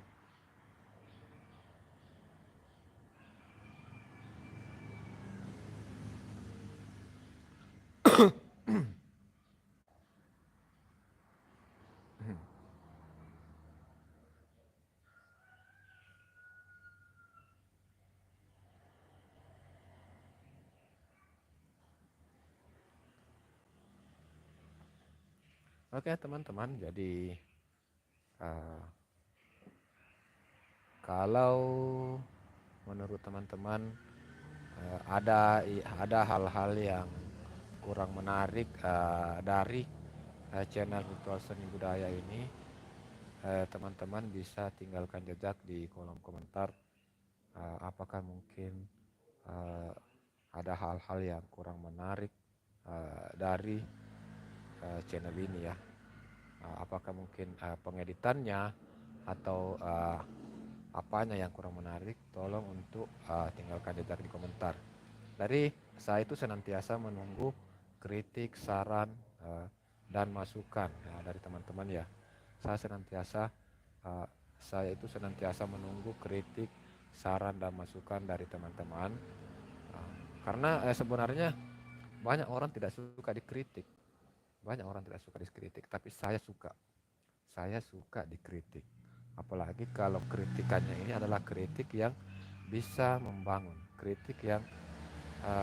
Oke teman-teman, jadi kalau menurut teman-teman ada hal-hal yang kurang menarik dari channel Ritual Seni Budaya ini, teman-teman bisa tinggalkan jejak di kolom komentar. Apakah mungkin ada hal-hal yang kurang menarik dari channel ini ya. Apakah mungkin pengeditannya atau apanya yang kurang menarik, tolong untuk tinggalkan jejak di komentar. Dari saya itu senantiasa menunggu kritik, saran, dan masukan dari teman-teman ya. Saya senantiasa uh, saya itu senantiasa menunggu kritik, saran dan masukan dari teman-teman. Karena sebenarnya banyak orang tidak suka dikritik, tapi saya suka. Saya suka dikritik. Apalagi kalau kritikannya ini adalah kritik yang bisa membangun, kritik yang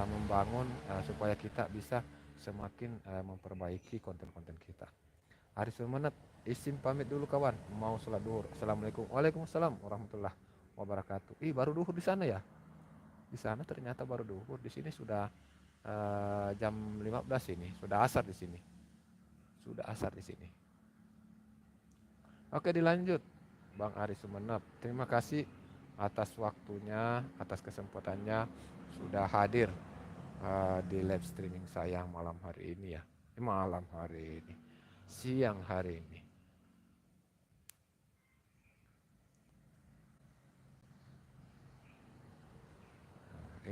membangun supaya kita bisa semakin memperbaiki konten-konten kita. Hari Sumenep, izin pamit dulu kawan, mau sholat duhur. Assalamualaikum. Waalaikumsalam warahmatullahi wabarakatuh. Baru duhur di sana ya? Di sana ternyata baru duhur. Di sini sudah jam 15 ini, sudah asar di sini. Oke, dilanjut. Bang Ari Sumenep, terima kasih atas waktunya, atas kesempatannya sudah hadir di live streaming saya malam hari ini ya. Siang hari ini.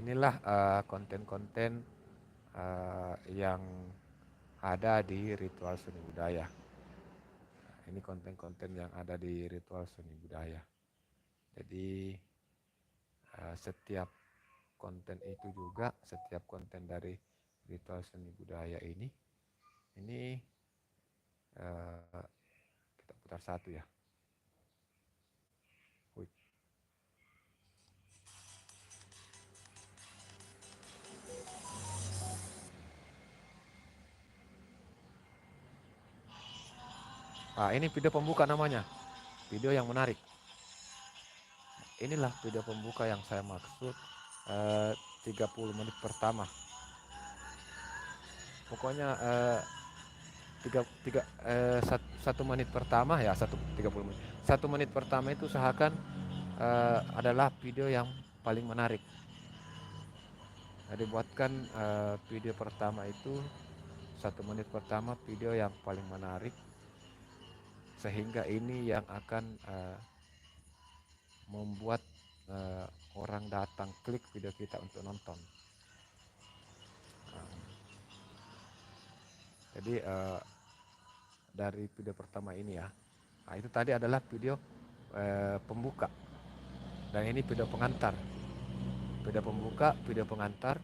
Inilah konten-konten yang ada di Ritual Seni Budaya. Ini konten-konten yang ada di Ritual Seni Budaya. Jadi setiap konten itu juga, setiap konten dari Ritual Seni Budaya ini kita putar satu ya. Ini video pembuka namanya, video yang menarik. Inilah video pembuka yang saya maksud, 30 menit pertama. Pokoknya 1 menit pertama ya, 30 menit. 1 menit pertama itu usahakan adalah video yang paling menarik. Jadi buatkan video pertama itu 1 menit pertama video yang paling menarik, sehingga ini yang akan membuat orang datang klik video kita untuk nonton. Jadi dari video pertama ini ya, itu tadi adalah video pembuka, dan ini video pengantar. Video pembuka, video pengantar.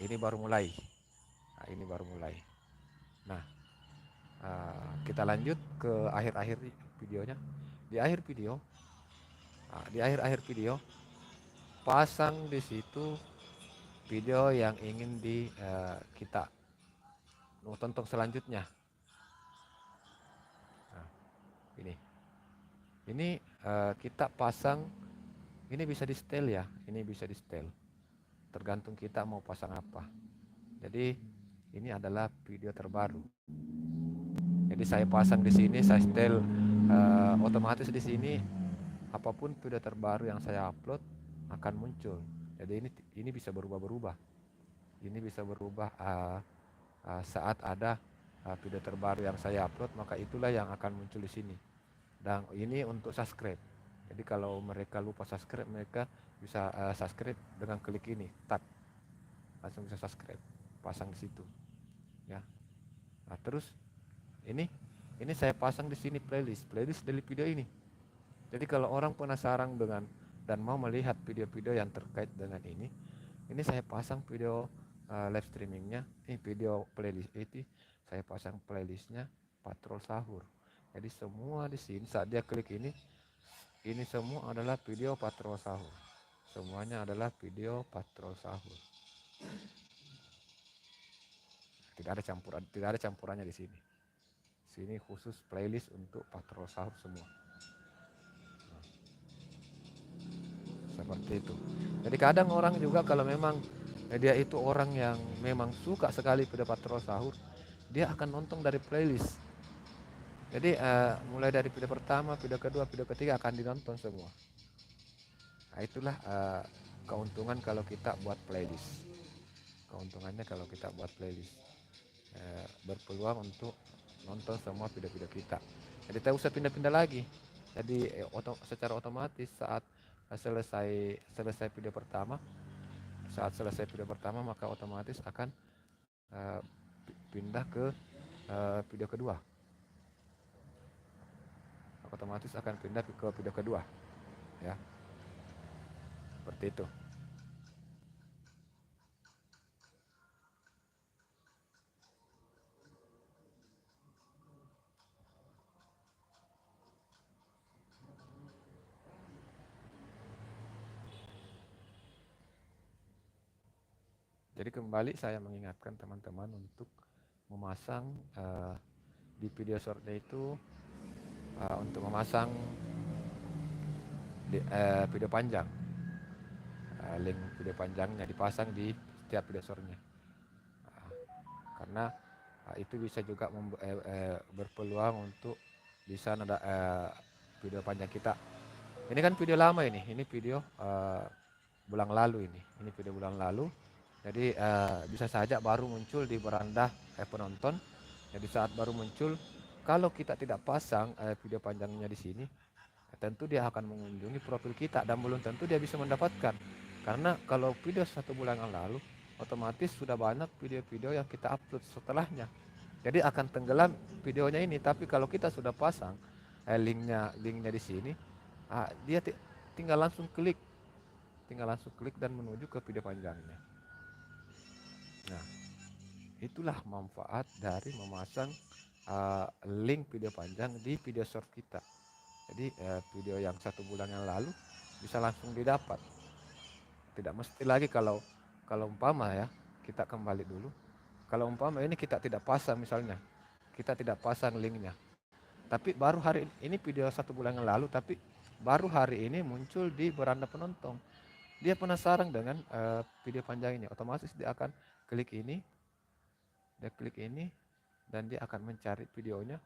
Ini baru mulai. Nah, kita lanjut ke akhir-akhir videonya. Di akhir video, pasang di situ video yang ingin kita tonton selanjutnya. Ini kita pasang. Ini bisa di setel ya. Tergantung kita mau pasang apa. Jadi ini adalah video terbaru. Jadi saya pasang di sini, saya setel otomatis di sini apapun video terbaru yang saya upload akan muncul. Jadi ini bisa berubah-berubah. Ini bisa berubah saat ada video terbaru yang saya upload, maka itulah yang akan muncul di sini. Dan ini untuk subscribe. Jadi kalau mereka lupa subscribe, mereka bisa subscribe dengan klik ini, tap, langsung bisa subscribe, pasang di situ, ya. Nah, terus ini saya pasang di sini playlist dari video ini. Jadi kalau orang penasaran dengan dan mau melihat video-video yang terkait dengan ini saya pasang video live streamingnya, video playlist itu saya pasang playlistnya Patrol Sahur. Jadi semua di sini saat dia klik ini semua adalah video Patrol Sahur. Semuanya adalah video Patrol Sahur. Tidak ada campurannya di sini. Sini khusus playlist untuk Patrol Sahur semua. Seperti itu. Jadi kadang orang juga kalau memang dia itu orang yang memang suka sekali video Patrol Sahur, dia akan nonton dari playlist. Jadi mulai dari video pertama, video kedua, video ketiga akan dinonton semua. Nah, itulah keuntungan kalau kita buat playlist. Keuntungannya kalau kita buat playlist, berpeluang untuk nonton semua video-video kita. Jadi tak usah pindah-pindah lagi. Jadi secara otomatis saat selesai selesai video pertama, maka otomatis akan uh, pindah ke video kedua. Otomatis akan pindah ke video kedua, ya. Seperti itu. Jadi kembali saya mengingatkan teman-teman untuk memasang di video shortnya itu untuk memasang video panjang, link video panjangnya dipasang di setiap video shortnya, karena itu bisa juga berpeluang untuk bisa ada video panjang kita. Ini kan video lama ini video bulan lalu ini video bulan lalu. Jadi bisa saja baru muncul di beranda penonton. Jadi saat baru muncul, kalau kita tidak pasang video panjangnya di sini, tentu dia akan mengunjungi profil kita dan belum tentu dia bisa mendapatkan. Karena kalau video 1 bulan yang lalu, otomatis sudah banyak video-video yang kita upload setelahnya. Jadi akan tenggelam videonya ini. Tapi kalau kita sudah pasang linknya di sini, dia tinggal langsung klik dan menuju ke video panjangnya. Nah, itulah manfaat dari memasang link video panjang di video short kita. Jadi video yang 1 bulan yang lalu bisa langsung didapat. Tidak mesti lagi kalau umpama ya, kita kembali dulu. Kalau umpama ini kita tidak pasang, misalnya kita tidak pasang linknya, tapi baru hari ini video 1 bulan yang lalu, tapi baru hari ini muncul di beranda penonton. Dia penasaran dengan video panjang ini, otomatis dia akan klik ini, dan dia akan mencari videonya.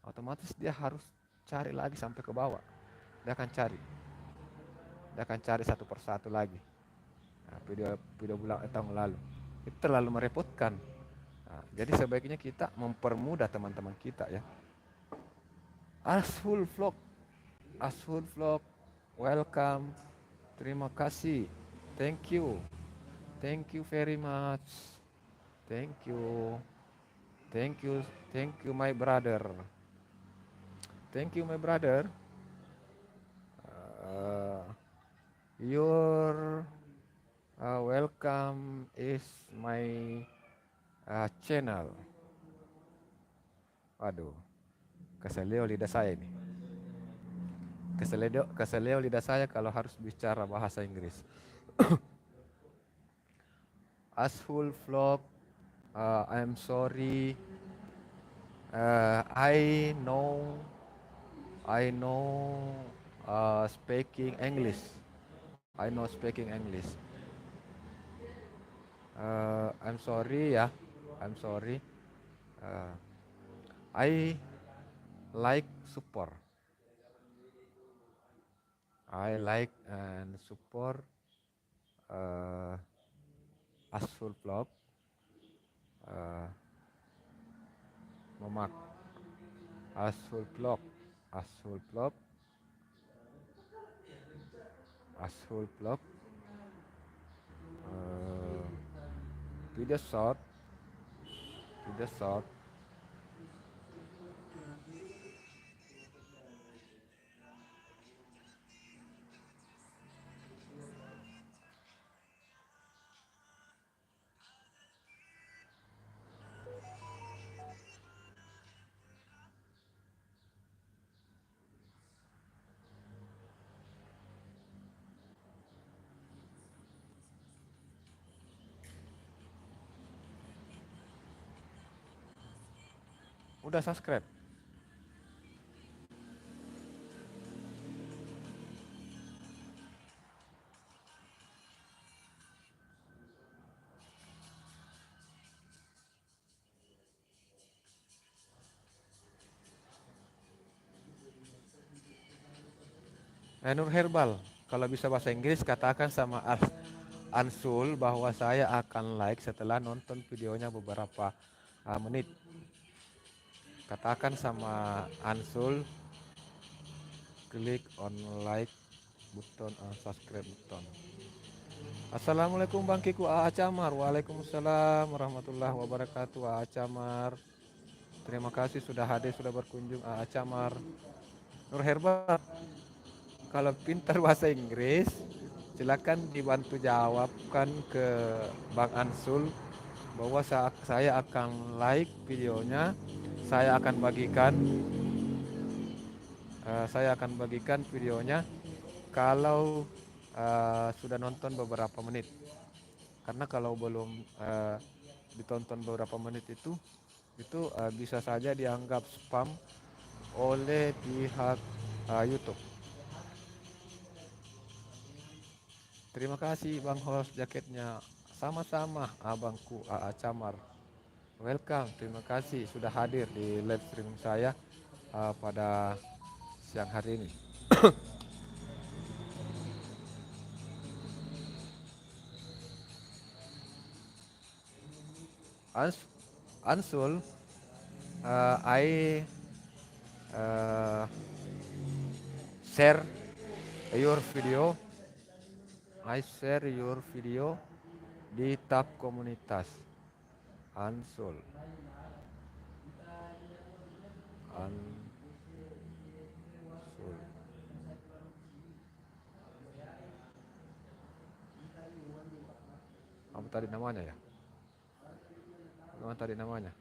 Otomatis dia harus cari lagi sampai ke bawah. Dia akan cari satu persatu lagi. Nah, video bulan tahun lalu itu terlalu merepotkan. Nah, jadi sebaiknya kita mempermudah teman-teman kita, ya. Ashul Vlog, welcome. Terima kasih. Thank you very much. Thank you my brother. Your welcome is my channel. Waduh, keselio lidah saya ini. Keselio lidah saya kalau harus bicara bahasa Inggris. Ashul Vlog, I'm sorry. I know speaking English. I'm sorry ya. I like support. I like and support Ashul Vlog. Memak Ashul Vlog video short. Udah subscribe? Nur Herbal, kalau bisa bahasa Inggris katakan sama Ansul bahwa saya akan like setelah nonton videonya beberapa menit. katakan sama Ansul, klik on like button, on subscribe button. Assalamualaikum Bang Kiku AA Camar. Waalaikumsalam warahmatullahi wabarakatuh AA Camar. Terima kasih sudah hadir, sudah berkunjung AA Camar. Nur Herbat, kalau pintar bahasa Inggris, silakan dibantu jawabkan ke Bang Ansul bahwa saya akan like videonya, saya akan bagikan videonya kalau sudah nonton beberapa menit. Karena kalau belum ditonton beberapa menit itu bisa saja dianggap spam oleh pihak YouTube. Terima kasih Bang host jaketnya. Sama-sama abangku AA Camar. Welcome, terima kasih sudah hadir di live streaming saya pada siang hari ini. Ansul, I share your video. I share your video di tab komunitas Ansul. Apa tadi namanya ya? Apa tadi namanya?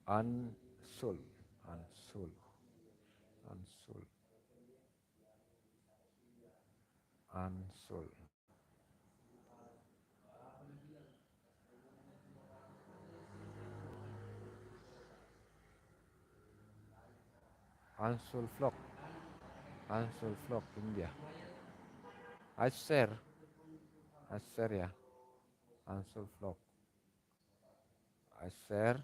Ansul. Ansul Vlog India. I share ya. Ansul Vlog. I share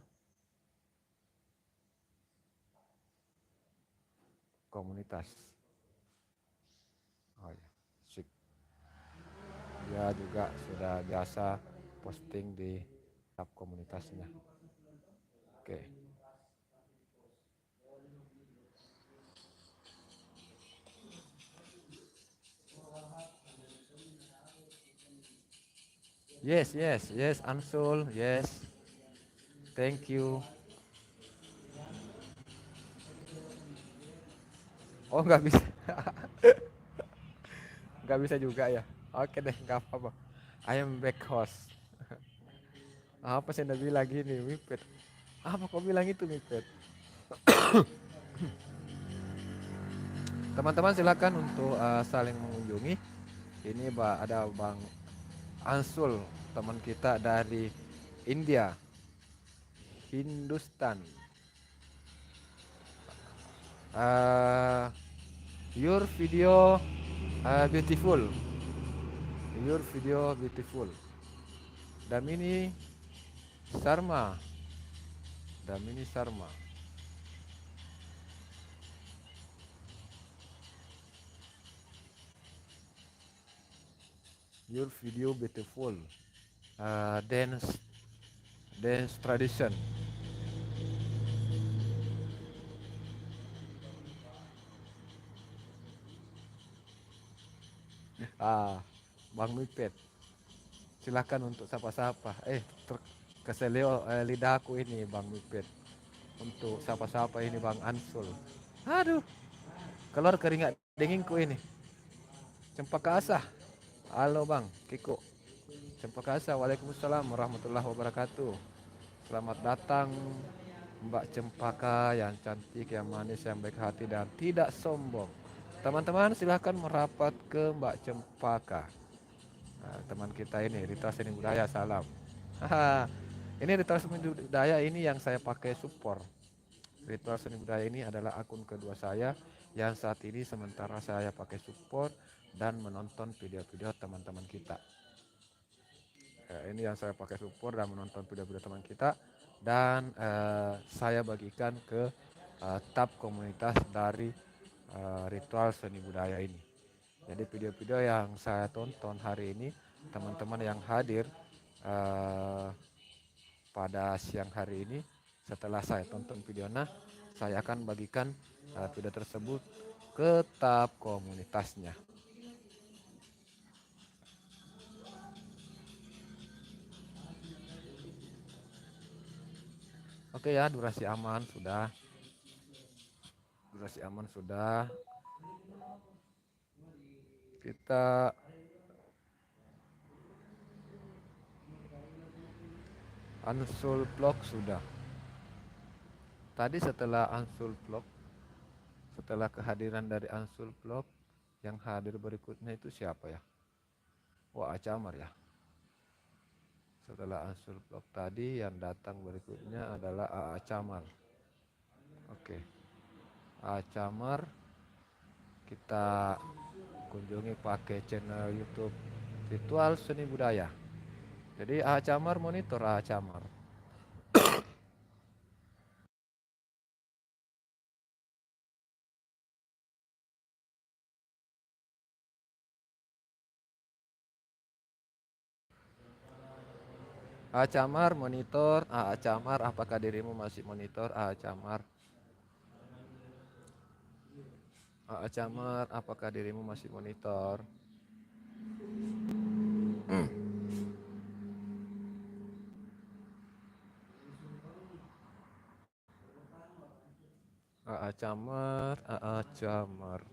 komunitas. Oh ya, sip. Dia juga sudah biasa posting di tab komunitasnya. Oke. Yes, Ansul, yes. Thank you. Oh, nggak bisa. Nggak bisa juga ya. Oke deh, nggak apa-apa. I am back host. Apa sih Nabi lagi nih, Mipet? Apa kau bilang itu, Mipet? Teman-teman silakan untuk saling mengunjungi. Ini ada Bang Ansul, teman kita dari India, Hindustan. Your video beautiful. Damini Sharma. Your video beautiful. Dance tradition. Bang Mipet, silakan untuk sapa-sapa. Keselio lidahku ini Bang Mipet. Untuk sapa-sapa ini Bang Ansul. Aduh, keluar keringat dinginku ini. Cempaka Asah. Halo Bang Kiko. Cempaka Asah. Waalaikumsalam warahmatullahi wabarakatuh. Selamat datang Mbak Cempaka yang cantik, yang manis, yang baik hati dan tidak sombong. Teman-teman silahkan merapat ke Mbak Cempaka. Teman kita ini Ritual Seni Budaya, salam. Ini Ritual Seni Budaya ini yang saya pakai support. Ritual Seni Budaya ini adalah akun kedua saya yang saat ini sementara saya pakai support dan menonton video-video teman-teman kita. Ini yang saya pakai support dan menonton video-video teman kita, dan saya bagikan ke tab komunitas dari Ritual Seni Budaya ini. Jadi video-video yang saya tonton hari ini, teman-teman yang hadir eh, pada siang hari ini setelah saya tonton videonya, saya akan bagikan video tersebut ke tab komunitasnya. Oke ya, durasi aman sudah. Durasi aman sudah. Kita Ansul vlog sudah. Tadi setelah Ansul vlog, setelah kehadiran dari Ansul vlog, yang hadir berikutnya itu siapa ya? Wah, Acamar ya. Setelah Ansul vlog tadi yang datang berikutnya adalah Acamar. Oke. Acamar kita kunjungi pakai channel YouTube Ritual Seni Budaya. Jadi Acamar monitor Acamar. Acamar monitor, Acamar apakah dirimu masih monitor Acamar? Acamar apakah dirimu masih monitor? Acamar, Acamar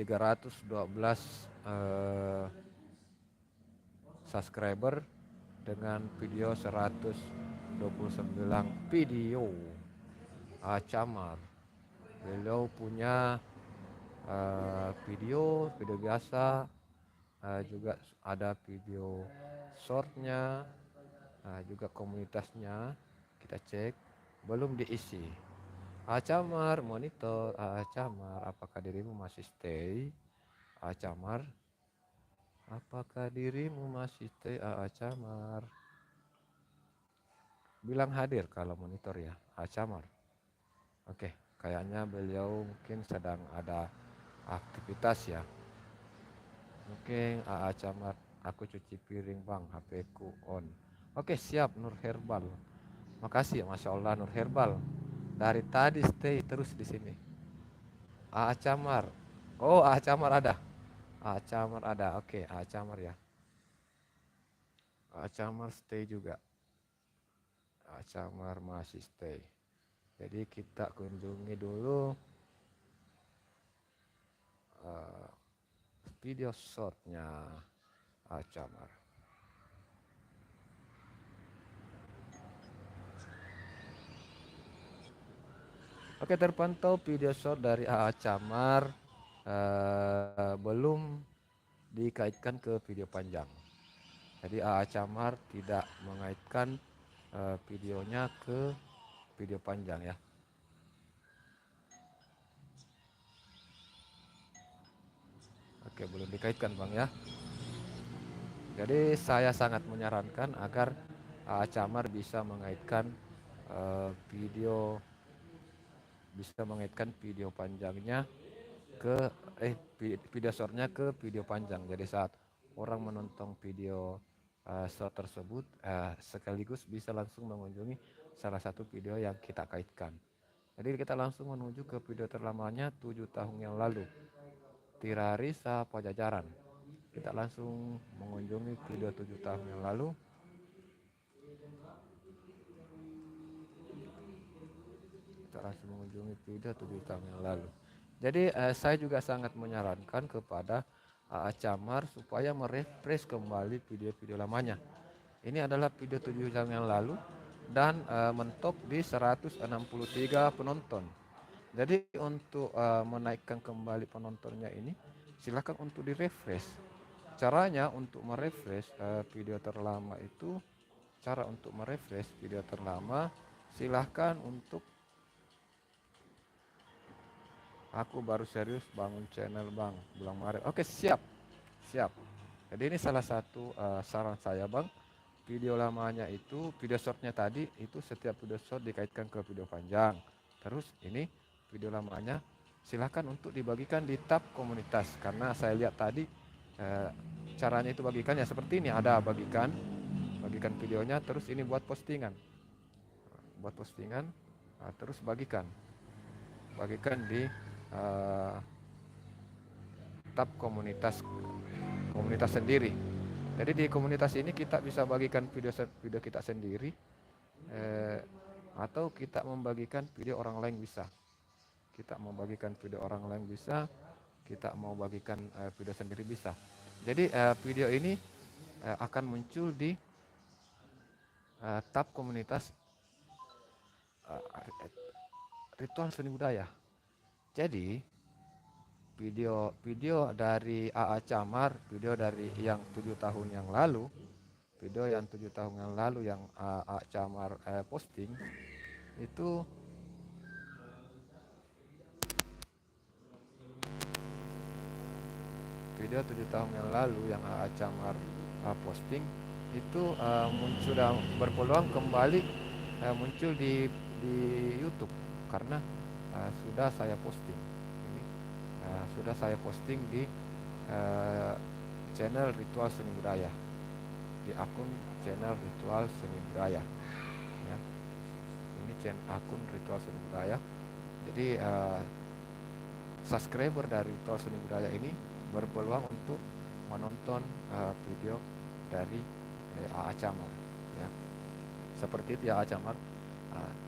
312 subscriber dengan video 129 video. Acamar beliau punya video biasa, juga ada video shortnya, juga komunitasnya kita cek belum diisi. Acamar monitor, Acamar apakah dirimu masih stay? Acamar apakah dirimu masih stay? Acamar bilang hadir kalau monitor ya Acamar. Oke, kayaknya beliau mungkin sedang ada aktivitas ya. Mungkin Acamar, aku cuci piring bang, HP ku on. Oke siap Nur Herbal. Makasih, Masya Allah Nur Herbal. Dari tadi stay terus di sini. Acamar. Oh Acamar ada. Acamar ada. Oke Acamar ya. Acamar stay juga. Acamar masih stay. Jadi kita kunjungi dulu video shortnya Acamar. Oke, terpantau video short dari Acamar belum dikaitkan ke video panjang. Jadi Acamar tidak mengaitkan videonya ke video panjang ya. Oke, belum dikaitkan bang ya. Jadi saya sangat menyarankan agar Acamar bisa mengaitkan video panjangnya ke video shortnya ke video panjang. Jadi saat orang menonton video short tersebut sekaligus bisa langsung mengunjungi salah satu video yang kita kaitkan. Jadi kita langsung menuju ke video terlamanya 7 tahun yang lalu, Tirarisa Pajajaran. Kita langsung mengunjungi video 7 tahun yang lalu. Kita langsung mengunjungi video 7 tahun yang lalu. Jadi saya juga sangat menyarankan kepada Acamar supaya merefresh kembali video-video lamanya. Ini adalah video 7 tahun yang lalu dan mentok di 163 penonton. Jadi untuk menaikkan kembali penontonnya ini silakan untuk direfresh. Caranya untuk merefresh video terlama itu, silahkan untuk aku baru serius bangun channel bang bulan Maret. Oke siap. Jadi ini salah satu saran saya bang. Video lamanya itu, video shortnya tadi itu setiap video short dikaitkan ke video panjang. Terus ini video lamanya silahkan untuk dibagikan di tab komunitas. Karena saya lihat tadi caranya itu bagikan ya seperti ini, ada bagikan bagikan videonya, terus ini buat postingan, terus bagikan di tab komunitas sendiri. Jadi di komunitas ini kita bisa bagikan video kita sendiri, atau kita membagikan video orang lain bisa. Kita mau bagikan video orang lain bisa, kita mau bagikan video sendiri bisa. Jadi video ini akan muncul di tab komunitas ritual seni budaya. Jadi video dari AA Camar, video dari yang 7 tahun yang lalu, yang AA Camar posting itu video 7 tahun yang lalu yang AA Camar posting itu sudah berpeluang kembali muncul di YouTube karena sudah saya posting. Sudah saya posting di channel Ritual Seni Budaya, di akun channel Ritual Seni Budaya ya. Ini akun Ritual Seni Budaya. Jadi subscriber dari Ritual Seni Budaya ini berpeluang untuk menonton video dari AA Camar ya. Seperti itu ya AA Camar.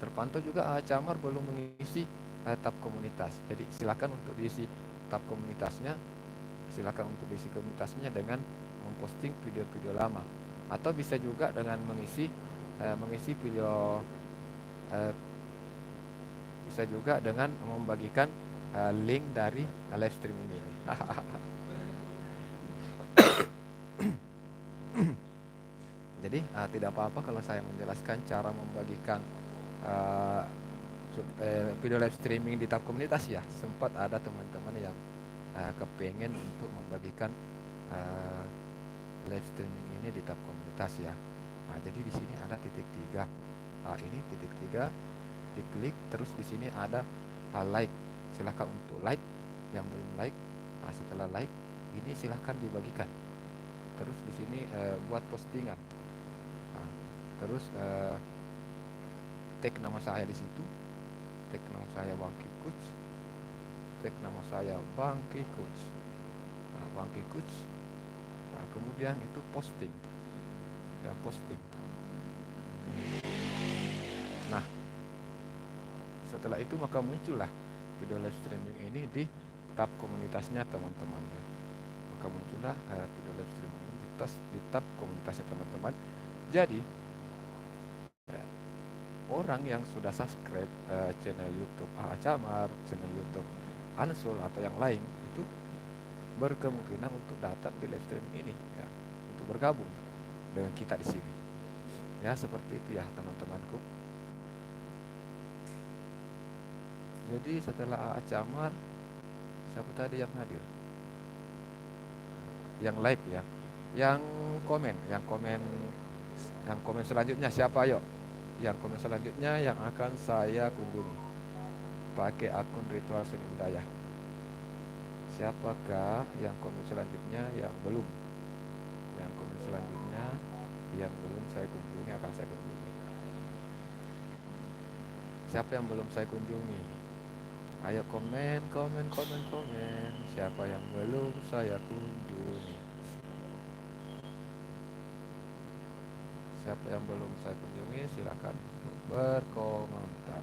Terpantau juga AA Camar belum mengisi tab komunitas. Jadi silakan untuk diisi tab komunitasnya, dengan memposting video-video lama, atau bisa juga dengan mengisi video, bisa juga dengan membagikan link dari live streaming ini. Jadi tidak apa-apa kalau saya menjelaskan cara membagikan video live streaming di tab komunitas ya. Sempat ada teman-teman yang kepengen untuk membagikan live streaming ini di tab komunitas ya. Jadi di sini ada titik 3. Ini titik 3, diklik, terus di sini ada like. Silakan untuk like, yang belum like. Setelah like, ini silakan dibagikan. Terus di sini buat postingan. Terus tag nama saya di situ. Tag nama saya Bangki Coach. Tag nama saya Bangki Coach. Bangki Coach. Kemudian itu posting. Ya, posting. Nah, setelah itu maka muncullah video live streaming ini di tab komunitasnya teman-teman. Maka muncullah video live streaming ini di tab komunitasnya teman-teman. Jadi orang yang sudah subscribe channel YouTube AA Camar, channel YouTube Ansul atau yang lain itu berkemungkinan untuk datang di live streaming ini ya, untuk bergabung dengan kita di sini. Ya, seperti itu ya teman-temanku. Jadi setelah AA Camar, siapa tadi yang hadir? Yang live ya. Yang komen selanjutnya siapa, yuk? Yang komen selanjutnya yang akan saya kunjungi pakai akun Ritual Seni Budaya. Siapakah yang komen selanjutnya yang belum? Yang komen selanjutnya yang belum saya kunjungi akan saya kunjungi. Siapa yang belum saya kunjungi? Ayo komen. Siapa yang belum saya kunjungi? Siapa yang belum saya kunjungi silakan berkomentar.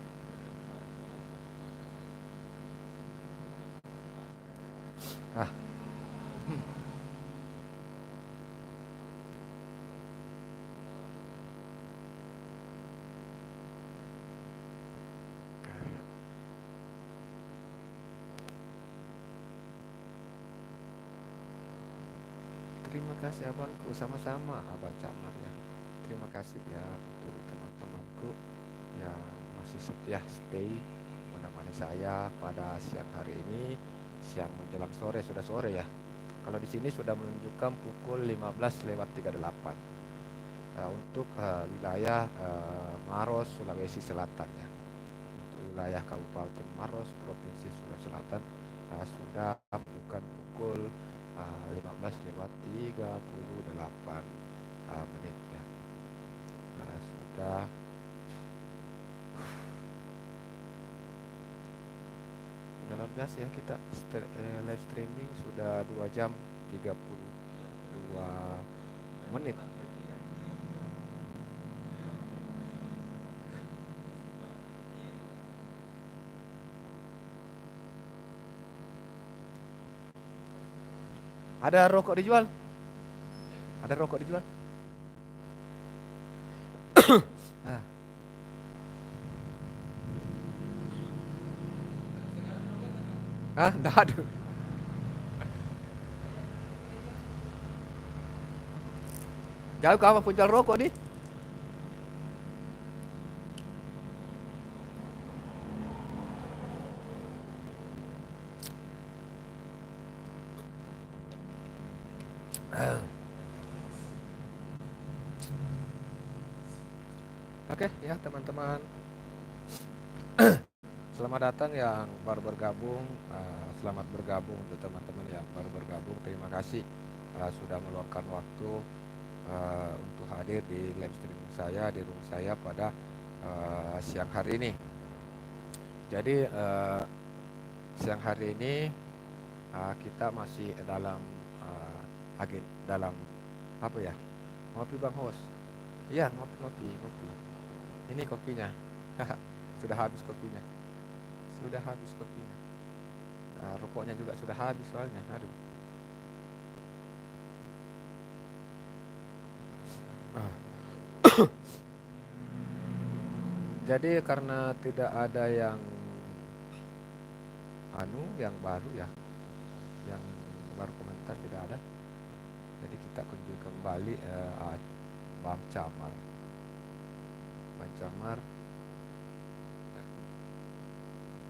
Terima kasih abangku, sama-sama Abang Camar ya. Terima kasih ya untuk teman-temanku yang masih setia stay menemani saya pada siang hari ini, siang menjelang sore, sudah sore ya. Kalau di sini sudah menunjukkan pukul 15:38 untuk wilayah Maros, Sulawesi Selatan ya. Untuk wilayah Kabupaten Maros, Provinsi Sulawesi Selatan sudah bukan pukul 15:38 menit ya. sudah 18 ya, kita live streaming sudah 2 jam 32 menit. Ada rokok dijual? Ada rokok dijual? Ah. Enggak ada. Jauh kamu pun jual rokok nih. Oke ya teman-teman, selamat datang yang baru bergabung. Selamat bergabung untuk teman-teman yang baru bergabung. Terima kasih sudah meluangkan waktu untuk hadir di live streaming saya di rumah saya pada siang hari ini. Jadi siang hari ini kita masih dalam dalam apa ya, ngopi bang host. Iya, ngopi. Ini kopinya. Sudah habis kopinya. Rokoknya juga sudah habis soalnya. Aduh. Jadi karena tidak ada yang yang baru ya, yang baru komentar tidak ada. Jadi kita kunjungi kembali Bang Camar.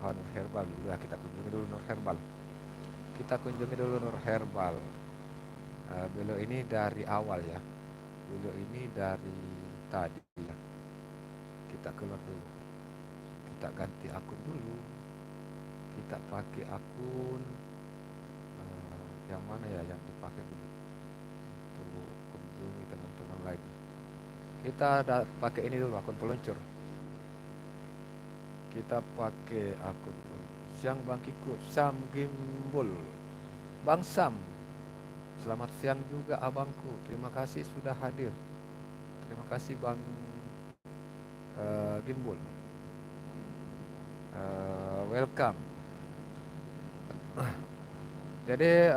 Nur Herbal dulu ya, kita kunjungi dulu Nur Herbal. Beliau ini dari awal ya, beliau ini dari tadi ya. Kita keluar dulu, kita ganti akun dulu, kita pakai akun yang mana ya yang dipakai dulu untuk kunjungi teman-teman lain. Kita pakai ini dulu, akun peluncur. Kita pakai akun siang Bang Kiko, Sam Gimbul, Bang Sam. Selamat siang juga abangku. Terima kasih sudah hadir. Terima kasih Bang Gimbul. Welcome. Jadi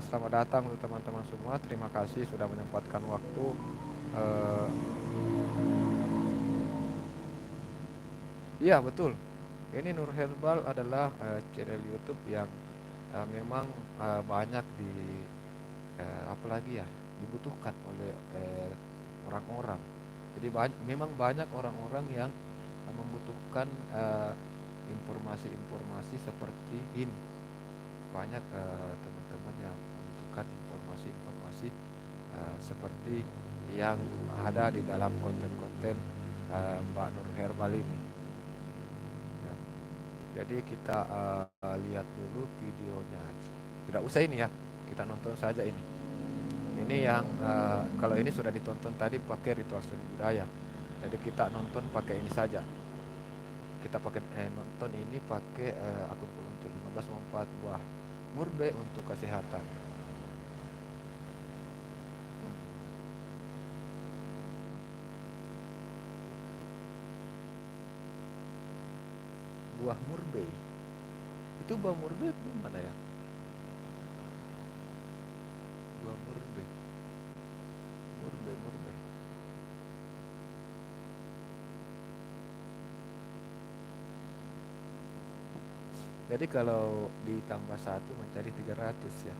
selamat datang untuk teman-teman semua. Terima kasih sudah menyempatkan waktu. Iya betul. Ini Nur Herbal adalah channel YouTube yang memang banyak apalagi ya dibutuhkan oleh orang-orang. Jadi memang banyak orang-orang yang membutuhkan informasi-informasi seperti ini. Banyak teman-teman yang membutuhkan informasi-informasi seperti yang ada di dalam konten-konten Mbak Nur Herbal ini. Ya. Jadi kita lihat dulu videonya. Tidak usah ini ya, kita nonton saja ini. Ini yang kalau ini sudah ditonton tadi pakai ritual seni budaya. Jadi kita nonton pakai ini saja. Kita pakai nonton ini pakai akun peluncur 15 manfaat buah murbe untuk kesehatan. Buah murbe. Itu buah murbe itu mana ya? Buah murbe. Murbe. Jadi kalau ditambah 1 menjadi 300 ya.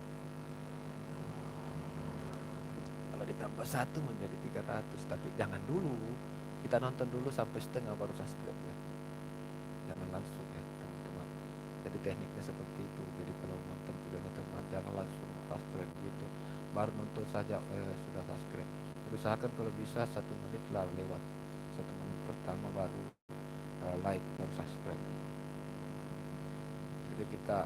Kalau ditambah 1 menjadi 300, tapi jangan dulu. Kita nonton dulu sampai setengah baru subscribe ya. Jangan langsung ya teman-teman. Jadi tekniknya seperti itu. Jadi kalau nonton videonya teman jangan langsung subscribe gitu. Baru nonton saja sudah subscribe. Usahakan kalau bisa 1 menit lah lewat. 1 menit pertama baru like baru subscribe. Jadi kita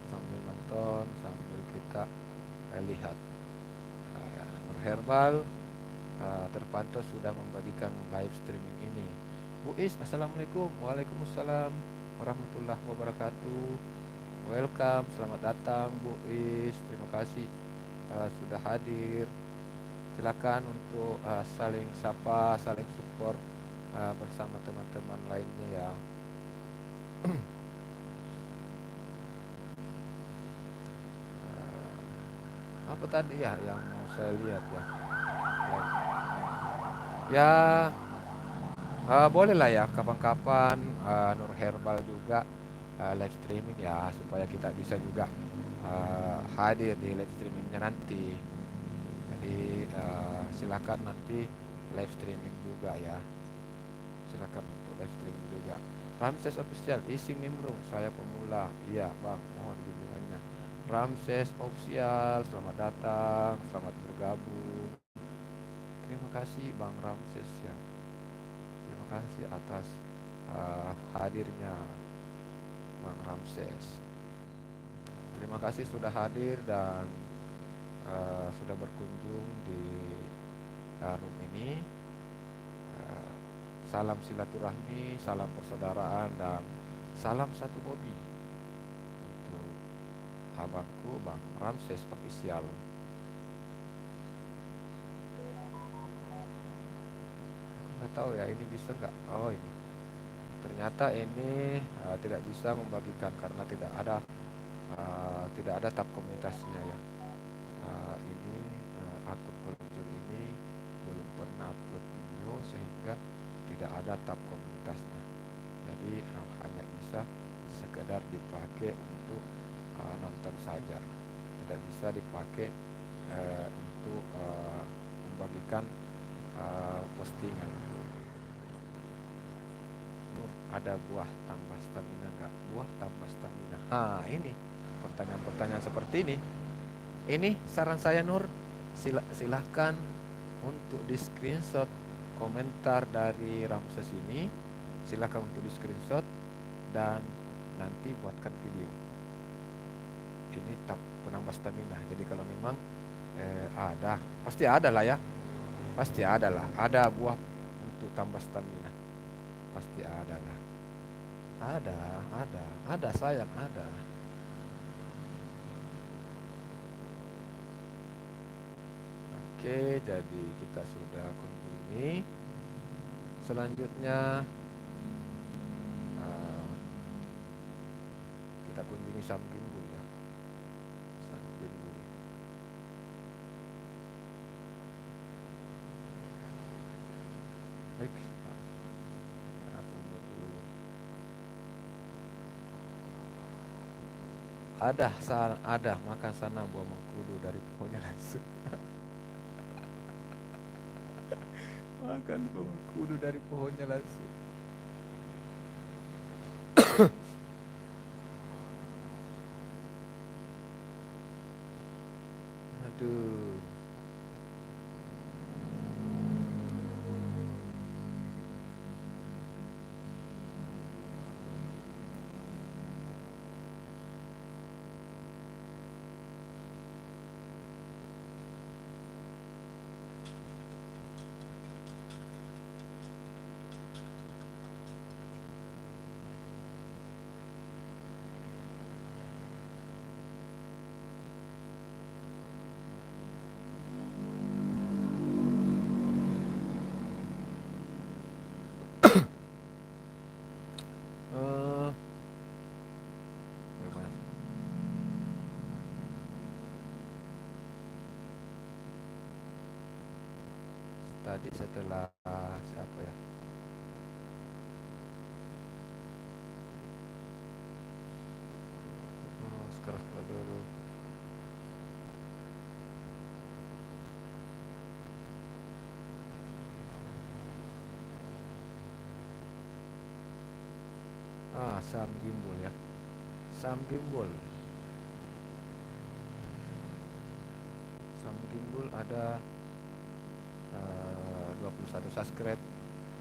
sambil nonton sambil kita lihat Nur Herbal terpantau sudah membagikan live streaming ini. Bu Is, assalamualaikum. Waalaikumsalam warahmatullahi wabarakatuh. Welcome, selamat datang Bu Is. Terima kasih sudah hadir. Silakan untuk saling sapa, saling support bersama teman-teman lainnya ya. Apa tadi ya yang mau saya lihat ya? Ya, boleh lah ya kapan-kapan Nur Herbal juga live streaming ya supaya kita bisa juga hadir di live streamingnya nanti. Jadi silakan nanti live streaming juga ya. Silakan untuk live streaming juga. Ramses Official isi nimbrung saya pemula. Iya bang, mohon bimbingannya. Ramses Official, selamat datang, selamat bergabung. Terima kasih Bang Ramses ya. Terima kasih atas hadirnya Bang Ramses. Terima kasih sudah hadir dan sudah berkunjung di room ini. Salam silaturahmi, salam persaudaraan, dan salam satu hobi untuk abangku Bang Ramses Official. Nggak tahu ya ini bisa nggak? Oh ini ternyata ini tidak bisa membagikan karena tidak ada tab komunitasnya ya. Ini akun peluncur ini belum pernah upload video sehingga tidak ada tab komunitasnya. Jadi hanya bisa sekedar dipakai untuk nonton saja, tidak bisa dipakai untuk membagikan postingan. Ada buah tambah stamina nggak? Buah tambah stamina. Ini pertanyaan-pertanyaan seperti ini. Ini saran saya Nur, silahkan untuk di screenshot komentar dari Ramses ini. Silahkan untuk di screenshot dan nanti buatkan video. Ini penambah stamina. Jadi kalau memang pasti ada lah ya. Pasti ada lah. Ada buah untuk tambah stamina. Pasti ada lah. Ada sayang, ada. Oke, jadi kita sudah kunjungi. Selanjutnya kita kunjungi Sambimbul ya. Sambimbul. Baik. Ada makan sana buah mengkudu dari pohonnya langsung. Makan buah mengkudu dari pohonnya langsung. Aduh. Gimana? Tadi setelah siapa ya? Scroll dulu. Sam Gimbal ya. Sam Gimbal. Sam Gimbal ada 21 subscribe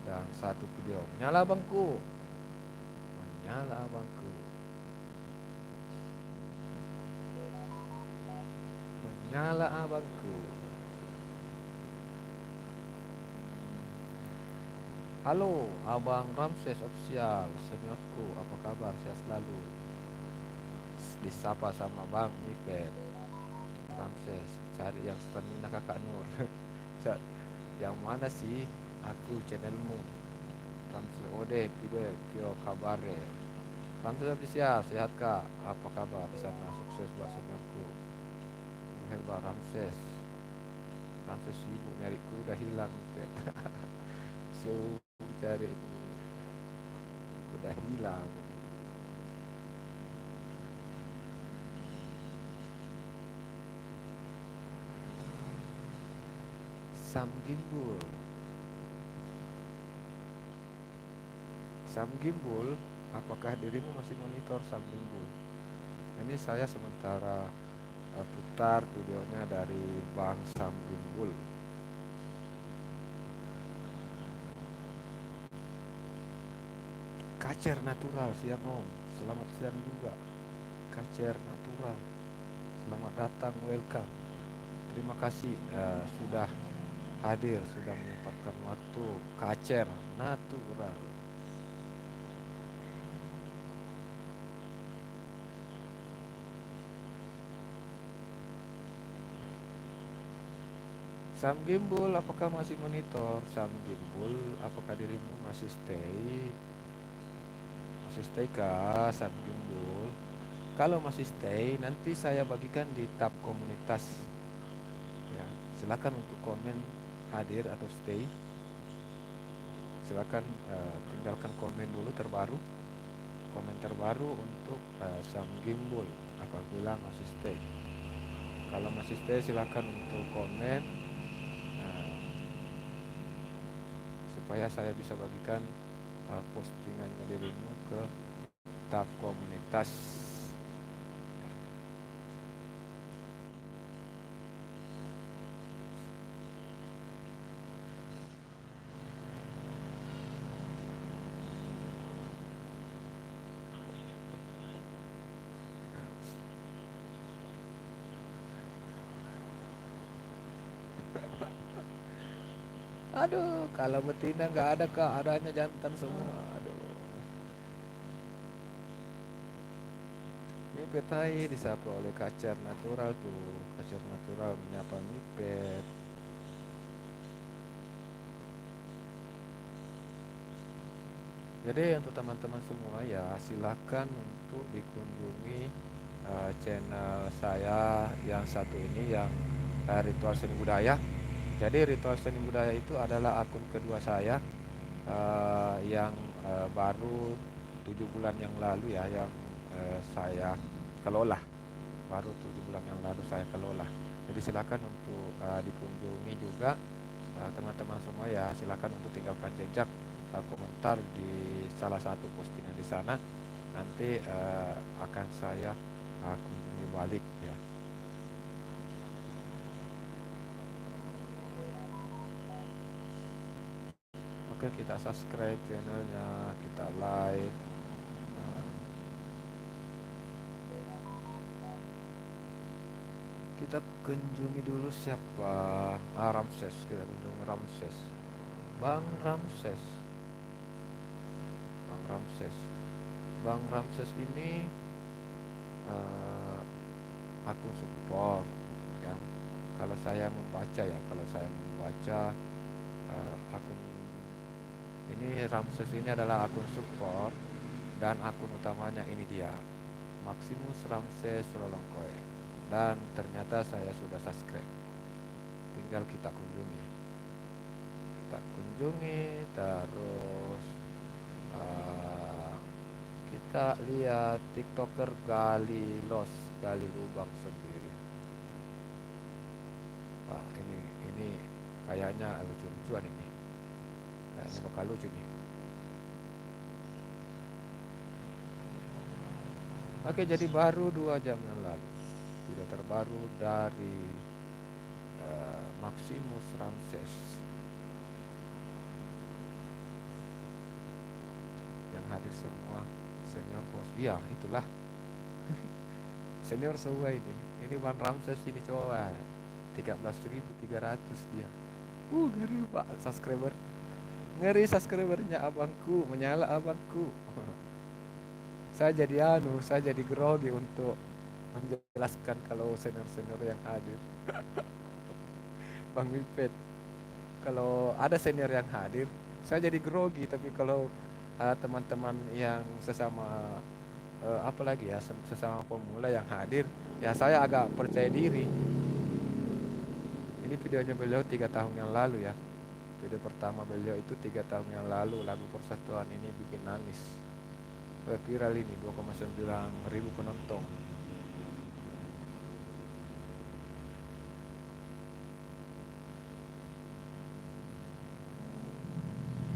dan 1 video. Nyala bangku. Menyala bangku. Menyala abangku. Halo, Abang Ramses Official, seniorku, apa kabar? Sehat selalu. Disapa sama Bang Mipet. Ramses, cari yang stamina kakak Nur. Yang mana sih? Aku channelmu. Ramses Ode, Pide, Pio Kabare. Ramses Official, sehat kak? Apa kabar di sana? Sukses buat seniorku. Hebat Ramses. Ramses sibuk nyariku, udah hilang Mipet. So, cari, udah hilang. Sam Gimbul. Sam Gimbul, apakah dirimu masih monitor Sam Gimbul? Ini saya sementara putar videonya dari Bang Sam Gimbul. Kacer natural, siang om. Selamat siang juga. Kacer natural. Selamat datang, welcome. Terima kasih sudah hadir, sudah menyempatkan waktu. Kacer natural. Sam Gimbul, apakah masih monitor? Sam Gimbul, apakah dirimu masih stay? Masih stay kah, Sam Gimbul? Kalau masih stay, nanti saya bagikan di tab komunitas. Ya, silakan untuk komen hadir atau stay. Silakan tinggalkan komen dulu terbaru. Komen terbaru untuk Sam Gimbul apabila masih stay. Kalau masih stay, silakan untuk komen supaya saya bisa bagikan postingannya dirimu ke tab komunitas. Aduh, kalau betina nggak ada kak, adanya jantan semua. Aduh, ini petai disapa oleh kacer natural tuh. Kacer natural menyapa Mipet. Jadi untuk teman-teman semua ya silakan untuk dikunjungi channel saya yang satu ini yang Ritual Seni Budaya. Jadi Ritual Seni Budaya itu adalah akun kedua saya yang baru 7 bulan yang lalu ya yang saya kelola. Baru 7 bulan yang lalu saya kelola. Jadi silakan untuk dikunjungi juga teman-teman semua ya. Silakan untuk tinggalkan jejak komentar di salah satu postingan di sana. Nanti akan saya kunjungi balik ya. Oke, kita subscribe channelnya, kita like. Kita kunjungi dulu siapa? Ramses, kita kunjungi Ramses. Bang Ramses. Bang Ramses. Bang Ramses ini akun support ya. Kalau saya membaca akun ini Ramses ini adalah akun support dan akun utamanya ini dia Maximus Ramses Rolongkoe, dan ternyata saya sudah subscribe. Tinggal kita kunjungi terus kita lihat TikToker gali lubang sendiri. Wah, ini kayaknya lucu-lucuan ini. Kayaknya bakal lucu nih. Oke, jadi baru 2 jam yang lalu video terbaru dari Maximus Ramses yang hadir semua senior bos. Iya, itulah senior semua ini Bang Ramses ini coba 13.300 dia. Ngeri pak subscriber. Ngeri subscribernya abangku, menyala abangku. Saya jadi grogi untuk menjelaskan kalau senior-senior yang hadir. Bang Wipet, kalau ada senior yang hadir, saya jadi grogi. Tapi kalau teman-teman yang sesama apa lagi ya, sesama pemula yang hadir, ya saya agak percaya diri. Ini videonya beliau 3 tahun yang lalu ya. Video pertama beliau itu 3 tahun yang lalu, lagu Persatuan ini bikin nangis. Viral ini 2,9 ribu penonton.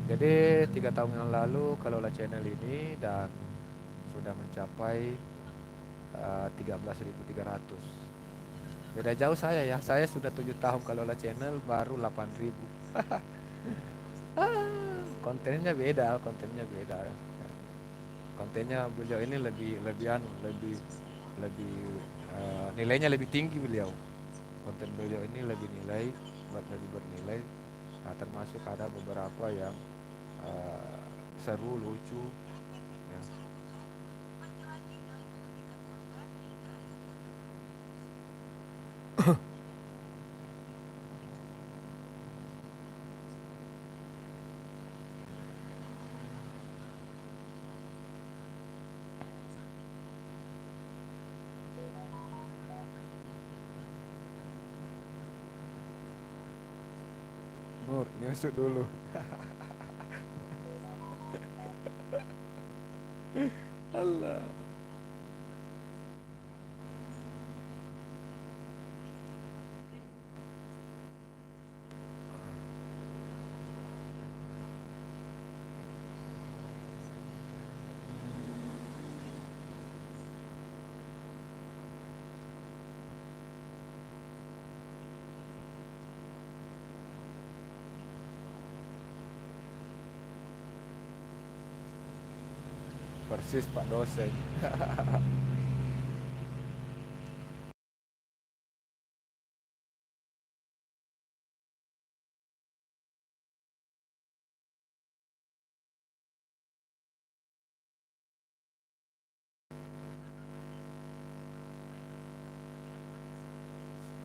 Jadi 3 tahun yang lalu Kalaulah Channel ini dan sudah mencapai 13.300. Beda jauh saya ya. Saya sudah 7 tahun Kalaulah Channel baru 8.000. Kontennya beda, kontennya beda. Kontennya beliau ini lebih lebih nilainya lebih tinggi beliau. Konten beliau ini lebih bernilai. Nah, termasuk ada beberapa yang uh, seru, lucu. Ya. Nur, nyusut dulu. Allah. Persis Pak dosen.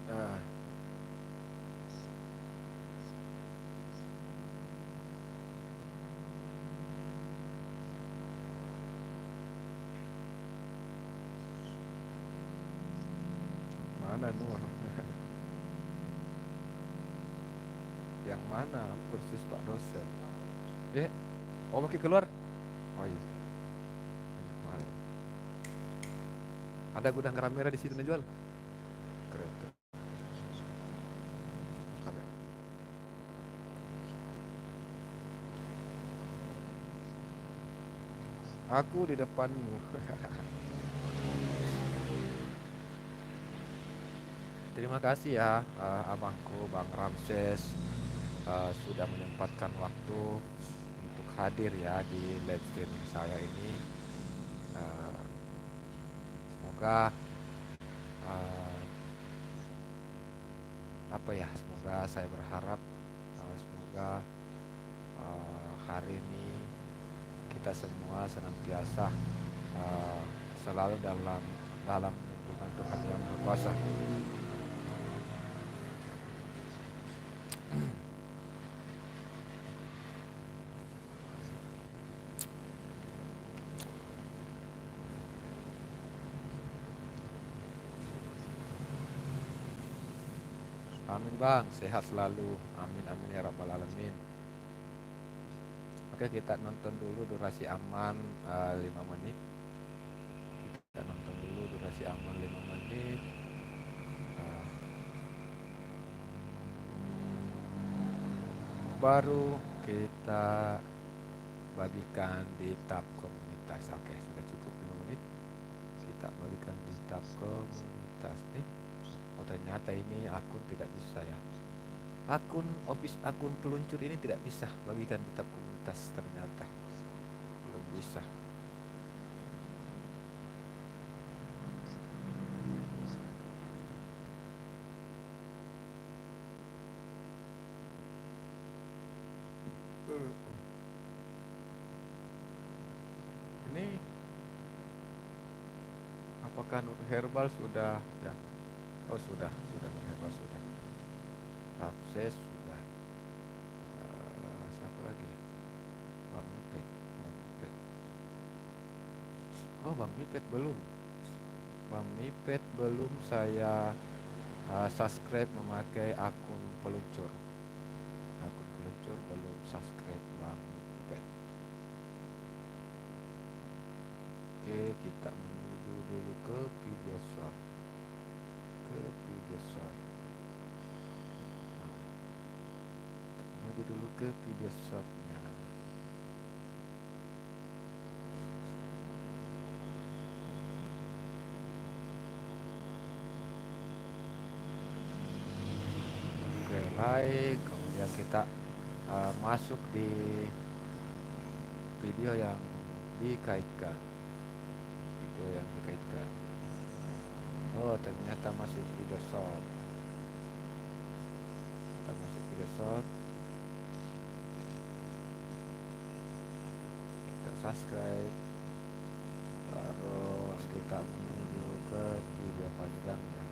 Nah, mana Nur? Yang mana persis Pak dosen? Oh makin keluar. Oh iya. Mana? Ada gudang garam merah di situ jual. Keren tuh. Keren. Aku di depanmu. Terima kasih ya abangku Bang Ramses sudah menyempatkan waktu untuk hadir ya di live stream saya ini. Uh, Semoga uh, apa ya? Semoga saya berharap semoga hari ini kita semua senantiasa selalu dalam lindungan Tuhan yang berkuasa. Amin bang, sehat selalu. Amin amin ya rabbal alamin. Oke, kita nonton dulu durasi aman 5 menit. Kita nonton dulu durasi aman 5 menit. Baru kita bagikan di tab komunitas. Oke, sudah cukup 5 menit. Kita bagikan di tab komunitas nih. Oh ternyata ini akun tidak bisa ya. Akun peluncur ini tidak bisa bagikan di tab komunitas ternyata. Belum bisa. apakah Nur Herbal sudah ya? Oh sudah Nur Herbal sudah. Ramses sudah. Siapa lagi? Bang Mipet. Bang Mipet. Oh Bang Mipet belum. Bang Mipet belum saya subscribe memakai akun peluncur. Akun peluncur belum subscribe Bang Mipet. Oke, kita menuju dulu ke video short. Ke video short. Menuju dulu ke video shortnya. Oke, like, kemudian kita masuk di video yang dikaitkan. Video yang dikaitkan. Oh, ternyata masih video short. Kita masuk video short. Kita subscribe. Terus kita menuju ke video panjangnya.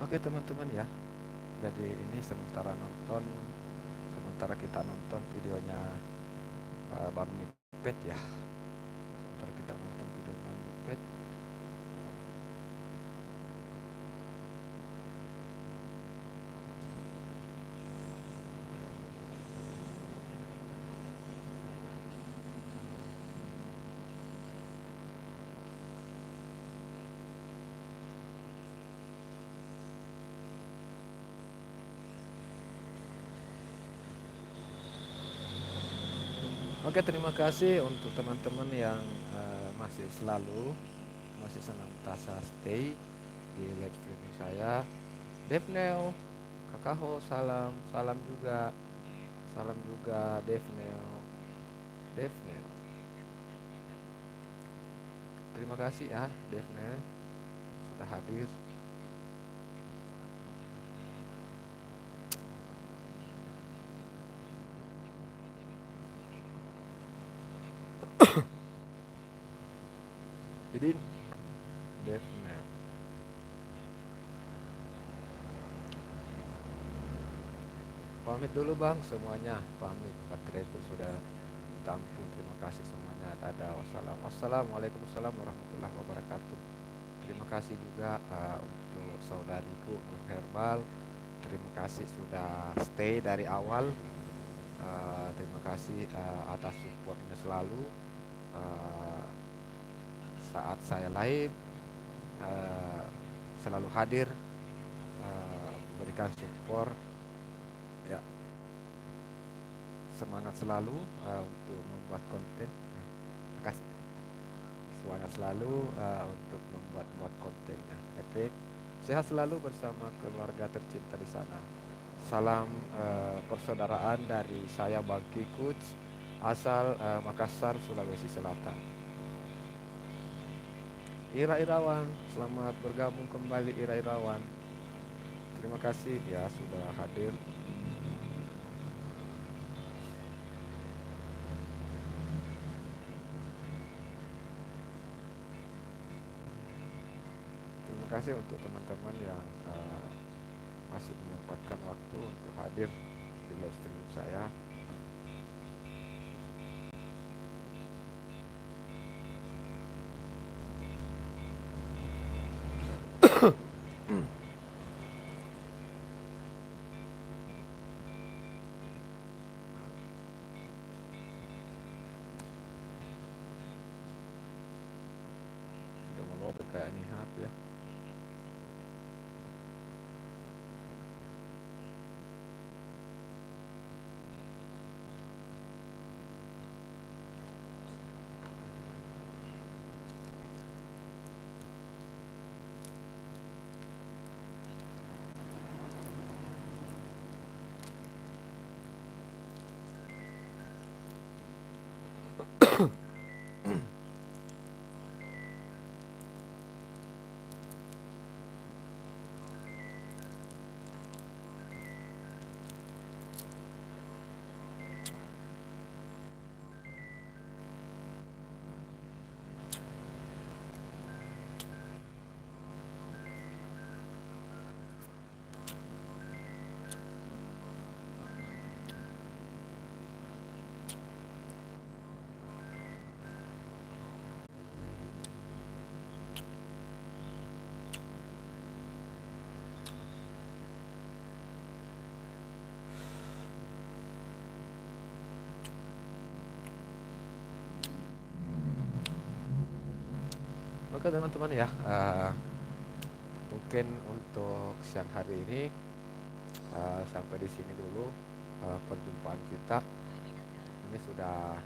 Oke teman-teman ya, jadi ini sementara kita nonton videonya Bang Mipet ya. Sementara kita nonton video Bang Mipet. Oke, terima kasih untuk teman-teman yang masih senantiasa stay di live streaming saya. Devneo, Kakaho, salam juga Devneo. Terima kasih ya Devneo sudah hadir. Jadi Devnet. Pamit dulu bang semuanya. Pamit. Baterai itu sudah tampung. Terima kasih semuanya. Wassalamualaikum warahmatullahi wabarakatuh. Terima kasih juga untuk saudariku Nur Herbal. Terima kasih sudah stay dari awal. Terima kasih atas supportnya selalu. Saat saya live selalu hadir memberikan support ya, semangat selalu untuk membuat konten. Terima kasih semangat selalu untuk membuat kontennya. Epic, sehat selalu bersama keluarga tercinta di sana. Salam persaudaraan dari saya Bang Kikuc, asal Makassar, Sulawesi Selatan. Ira Irawan, selamat bergabung kembali Ira Irawan. Terima kasih ya sudah hadir. Terima kasih untuk teman-teman yang masih menyempatkan waktu untuk hadir di live stream saya. Sudah melobet kayak nihat ya. Oke teman-teman ya, mungkin untuk siang hari ini sampai di sini dulu perjumpaan kita. Ini sudah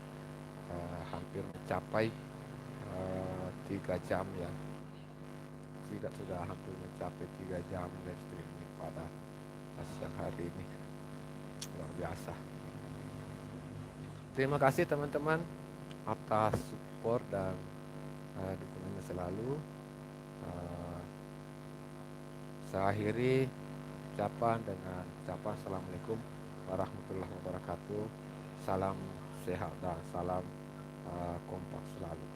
hampir mencapai 3 jam ya. Tidak sudah hampir mencapai 3 jam live streaming pada siang hari ini. Luar biasa. Terima kasih teman-teman atas support dan dukungannya selalu. Uh, saya akhiri ucapan dengan ucapan Assalamualaikum warahmatullahi wabarakatuh. Salam sehat dan salam kompak selalu.